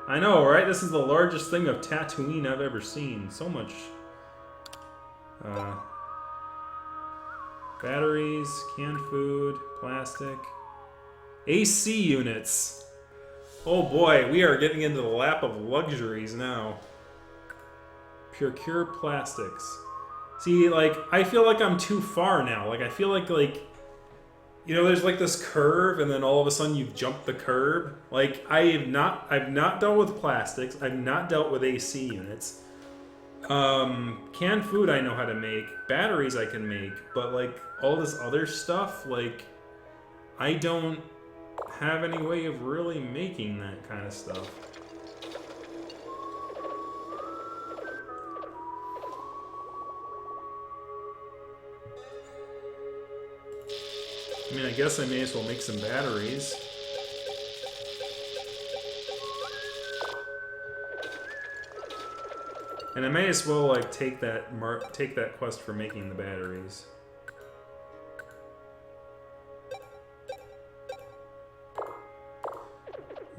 I know, right? This is the largest thing of Tatooine I've ever seen. So much. Batteries, canned food, plastic. AC units. Oh boy, we are getting into the lap of luxuries now. Pure plastics. See, like, I feel like I'm too far now. Like, I feel like, you know, there's like this curve, and then all of a sudden you've jumped the curb. Like, I've not dealt with plastics. I've not dealt with AC units. Canned food I know how to make. Batteries I can make. But, like, all this other stuff, like, I don't have any way of really making that kind of stuff. I mean, I guess I may as well make some batteries. And I may as well, like, take that quest for making the batteries.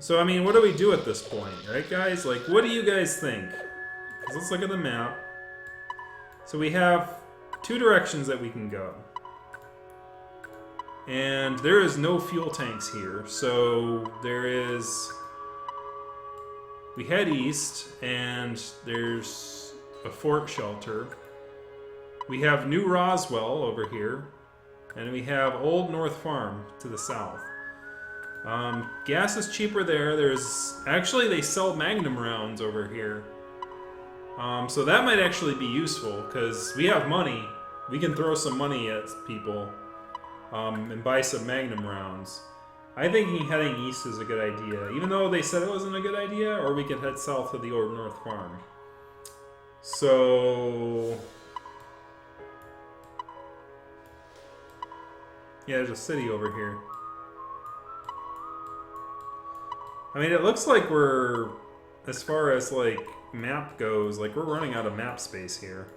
So, I mean, what do we do at this point, right, guys? Like, what do you guys think? 'Cause let's look at the map. So we have two directions that we can go. And there is no fuel tanks here, so there is... We head east, and there's a fort shelter. We have New Roswell over here, and we have Old North Farm to the south. Gas is cheaper there. There's... Actually, they sell Magnum rounds over here. So that might actually be useful, because we have money. We can throw some money at people. And buy some Magnum rounds. I think heading east is a good idea, even though they said it wasn't a good idea, or we could head south to the Old North Farm. So... Yeah, there's a city over here. I mean, it looks like we're, as far as, like, map goes, like, we're running out of map space here.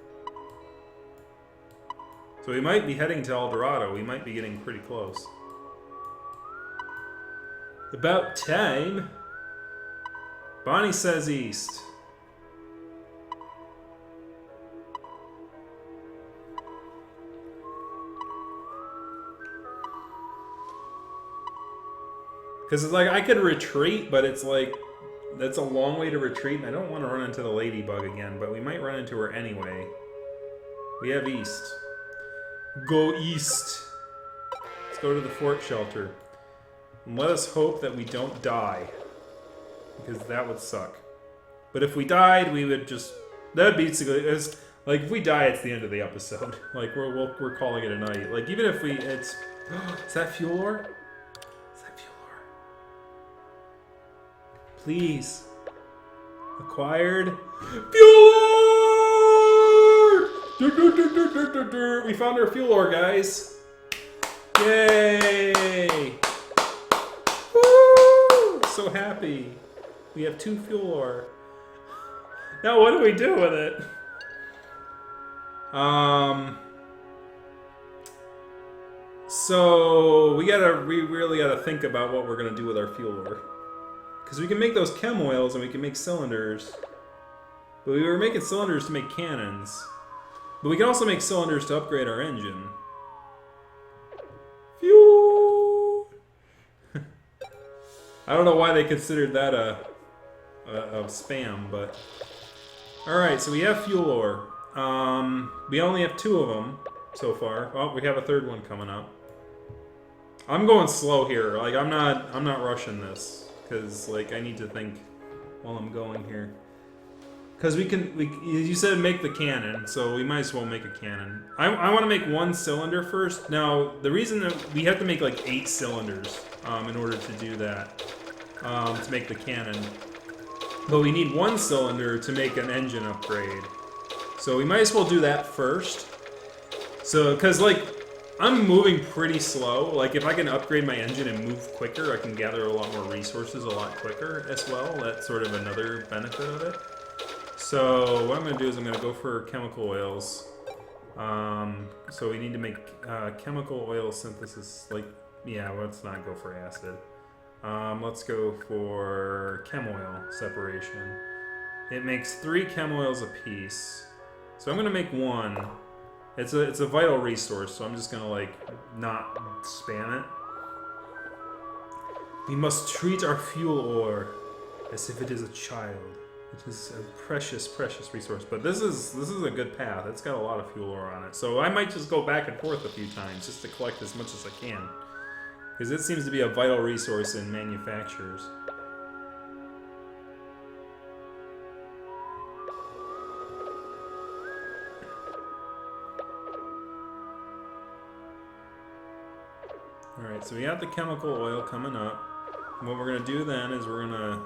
So we might be heading to El Dorado. We might be getting pretty close. About time. Bonnie says east. Because it's like, I could retreat, but it's like, that's a long way to retreat, and I don't want to run into the ladybug again, but we might run into her anyway. We have east. Go east. Let's go to the fort shelter. And let us hope that we don't die. Because that would suck. But if we died, we would just... That would basically... Like, if we die, it's the end of the episode. Like, we're calling it a night. Like, even if we... It's... Is that fuel ore? Is that fuel ore? Please. Acquired. Fuel ore! We found our fuel ore, guys. Yay! Woo! So happy. We have 2 fuel ore. Now what do we do with it? So we really gotta think about what we're gonna do with our fuel ore. Because we can make those chem oils and we can make cylinders. But we were making cylinders to make cannons. But we can also make cylinders to upgrade our engine. Fuel! I don't know why they considered that a spam, but... Alright, so we have fuel ore. We only have 2 of them so far. Oh, we have a 3rd one coming up. I'm going slow here. Like, I'm not rushing this. Because, like, I need to think while I'm going here. Because you said make the cannon, so we might as well make a cannon. I want to make 1 cylinder first. Now, the reason that we have to make like 8 cylinders in order to do that, to make the cannon. But we need 1 cylinder to make an engine upgrade. So we might as well do that first. So, because like, I'm moving pretty slow. Like, if I can upgrade my engine and move quicker, I can gather a lot more resources a lot quicker as well. That's sort of another benefit of it. So what I'm going to do is I'm going to go for chemical oils. So we need to make chemical oil synthesis. Like, yeah, let's not go for acid. Let's go for chem oil separation. It makes 3 chem oils a piece. So I'm gonna make 1. It's a vital resource, so I'm just gonna like not spam it. We must treat our fuel ore as if it is a child. It is a precious, precious resource. But this is a good path. It's got a lot of fuel ore on it. So I might just go back and forth a few times just to collect as much as I can. Because it seems to be a vital resource in manufacturers. Alright, so we got the chemical oil coming up. And what we're going to do then is we're going to...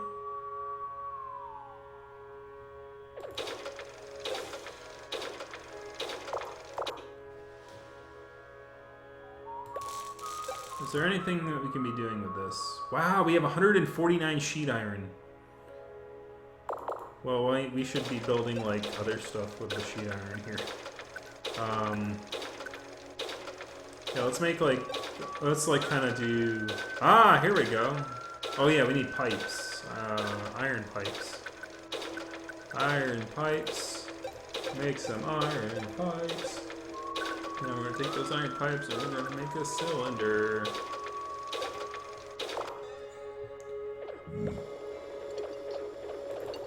Is there anything that we can be doing with this? Wow, we have 149 sheet iron. Well, we should be building like other stuff with the sheet iron here. Yeah, let's like kind of do... Ah, here we go. Oh yeah, we need pipes. Iron pipes. Iron pipes. Make some iron pipes. Now we're gonna take those iron pipes and we're gonna make a cylinder.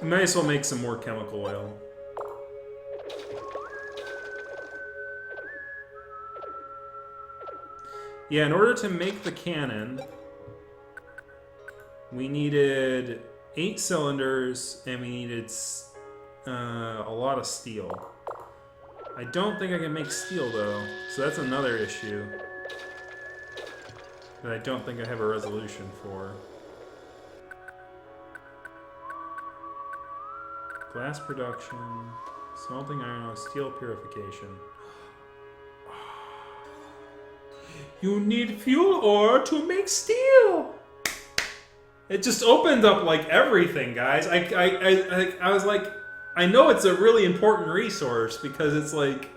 We might as well make some more chemical oil. Yeah, in order to make the cannon, we needed 8 cylinders and we needed a lot of steel. I don't think I can make steel though, so that's another issue that I don't think I have a resolution for. Glass production, smelting iron, steel purification. You need fuel ore to make steel! It just opened up like everything, guys. I was like, I know it's a really important resource because it's like,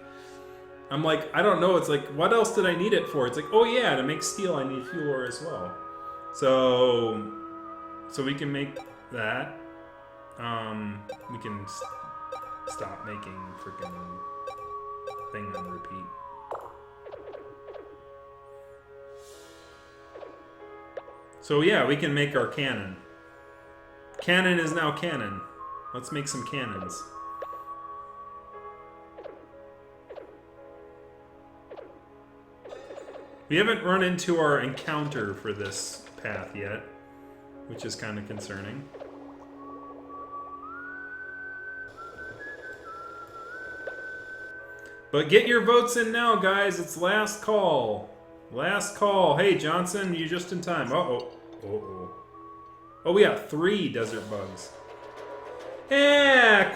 I'm like, I don't know, it's like, what else did I need it for? It's like, oh yeah, to make steel I need fuel ore as well. So we can make that. We can stop making freaking thing on repeat. So yeah, we can make our cannon. Cannon is now cannon. Let's make some cannons. We haven't run into our encounter for this path yet, which is kind of concerning. But get your votes in now, guys. It's last call. Last call. Hey, Johnson, you just in time. Uh-oh. Uh-oh. Oh, we got 3 desert bugs.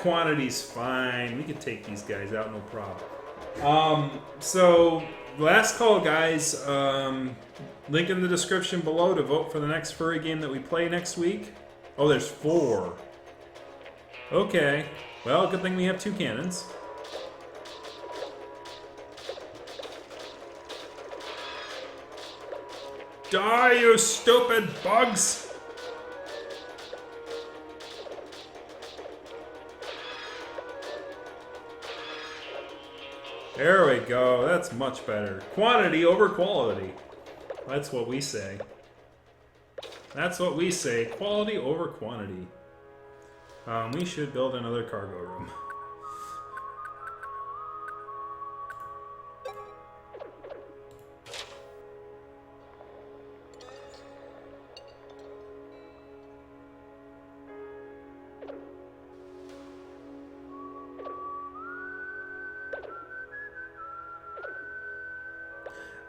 Quantity's fine. We can take these guys out, no problem. So, last call, guys. Link in the description below to vote for the next furry game that we play next week. Oh, there's 4. Okay. Well, good thing we have 2 cannons. Die, you stupid bugs! There we go. That's much better. Quantity over quality. That's what we say. That's what we say. Quality over quantity. We should build another cargo room.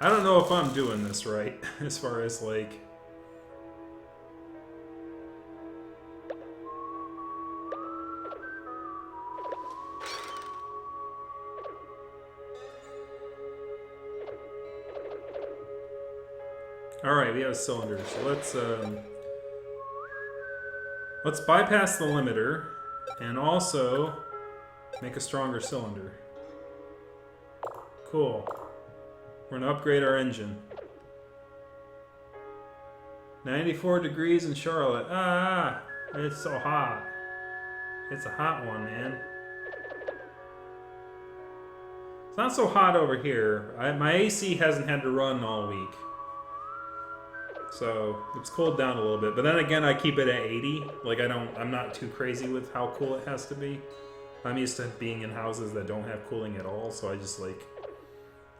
I don't know if I'm doing this right, as far as, like... Alright, we have a cylinder, so let's bypass the limiter, and also make a stronger cylinder. Cool. We're going to upgrade our engine. 94 degrees in Charlotte. Ah, it's so hot. It's a hot one, man. It's not so hot over here. My AC hasn't had to run all week. So it's cooled down a little bit. But then again, I keep it at 80. Like I'm not too crazy with how cool it has to be. I'm used to being in houses that don't have cooling at all. So I just like,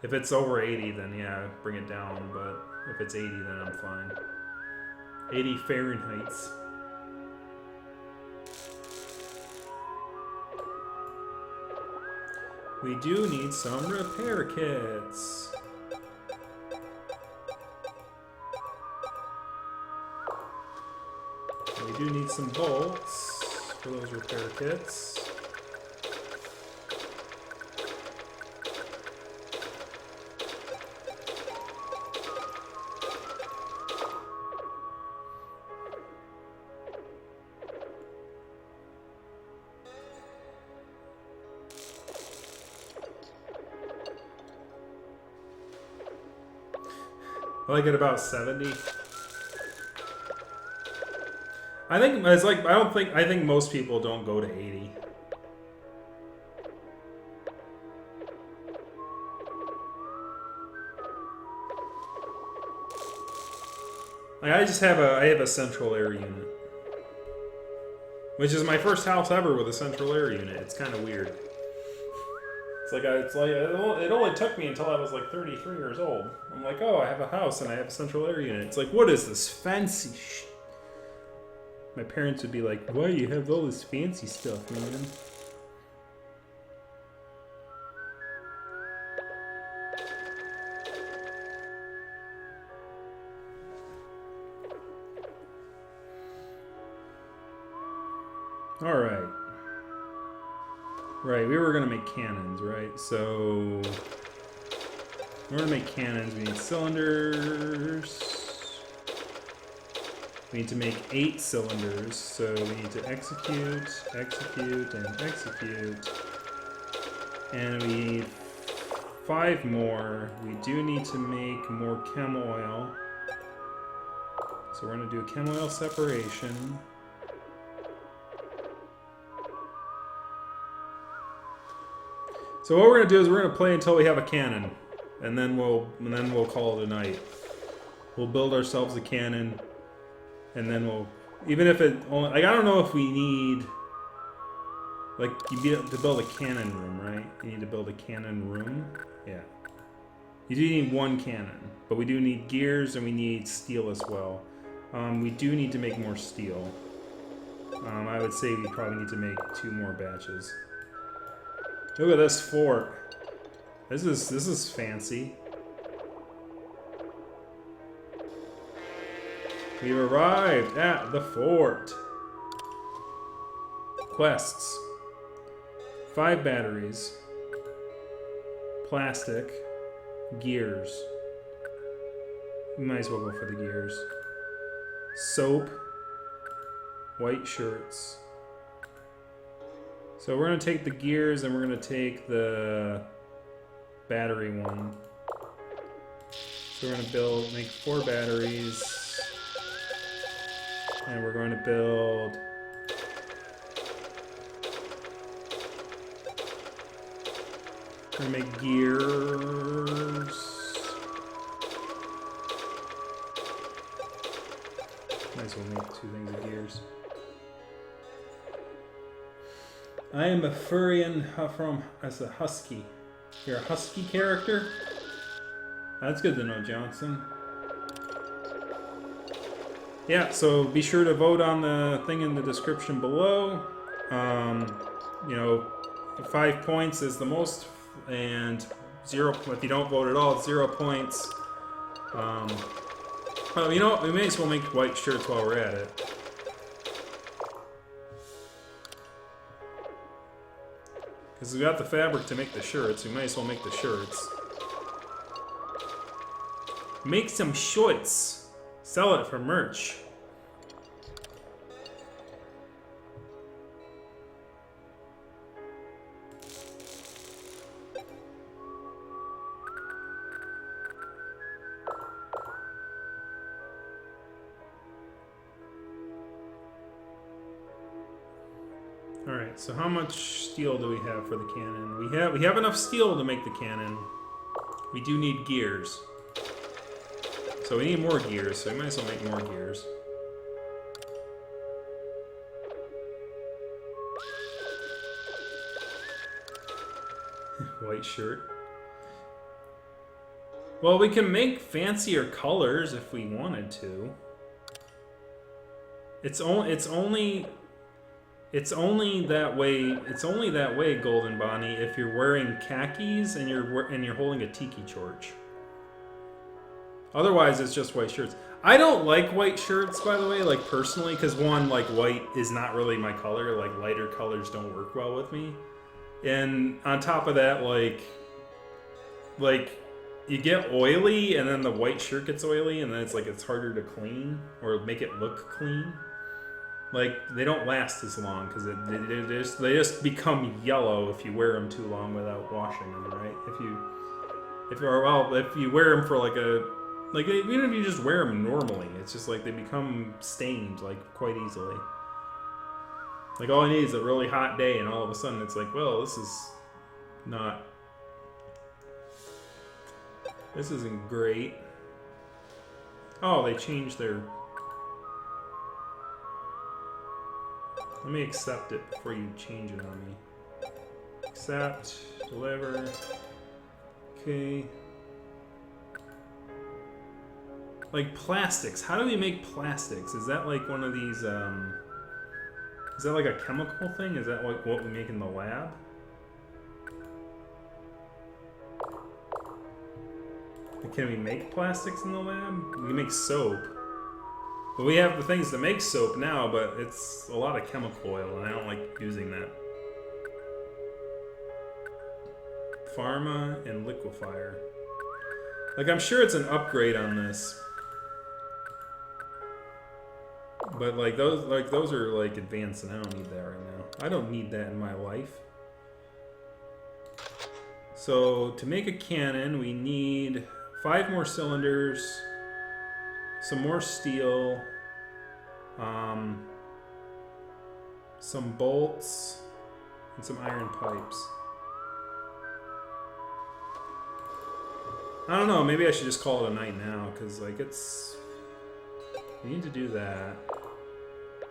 if it's over 80, then yeah, bring it down. But if it's 80, then I'm fine. 80 Fahrenheit. We do need some repair kits. We do need some bolts for those repair kits. I like it about 70. I think it's like I think most people don't go to 80. Like I have a central air unit, which is my first house ever with a central air unit. It's kind of weird. It only took me until I was like 33 years old. I'm like, oh, I have a house and I have a central air unit. It's like, what is this fancy shit? My parents would be like, why do you have all this fancy stuff, man? All right. Right, we were gonna make cannons, right? So we're gonna make cannons. We need cylinders. We need to make 8 cylinders. So we need to execute, execute, and execute. And we need 5 more. We do need to make more chem oil. So we're gonna do a chem oil separation. So what we're gonna do is we're gonna play until we have a cannon, and then we'll call it a night. We'll build ourselves a cannon, and then we'll, even if it only, like, I don't know if we need, like, you need to build a cannon room, right? You need to build a cannon room. Yeah. You do need 1 cannon, but we do need gears and we need steel as well. We do need to make more steel. I would say we probably need to make 2 more batches. Look at this fort. This is fancy. We've arrived at the fort. Quests. 5 batteries. Plastic. Gears. We might as well go for the gears. Soap. White shirts. So we're going to take the gears and we're going to take the battery one. So we're going to make 4 batteries. And we're going to build we're going to make gears. Might as well make 2 things of gears. I am a Furian as a husky. You're a husky character? That's good to know, Johnson. Yeah, so be sure to vote on the thing in the description below. You know, 5 points is the most, and 0, if you don't vote at all, it's 0 points. Well, you know what, we may as well make white shirts while we're at it. Because we got the fabric to make the shirts, we might as well make the shirts. Make some shorts. Sell it for merch. Alright, so how much steel do we have for the cannon? We have enough steel to make the cannon. We do need gears. So we need more gears, so we might as well make more gears. White shirt. Well, we can make fancier colors if we wanted to. It's only that way. It's only that way, Golden Bonnie, if you're wearing khakis and you're holding a tiki torch. Otherwise, it's just white shirts. I don't like white shirts, by the way, like personally, because one, like white is not really my color. Like lighter colors don't work well with me. And on top of that, like you get oily, and then the white shirt gets oily, and then it's harder to clean or make it look clean. Like they don't last as long because they just become yellow if you wear them too long without washing them, right? If you wear them for even if you just wear them normally, it's just like they become stained like quite easily. Like all I need is a really hot day, and all of a sudden it's like, well, this isn't great. Oh, they changed their. Let me accept it before you change it on me. Accept, deliver. Okay. Like plastics. How do we make plastics? Is that like one of these, is that like a chemical thing? Is that like what we make in the lab? Can we make plastics in the lab? We can make soap. But we have the things to make soap now, but it's a lot of chemical oil, and I don't like using that. Pharma and liquefier. Like, I'm sure it's an upgrade on this. But those are like advanced, and I don't need that right now. I don't need that in my life. So to make a cannon, we need 5 more cylinders, some more steel, some bolts, and some iron pipes. I don't know, maybe I should just call it a night now, because like we need to do that.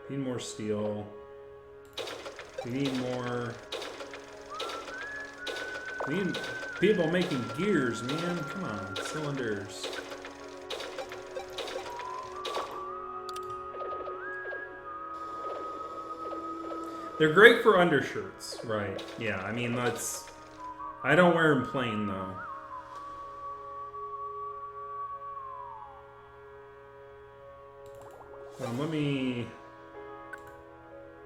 We need more steel. We need more. We need people making gears, man. Come on, cylinders. They're great for undershirts, right? Yeah, I mean, I don't wear them plain, though. Let me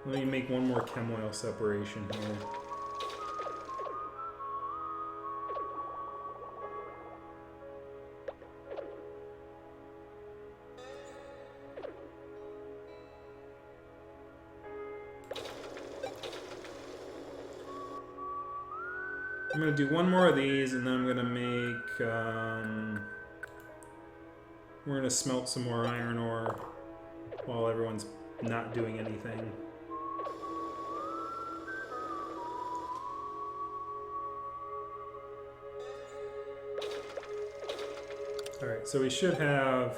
make one more chem oil separation here. I'm going to do one more of these, and then I'm going to make, we're going to smelt some more iron ore while everyone's not doing anything. Alright, so we should have...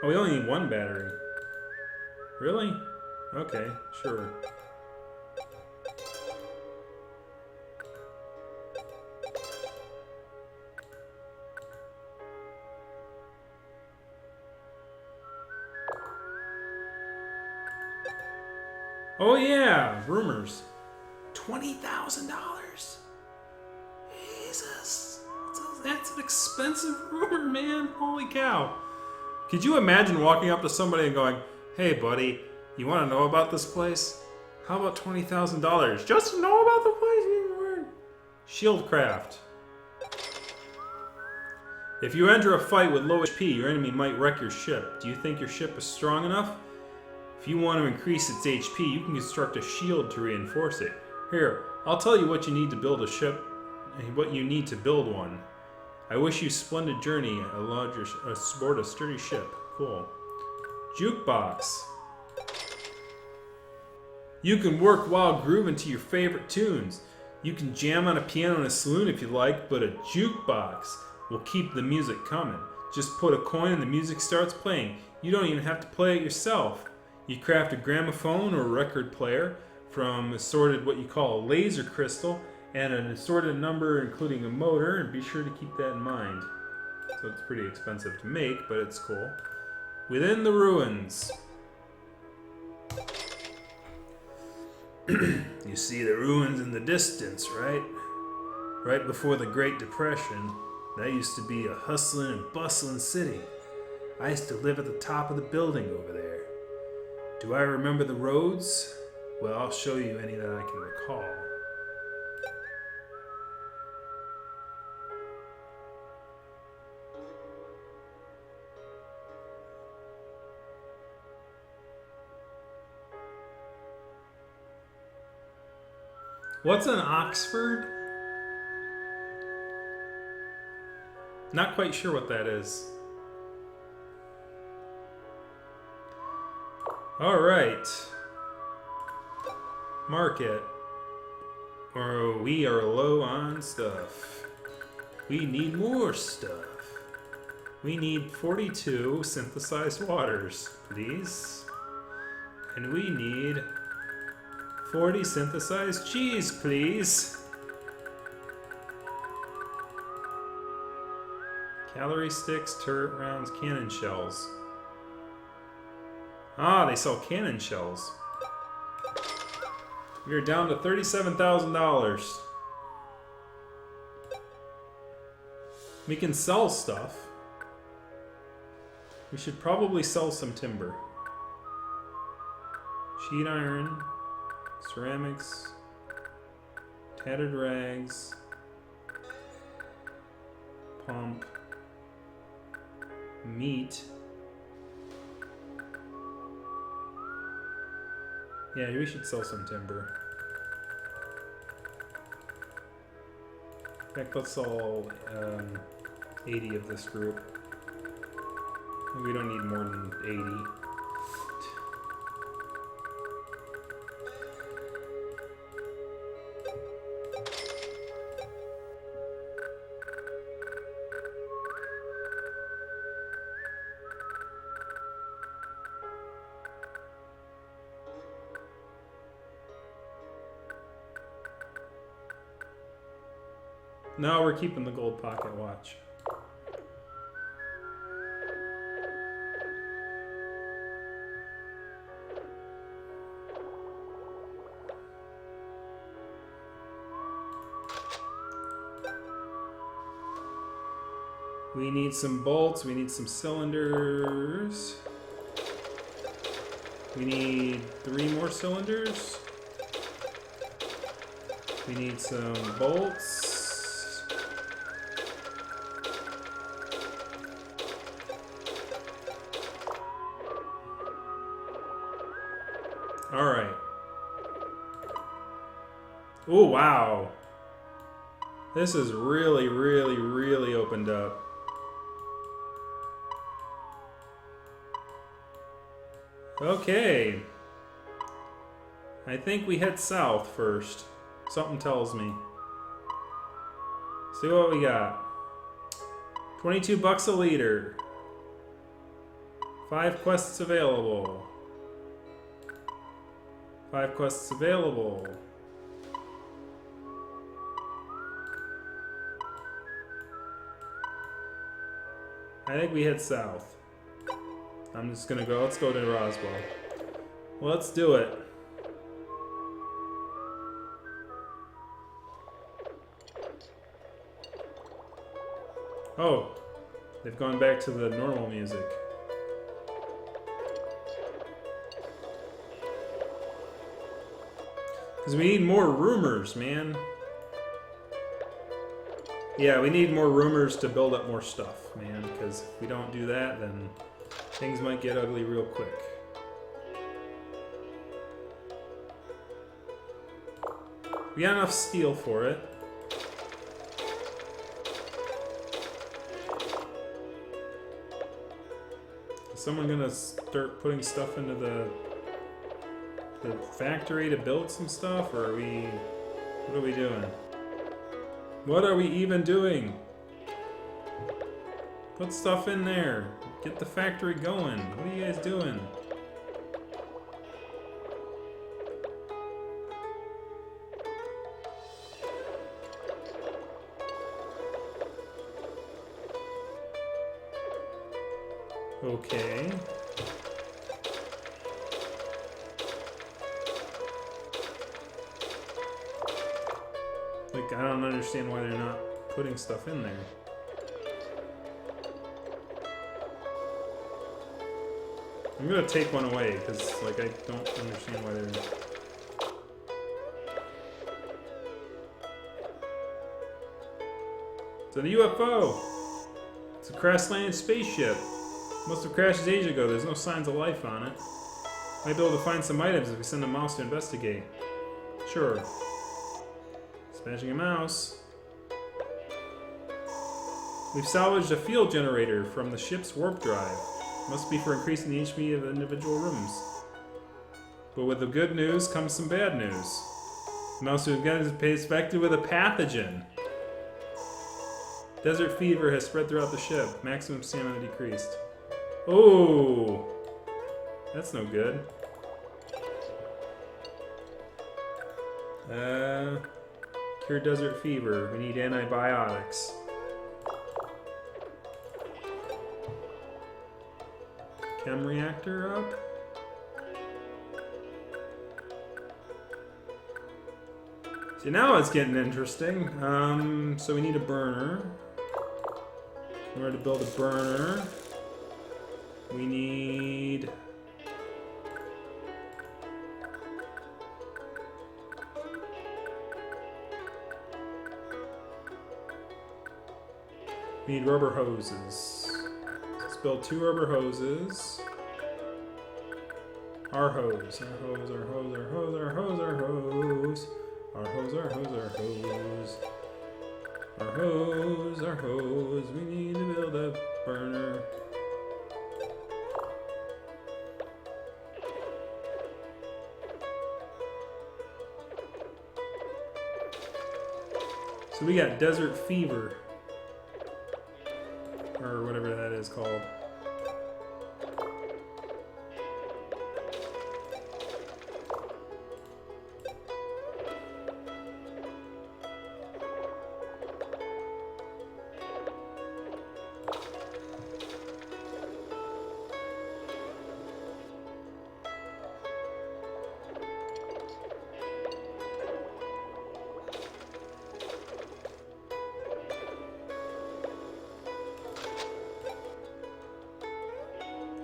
Oh, we only need 1 battery. Really? Okay, sure. Oh yeah, rumors. $20,000. Jesus, that's an expensive rumor, man. Holy cow! Could you imagine walking up to somebody and going, "Hey, buddy, you want to know about this place? How about $20,000 just to know about the place?" Shieldcraft. If you enter a fight with low HP, your enemy might wreck your ship. Do you think your ship is strong enough? If you want to increase its HP, you can construct a shield to reinforce it. Here, I'll tell you what you need to build a ship, and what you need to build one. I wish you a splendid journey aboard a sturdy ship. Cool. Jukebox. You can work while grooving to your favorite tunes. You can jam on a piano in a saloon if you like, but a jukebox will keep the music coming. Just put a coin and the music starts playing. You don't even have to play it yourself. You craft a gramophone or a record player from assorted what you call a laser crystal and an assorted number including a motor, and be sure to keep that in mind. So it's pretty expensive to make, but it's cool. Within the ruins. You see the ruins in the distance, right? Right before the Great Depression, that used to be a hustling and bustling city. I used to live at the top of the building over there. Do I remember the roads? Well, I'll show you any that I can recall. What's an Oxford? Not quite sure what that is. All right. Market. Or we are low on stuff. We need more stuff. We need 42 synthesized waters, please. And we need 40 synthesized cheese, please. Calorie sticks, turret rounds, cannon shells. Ah, they sell cannon shells. We are down to $37,000. We can sell stuff. We should probably sell some timber. Sheet iron, ceramics, tattered rags, pump, meat. Yeah, we should sell some timber. In fact, let's sell 80 of this group. We don't need more than 80. No, we're keeping the gold pocket watch. We need some bolts, we need some cylinders. We need 3 more cylinders. We need some bolts. All right. Oh, wow. This is really, really, really opened up. Okay. I think we head south first. Something tells me. See what we got. 22 bucks a liter. 5 quests available. 5 quests available. I think we head south. I'm just gonna go, let's go to Roswell. Let's do it. Oh, they've gone back to the normal music. Because we need more rumors, man. Yeah, we need more rumors to build up more stuff, man. Because if we don't do that, then things might get ugly real quick. We got enough steel for it. Is someone gonna start putting stuff into the the factory to build some stuff, or are we... What are we doing? What are we even doing? Put stuff in there. Get the factory going. What are you guys doing? Okay. Like, I don't understand why they're not putting stuff in there. I'm gonna take one away, because, like, I don't understand why they're... It's a UFO! It's a crash-landed spaceship. Must have crashed ages ago. There's no signs of life on it. Might be able to find some items if we send a mouse to investigate. Sure. Smashing a mouse. We've salvaged a field generator from the ship's warp drive. Must be for increasing the HP of the individual rooms. But with the good news comes some bad news. The mouse we've got is infected with a pathogen. Desert fever has spread throughout the ship. Maximum stamina decreased. Oh, that's no good. Cure desert fever. We need antibiotics. Chem reactor up. See, now it's getting interesting. So we need a burner. In order to build a burner, we need... We need rubber hoses. Let's build 2 rubber hoses. Our hose. Our hose, our hose, our hose, our hose, our hose. Our hose, our hose, our hose. Our hose, our hose. We need to build a burner. So we got desert fever. Or whatever that is called.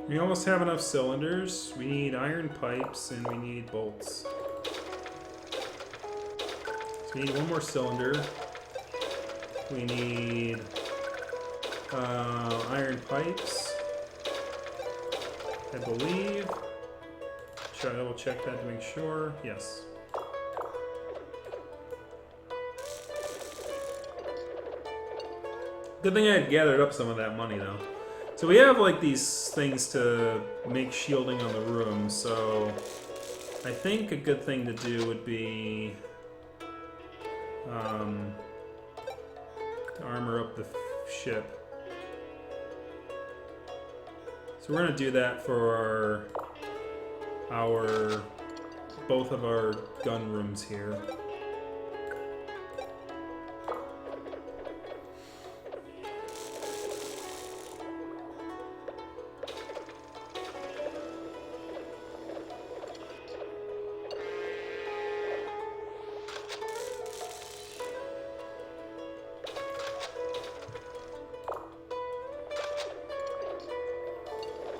We almost have enough cylinders. We need iron pipes and we need bolts. So we need one more cylinder. We need iron pipes, I believe. I will check that to make sure. Yes. Good thing I had gathered up some of that money though. So we have like these things to make shielding on the room, so I think a good thing to do would be to armor up the ship. So we're gonna do that for our both of our gun rooms here.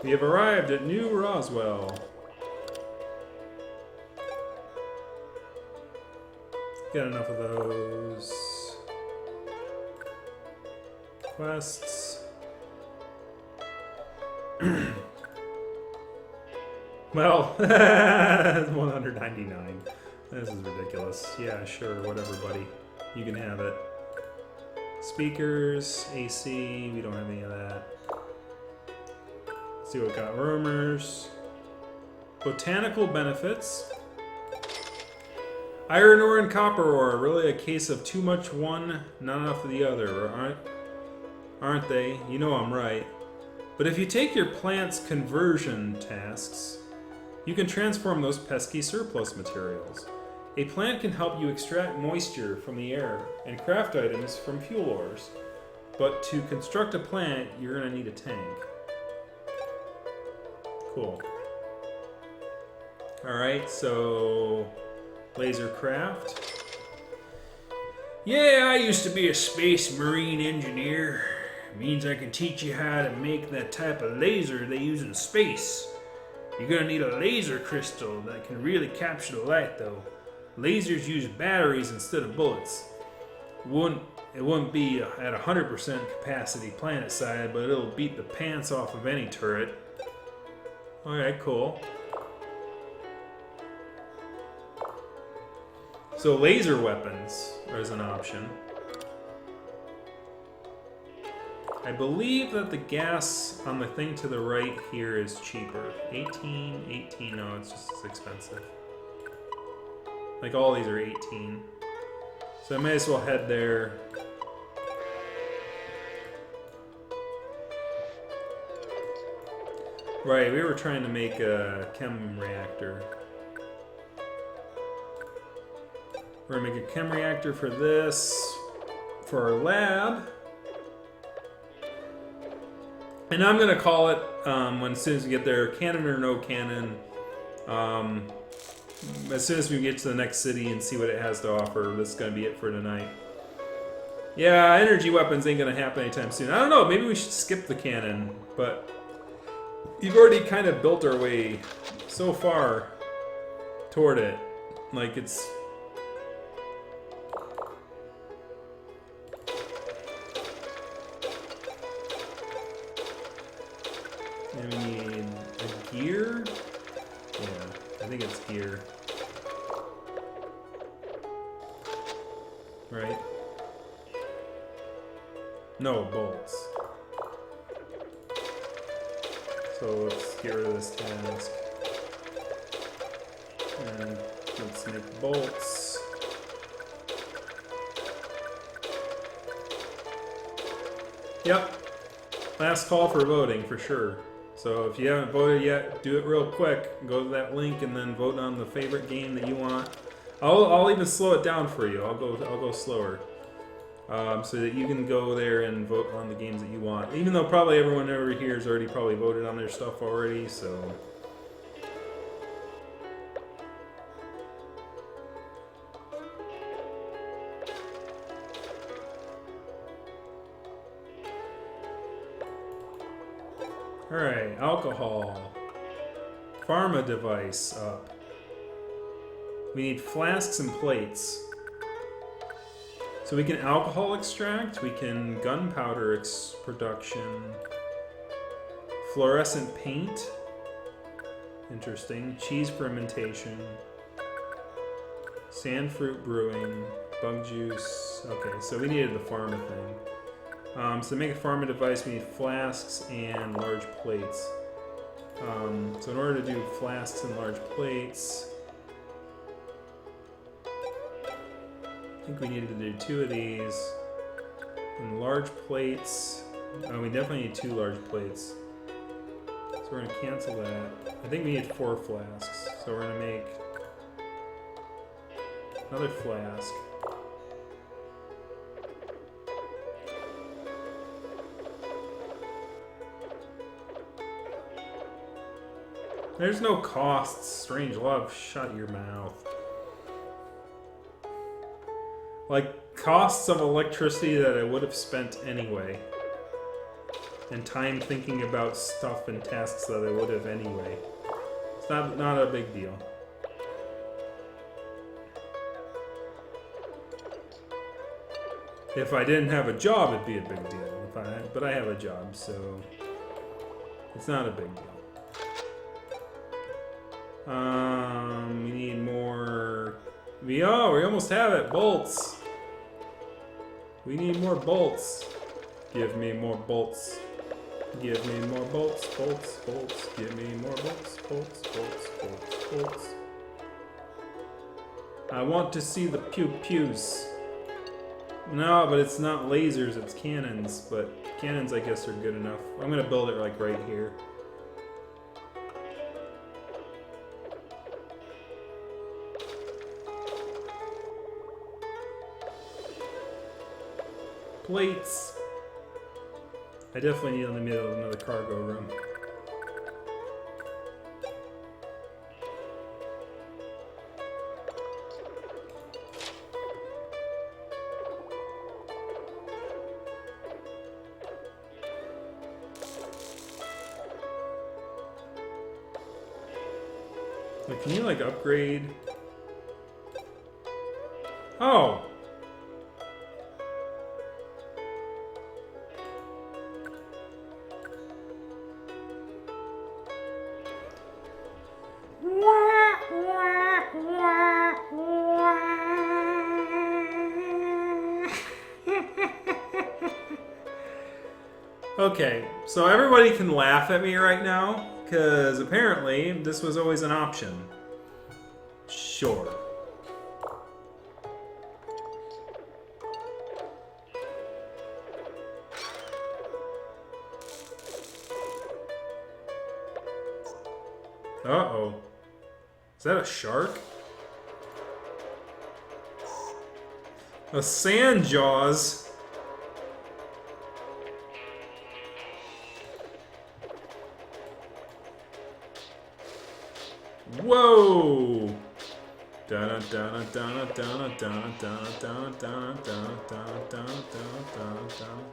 We have arrived at New Roswell. Got enough of those quests. Well, 199. This is ridiculous. Yeah, sure, whatever, buddy. You can have it. Speakers, AC, we don't have any of that. See what got rumors. Botanical benefits. Iron ore and copper ore, really a case of too much one, not enough of the other, aren't they? You know I'm right. But if you take your plant's conversion tasks, you can transform those pesky surplus materials. A plant can help you extract moisture from the air and craft items from fuel ores. But to construct a plant, you're going to need a tank. Cool. Alright, so laser craft. Yeah, I used to be a space marine engineer. Means I can teach you how to make that type of laser they use in space. You're gonna need a laser crystal that can really capture the light though. Lasers use batteries instead of bullets. It wouldn't be at 100% capacity planet side, but it'll beat the pants off of any turret. Alright, cool. So laser weapons is an option. I believe that the gas on the thing to the right here is cheaper. 18, no, it's just as expensive. Like all these are 18. So I may as well head there. Right, we were trying to make a chem reactor. We're gonna make a chem reactor for this, for our lab. And I'm gonna call it, as soon as we get there, cannon or no cannon. As soon as we get to the next city and see what it has to offer, this is gonna be it for tonight. Yeah, energy weapons ain't gonna happen anytime soon. I don't know, maybe we should skip the cannon, but we've already kind of built our way so far toward it. Like it's... And we need a gear? Yeah, I think it's gear. Right? No, bolts. So let's get rid of this task. And let's make bolts. Yep. Last call for voting, for sure. So if you haven't voted yet, do it real quick. Go to that link and then vote on the favorite game that you want. I'll even slow it down for you. I'll go slower, so that you can go there and vote on the games that you want. Even though probably everyone over here has already probably voted on their stuff already. So. Alright, alcohol. Pharma device up. We need flasks and plates. So we can alcohol extract, we can gunpowder production. Fluorescent paint. Interesting. Cheese fermentation. Sand fruit brewing. Bug juice. Okay, so we needed the pharma thing. So to make a pharma device, we need flasks and large plates. So in order to do flasks and large plates, I think we needed to do 2 of these. And large plates, we definitely need 2 large plates. So we're gonna cancel that. I think we need 4 flasks. So we're gonna make another flask. There's no costs, strange love, shut your mouth. Like, costs of electricity that I would have spent anyway. And time thinking about stuff and tasks that I would have anyway. It's not a big deal. If I didn't have a job, it'd be a big deal. But I have a job, so it's not a big deal. We need more. We almost have it. Bolts. We need more bolts. Give me more bolts. Give me more bolts, bolts, bolts. Give me more bolts, bolts, bolts, bolts, bolts. I want to see the pew-pews. No, but it's not lasers, it's cannons. But cannons, I guess, are good enough. I'm gonna build it like right here. Plates. I definitely need in the middle of another cargo room. Like, can you like upgrade? Oh! Okay, so everybody can laugh at me right now, because apparently this was always an option. Sure. Uh-oh. Is that a shark? A sand jaws? Whoa! Dun dun dun dun dun dun dun dun dun dun dun dun dun.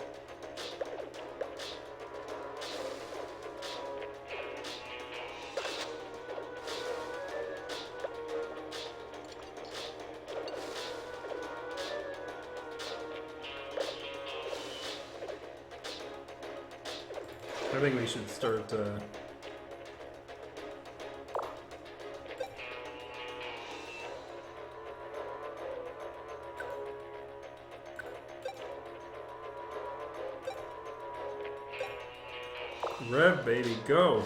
I think we should start. Rev, baby, go!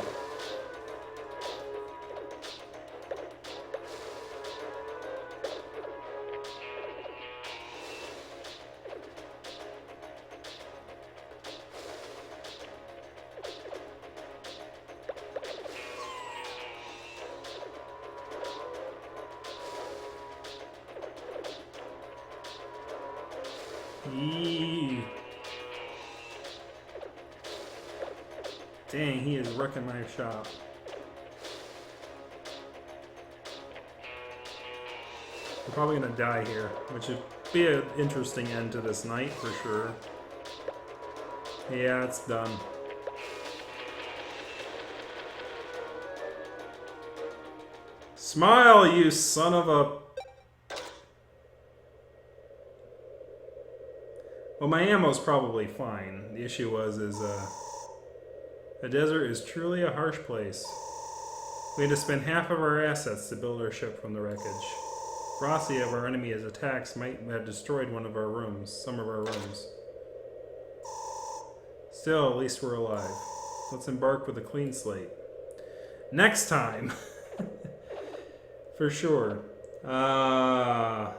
Yee. Dang, he is wrecking my shop. We're probably gonna die here, which would be an interesting end to this night for sure. Yeah, it's done. Smile, you son of a... Well, my ammo's probably fine. The issue is, the desert is truly a harsh place. We had to spend half of our assets to build our ship from the wreckage. Ferocity of our enemy's attacks might have destroyed some of our rooms. Still, at least we're alive. Let's embark with a clean slate. Next time! For sure. Was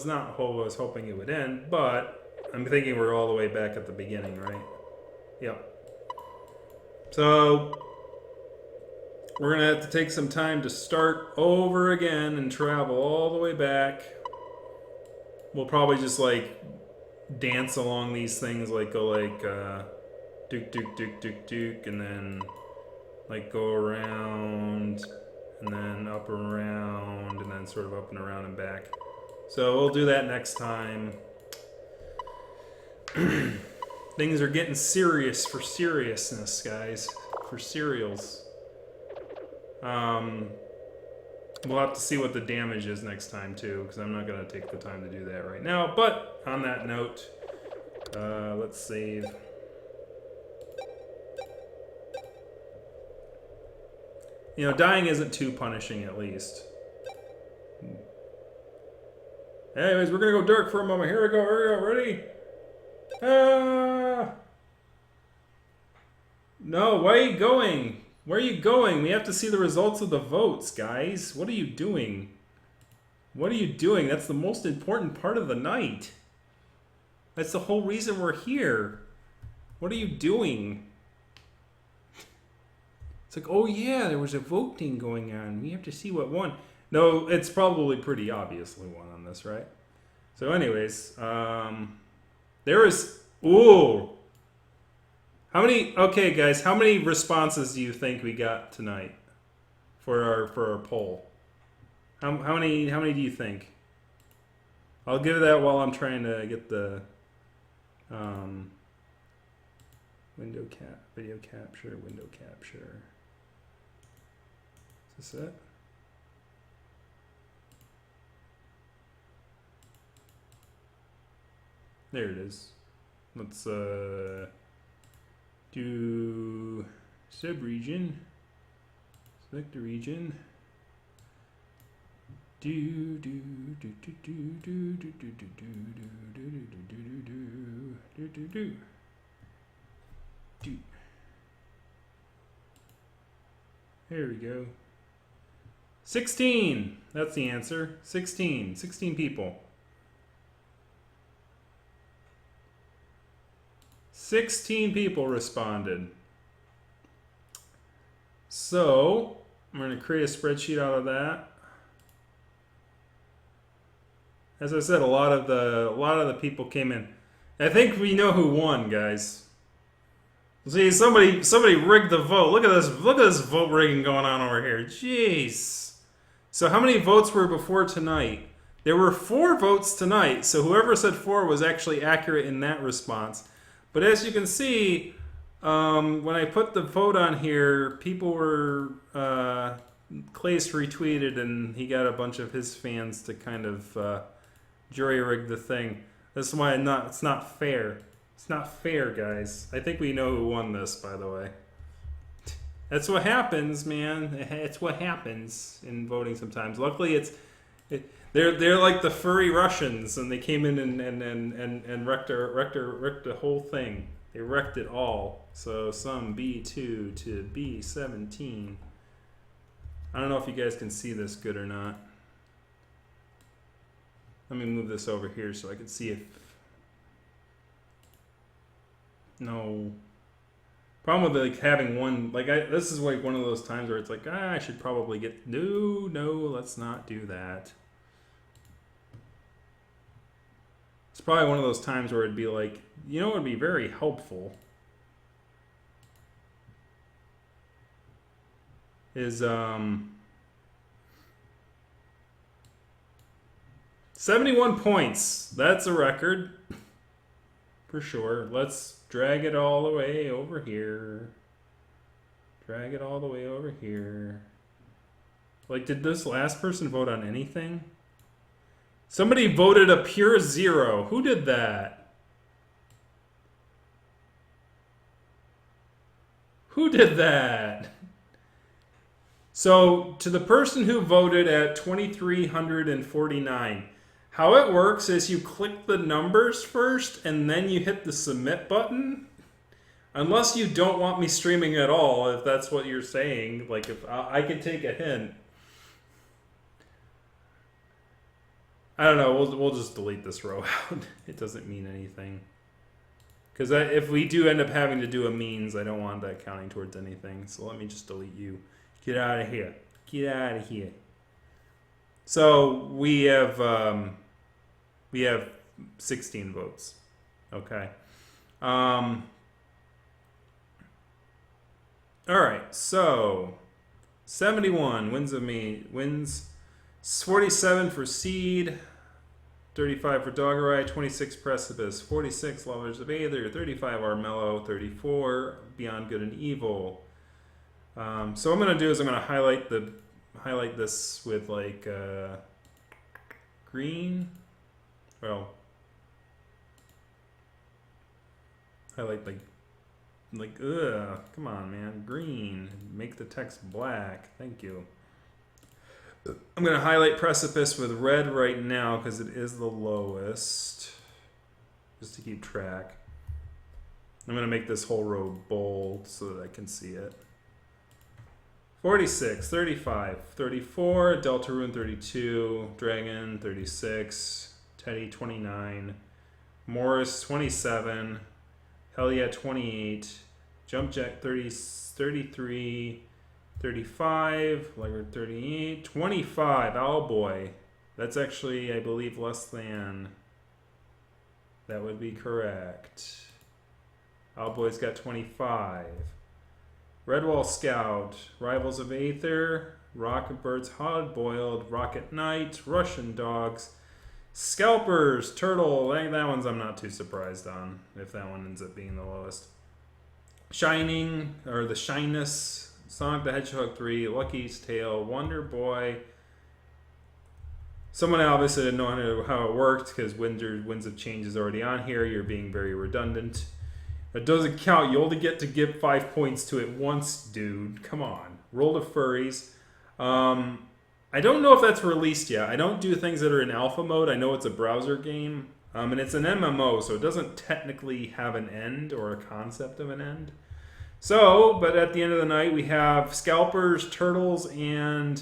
not how I was hoping it would end, but I'm thinking we're all the way back at the beginning, right? Yep. So, we're going to have to take some time to start over again and travel all the way back. We'll probably just, like, dance along these things, like, go, like, duke, duke, duke, duke, duke, and then, like, go around, and then up and around, and then sort of up and around and back. So, we'll do that next time. Things are getting serious for seriousness, guys. For cereals. We'll have to see what the damage is next time, too, because I'm not going to take the time to do that right now. But, on that note, let's save. You know, dying isn't too punishing, at least. Anyways, we're going to go dark for a moment. Here we go, ready? No, why are you going? Where are you going? We have to see the results of the votes, guys. What are you doing? What are you doing? That's the most important part of the night. That's the whole reason we're here. What are you doing? It's like, oh yeah, there was a voting going on. We have to see what won. No, it's probably pretty obviously won on this, right? So anyways, there is... Ooh! How many... Okay, guys, how many responses do you think we got tonight for our poll? How many do you think? I'll give that while I'm trying to get the video capture, window capture. Is this it? There it is. Let's do subregion. Select the region. There we go. 16. That's the answer. 16. 16 people. 16 people responded. So, I'm going to create a spreadsheet out of that. As I said, a lot of the people came in. I think we know who won, guys. See, somebody rigged the vote. Look at this vote rigging going on over here. Jeez. So how many votes were before tonight? There were 4 votes tonight. So whoever said 4 was actually accurate in that response. But as you can see, when I put the vote on here, people were Clace retweeted, and he got a bunch of his fans to kind of jury rig the thing. That's why it's not fair. It's not fair, guys. I think we know who won this, by the way. That's what happens, man. It's what happens in voting sometimes. Luckily, they're like the furry Russians, and they came in and wrecked the whole thing. They wrecked it all. So some B2 to B17. I don't know if you guys can see this good or not. Let me move this over here so I can see if... No. Problem with like having one... this is like one of those times where it's like, I should probably get... No, let's not do that. It's probably one of those times where it'd be like, you know what would be very helpful? Is, 71 points. That's a record. For sure. Let's drag it all the way over here. Drag it all the way over here. Like, did this last person vote on anything? Somebody voted a pure 0. Who did that? Who did that? So, to the person who voted at 2,349, how it works is you click the numbers first and then you hit the submit button. Unless you don't want me streaming at all, if that's what you're saying. Like, if I can take a hint. I don't know. We'll just delete this row out. It doesn't mean anything. Because if we do end up having to do a means, I don't want that counting towards anything. So let me just delete you. Get out of here. Get out of here. So we have 16 votes. Okay. All right. So 71 wins 47 for Seed, 35 for Doggerai, 26 Precipice, 46 Lovers of Aether, 35 Armello, 34 Beyond Good and Evil. So what I'm gonna do is I'm gonna highlight this with like green. Well, highlight like come on, man, green. Make the text black. Thank you. I'm going to highlight Precipice with red right now because it is the lowest, just to keep track. I'm going to make this whole row bold so that I can see it. 46, 35, 34, Deltarune 32, Dragon 36, Teddy 29, Morris 27, Hell Yeah 28, Jump Jet 30, 33, 35, Laggard 38, 25, Owlboy. That's actually, I believe, less than. That would be correct. Owlboy's got 25. Redwall Scout, Rivals of Aether, Rocket Birds Hard Boiled, Rocket Knight, Russian Dogs, Scalpers, Turtle. That one's I'm not too surprised on if that one ends up being the lowest. Shining, or the Shyness, Sonic the Hedgehog 3, Lucky's Tale, Wonder Boy. Someone obviously didn't know how it worked because Winds of Change is already on here. You're being very redundant. It doesn't count. You only get to give 5 points to it once, dude. Come on. Roll to Furries. I don't know if that's released yet. I don't do things that are in alpha mode. I know it's a browser game. And it's an MMO, so it doesn't technically have an end or a concept of an end. So, but at the end of the night, we have Scalpers, Turtles, and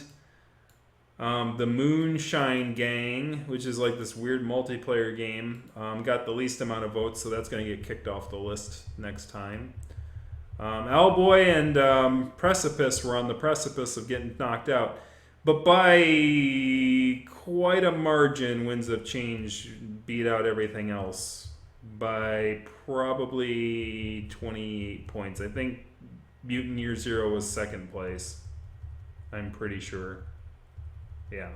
the Moonshine Gang, which is like this weird multiplayer game. Got the least amount of votes, so that's going to get kicked off the list next time. Owlboy and Precipice were on the precipice of getting knocked out. But by quite a margin, Winds of Change beat out everything else by probably 28 points. I think Mutant Year Zero was second place. I'm pretty sure. Yeah.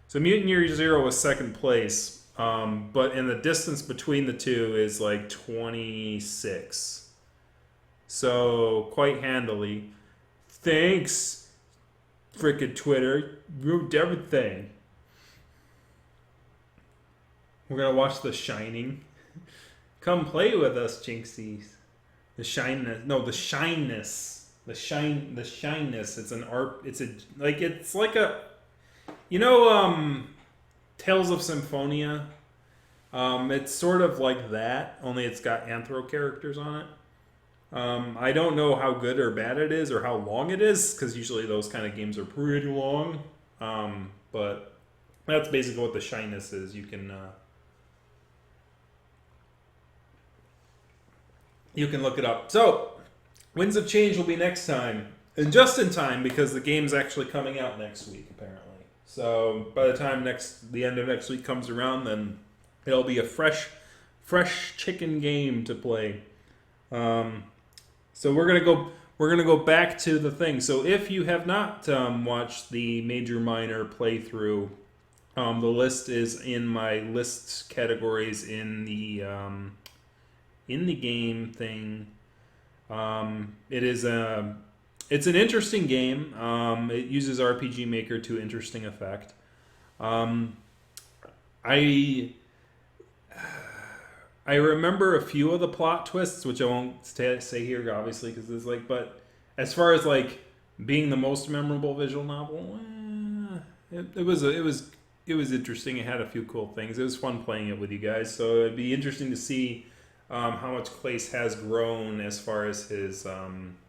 So Mutant Year Zero was second place, but in the distance between the two is like 26. So quite handily. Thanks, frickin' Twitter. Ruined everything. We're gonna watch The Shining. Come play with us, Jinxies. The Shyness. No, The Shyness. The Shyness. It's an art. It's like a. You know, Tales of Symphonia. It's sort of like that, only it's got anthro characters on it. I don't know how good or bad it is or how long it is, because usually those kind of games are pretty long. But that's basically what The Shyness is. You can look it up. So, Winds of Change will be next time. And just in time, because the game's actually coming out next week, apparently. So, by the time the end of next week comes around, then it'll be a fresh chicken game to play. So we're gonna go back to the thing. So if you have not watched the Major Minor playthrough, the list is in my list categories in the game thing. It's an interesting game. It uses RPG Maker to interesting effect. I remember a few of the plot twists, which I won't say here, obviously, because it's like. But as far as like being the most memorable visual novel, it was interesting. It had a few cool things. It was fun playing it with you guys. So it'd be interesting to see how much Clace has grown as far as his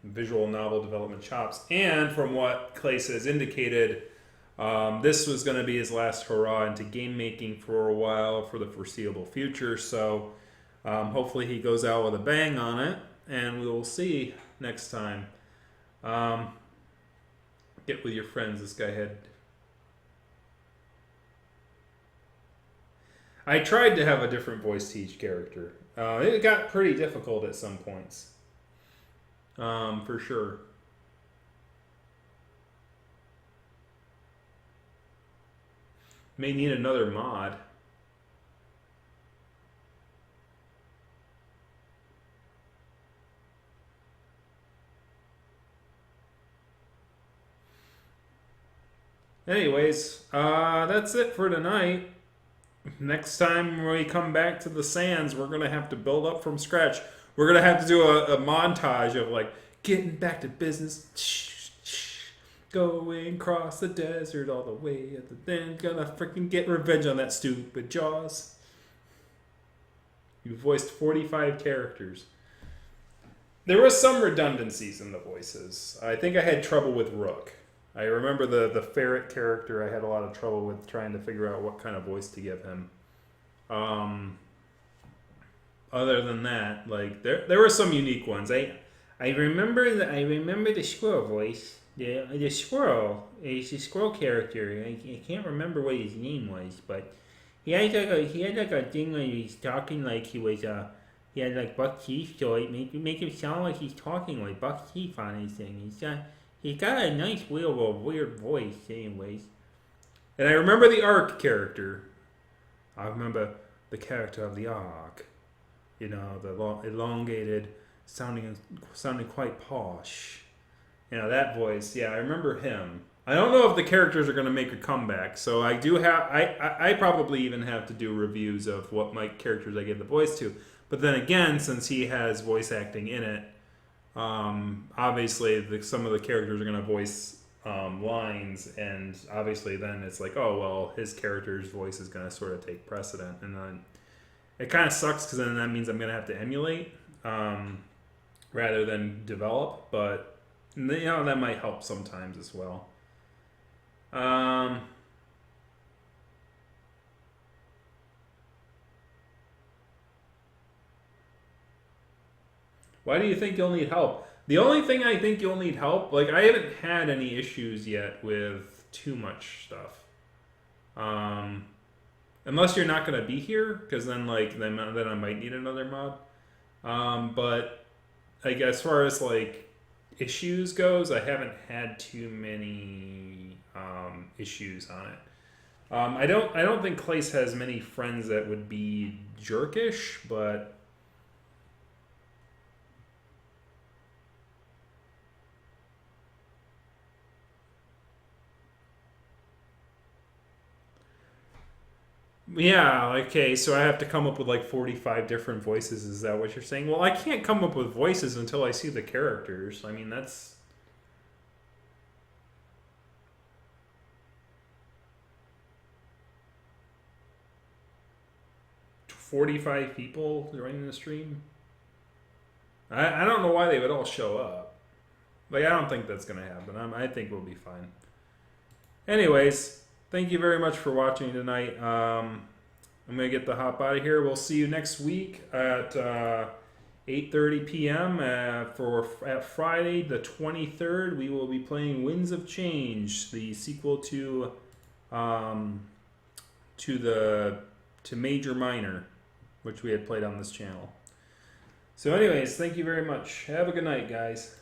visual novel development chops. And from what Clace has indicated, this was going to be his last hurrah into game making for a while, for the foreseeable future. So hopefully he goes out with a bang on it, and we will see next time. Get with your friends. This guy had... I tried to have a different voice to each character. It got pretty difficult at some points. For sure. May need another mod. Anyways, that's it for tonight. Next time when we come back to the sands, we're going to have to build up from scratch. We're going to have to do a montage of like getting back to business. Going across the desert all the way at the then gonna freaking get revenge on that stupid Jaws. You voiced 45 characters. There was some redundancies in the voices. I think I had trouble with Rook. I remember the ferret character. I had a lot of trouble with trying to figure out what kind of voice to give him. Other than that, like there were some unique ones. I remember the squirrel voice. The squirrel is the squirrel character. I can't remember what his name was, but he had like a thing when he's talking like he was he had like buck teeth, so it make him sound like he's talking like buck teeth on his thing. He's got a nice weird voice, anyways. And I remember the Ark character. I remember the character of the Ark. You know, the elongated, sounding quite posh. You know, that voice. Yeah, I remember him. I don't know if the characters are going to make a comeback, so I do have. I probably even have to do reviews of what my characters I give the voice to. But then again, since he has voice acting in it, obviously some of the characters are going to voice lines, and obviously then it's like, oh well, his character's voice is going to sort of take precedent, and then it kind of sucks because then that means I'm going to have to emulate rather than develop. But you know, that might help sometimes as well. Why do you think you'll need help? The only thing I think you'll need help, like I haven't had any issues yet with too much stuff. Unless you're not going to be here, because then then I might need another mod. But like as far as like issues goes, I haven't had too many issues on it. I don't think Clace has many friends that would be jerkish, but 'kay, so I have to come up with like 45 different voices. Is that what you're saying? Well, I can't come up with voices until I see the characters. I mean, that's 45 people joining the stream. I don't know why they would all show up. Like, I don't think that's going to happen. I think we'll be fine. Anyways, thank you very much for watching tonight. I'm going to get the hop out of here. We'll see you next week at 8:30 p.m. At Friday the 23rd. We will be playing Winds of Change, the sequel to Major Minor, which we had played on this channel. So anyways, thank you very much. Have a good night, guys.